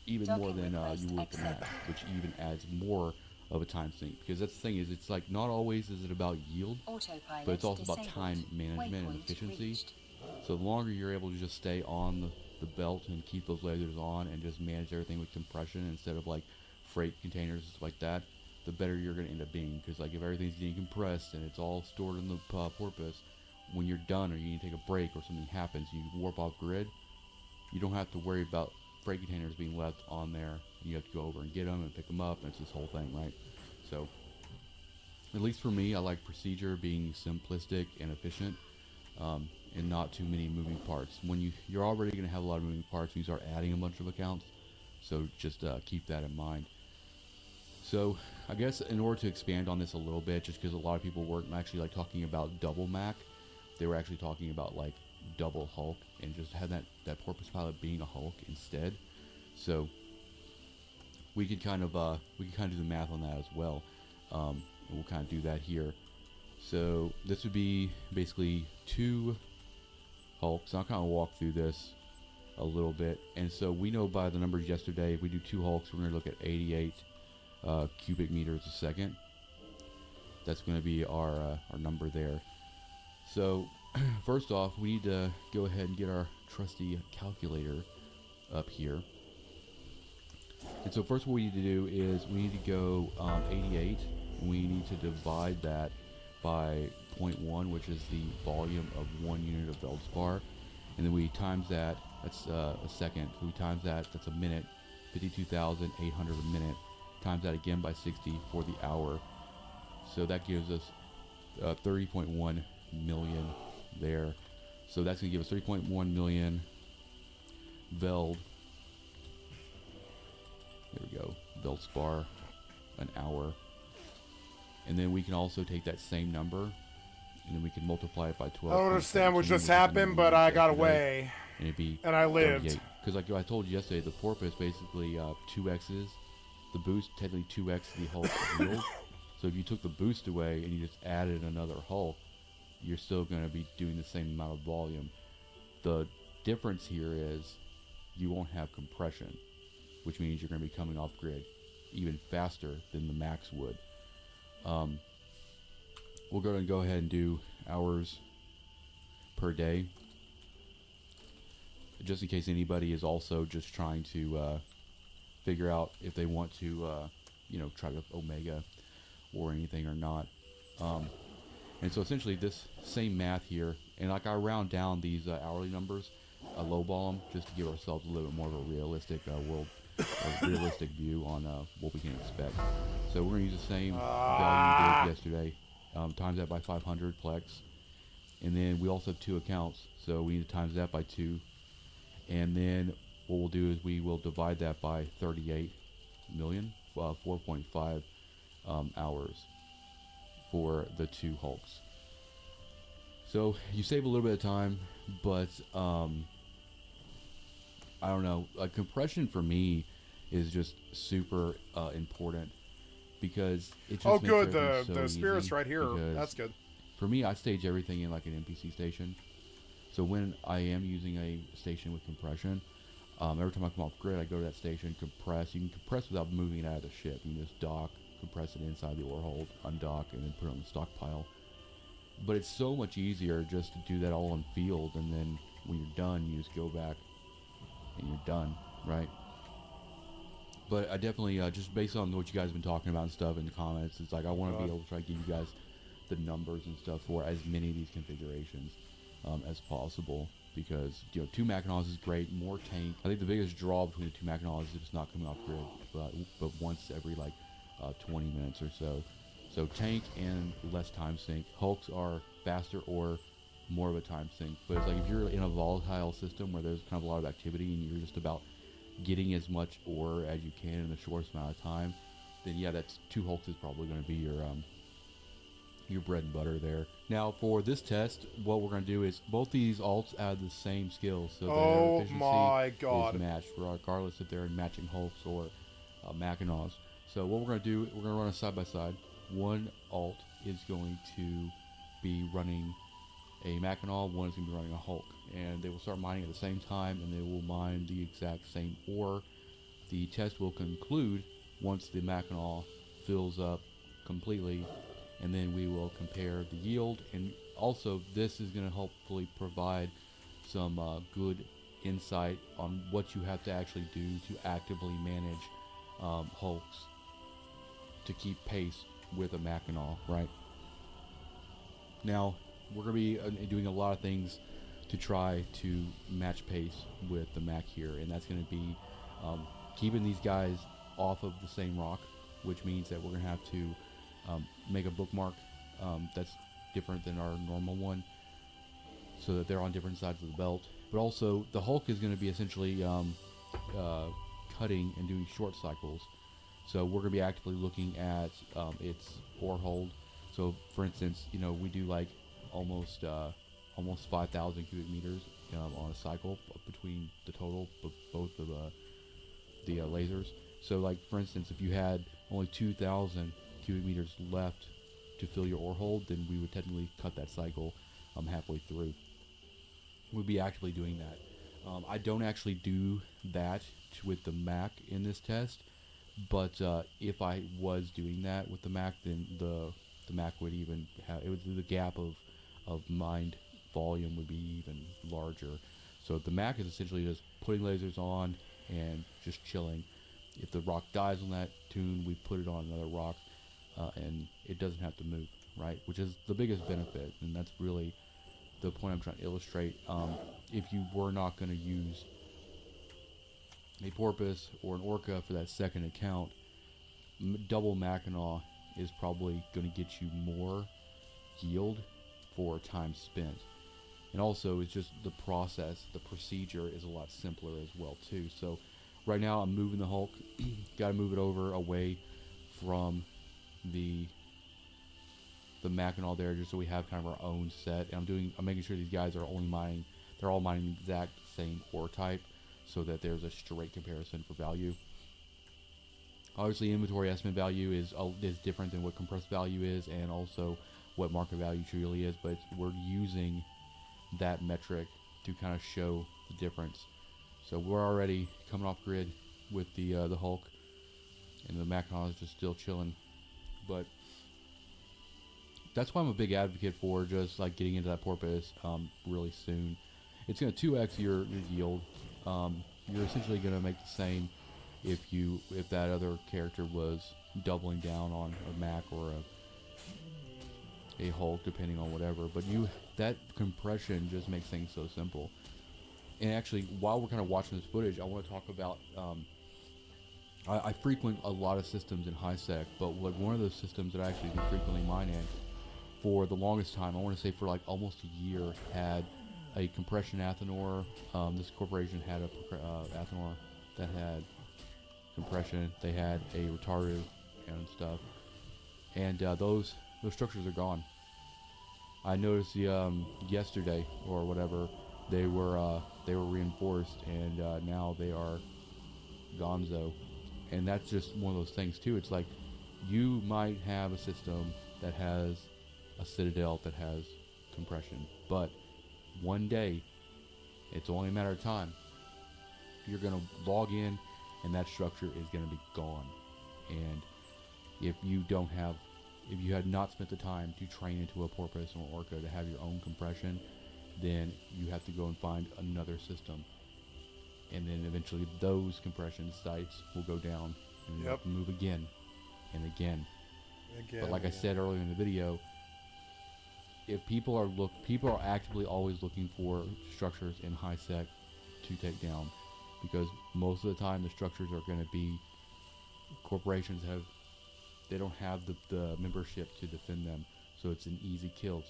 even more than you would the match, which even adds more of a time sink. Because that's the thing, is it's like not always is it about yield, but it's also about time management and efficiency. So the longer you're able to just stay on the belt and keep those lasers on and just manage everything with compression instead of like freight containers and stuff like that, the better you're going to end up being. Because like if everything's getting compressed and it's all stored in the porpoise, when you're done or you need to take a break or something happens, you warp off grid, you don't have to worry about freight containers being left on there. You have to go over and get them and pick them up, and it's this whole thing, right? So at least for me, I like procedure being simplistic and efficient, and not too many moving parts. When you're already going to have a lot of moving parts when you start adding a bunch of accounts, so just keep that in mind. So I guess in order to expand on this a little bit, just because a lot of people weren't actually like talking about double Mac, they were actually talking about like double Hulk, and just have that porpoise pilot being a Hulk instead. So we could kind of do the math on that as well. And we'll kind of do that here. So this would be basically 2 Hulks. I'll kind of walk through this a little bit. And so we know by the numbers yesterday, if we do 2 Hulks, we're going to look at 88 cubic meters a second. That's going to be our number there. So first off, we need to go ahead and get our trusty calculator up here. And so first what we need to do is we need to go 88, and we need to divide that by 0.1, which is the volume of 1 unit of Veldspar, and then we times that, that's a second, so we times that, that's a minute, 52,800 a minute, times that again by 60 for the hour. So that gives us 30.1 million there. So that's going to give us 3.1 million Veld. There we go, Veldspar an hour. And then we can also take that same number, and then we can multiply it by 12. I don't understand what just happened, but I got away. And it'd be and I lived. Because like I told you yesterday, the porpoise basically 2x's. The boost technically 2x the Hulk yield. So if you took the boost away and you just added another Hulk, you're still going to be doing the same amount of volume. The difference here is you won't have compression, which means you're going to be coming off grid even faster than the max would. We're going to go ahead and do hours per day, just in case anybody is also just trying to figure out if they want to, you know, try to Omega or anything or not. And so essentially this same math here, and like I round down these hourly numbers, lowball them just to give ourselves a little bit more of a realistic realistic view on what we can expect. So we're going to use the same value we did yesterday, times that by 500 plex, and then we also have 2 accounts, so we need to times that by 2, and then what we'll do is we will divide that by 38 million, 4.5 hours for the 2 hulks. So you save a little bit of time, but I don't know, compression for me is just super important, because it just makes good, everything so the spirits easy. right here, Because that's good. for me, I stage everything in like an NPC station, so when I am using a station with compression, every time I come off grid, I go to that station, compress. You can compress without moving it out of the ship. You can just dock, compress it inside the ore hold, undock, and then put it on the stockpile. But it's so much easier just to do that all on field, and then when you're done, you just go back and you're done, right? But I definitely, just based on what you guys have been talking about and stuff in the comments, it's like I want to be able to try to give you guys the numbers and stuff for as many of these configurations as possible, because, you know, 2 Mackinaws is great, more tank. I think the biggest draw between the 2 Mackinaws is it's not coming off grid, but once every like 20 minutes or so. So tank and less time sink. Hulks are faster or more of a time sink, but it's like if you're in a volatile system where there's kind of a lot of activity and you're just about getting as much ore as you can in the shortest amount of time, then yeah, that's 2 hulks is probably going to be your bread and butter there. Now for this test, what we're going to do is both these alts add the same skills, so their efficiency is matched, regardless if they're in matching hulks or Mackinaws. So what we're going to do, we're going to run a side by side. One alt is going to be running a Mackinaw, one is going to be running a Hulk, and they will start mining at the same time, and they will mine the exact same ore. The test will conclude once the Mackinaw fills up completely, and then we will compare the yield, and also this is going to hopefully provide some good insight on what you have to actually do to actively manage hulks to keep pace with a Mackinaw, right? Now we're going to be doing a lot of things to try to match pace with the Mac here, and that's going to be keeping these guys off of the same rock, which means that we're going to have to make a bookmark that's different than our normal one, so that they're on different sides of the belt. But also the Hulk is going to be essentially cutting and doing short cycles, so we're going to be actively looking at its ore hold. So for instance, you know, we do like almost 5,000 cubic meters on a cycle between the total of both of the lasers. So like for instance, if you had only 2,000 cubic meters left to fill your ore hold, then we would technically cut that cycle halfway through. We'd be actively doing that. I don't actually do that with the Mac in this test, but if I was doing that with the Mac, then the Mac would even have, the gap of mined volume would be even larger. So the Mac is essentially just putting lasers on and just chilling. If the rock dies on that tune, we put it on another rock, and it doesn't have to move, right? Which is the biggest benefit, and that's really the point I'm trying to illustrate. If you were not going to use a porpoise or an orca for that second account, double Mackinaw is probably going to get you more yield for time spent. And also, it's just the process, the procedure is a lot simpler as well too. So right now I'm moving the Hulk, got to move it over away from the Mackinaw there, just so we have kind of our own set. And I'm making sure these guys are only mining, they're all mining the exact same ore type, so that there's a straight comparison for value. Obviously, inventory estimate value is different than what compressed value is, and also what market value truly is. But we're using that metric to kind of show the difference. So we're already coming off grid with the Hulk, and the Macron is just still chilling. But that's why I'm a big advocate for just like getting into that porpoise really soon. It's going to 2x your yield. You're essentially going to make the same if that other character was doubling down on a Mac or a Hulk, depending on whatever. But that compression just makes things so simple. And actually, while we're kind of watching this footage, I want to talk about I frequent a lot of systems in high sec, but like one of those systems that I actually do frequently mine in for the longest time, I want to say for like almost a year, had a compression Athanor. This corporation had a Athanor that had compression. They had a Retaru and stuff, and those structures are gone. I noticed yesterday or whatever they were reinforced, and now they are gonzo. And that's just one of those things too. It's like you might have a system that has a citadel that has compression, but one day, it's only a matter of time, you're going to log in and that structure is going to be gone. And if you had not spent the time to train into a porpoise or orca to have your own compression, then you have to go and find another system. And then eventually those compression sites will go down and you have to move again and again. But like I said earlier in the video, if people are actively always looking for structures in high sec to take down, because most of the time the structures are going to be corporations they don't have the membership to defend them, so it's an easy kill.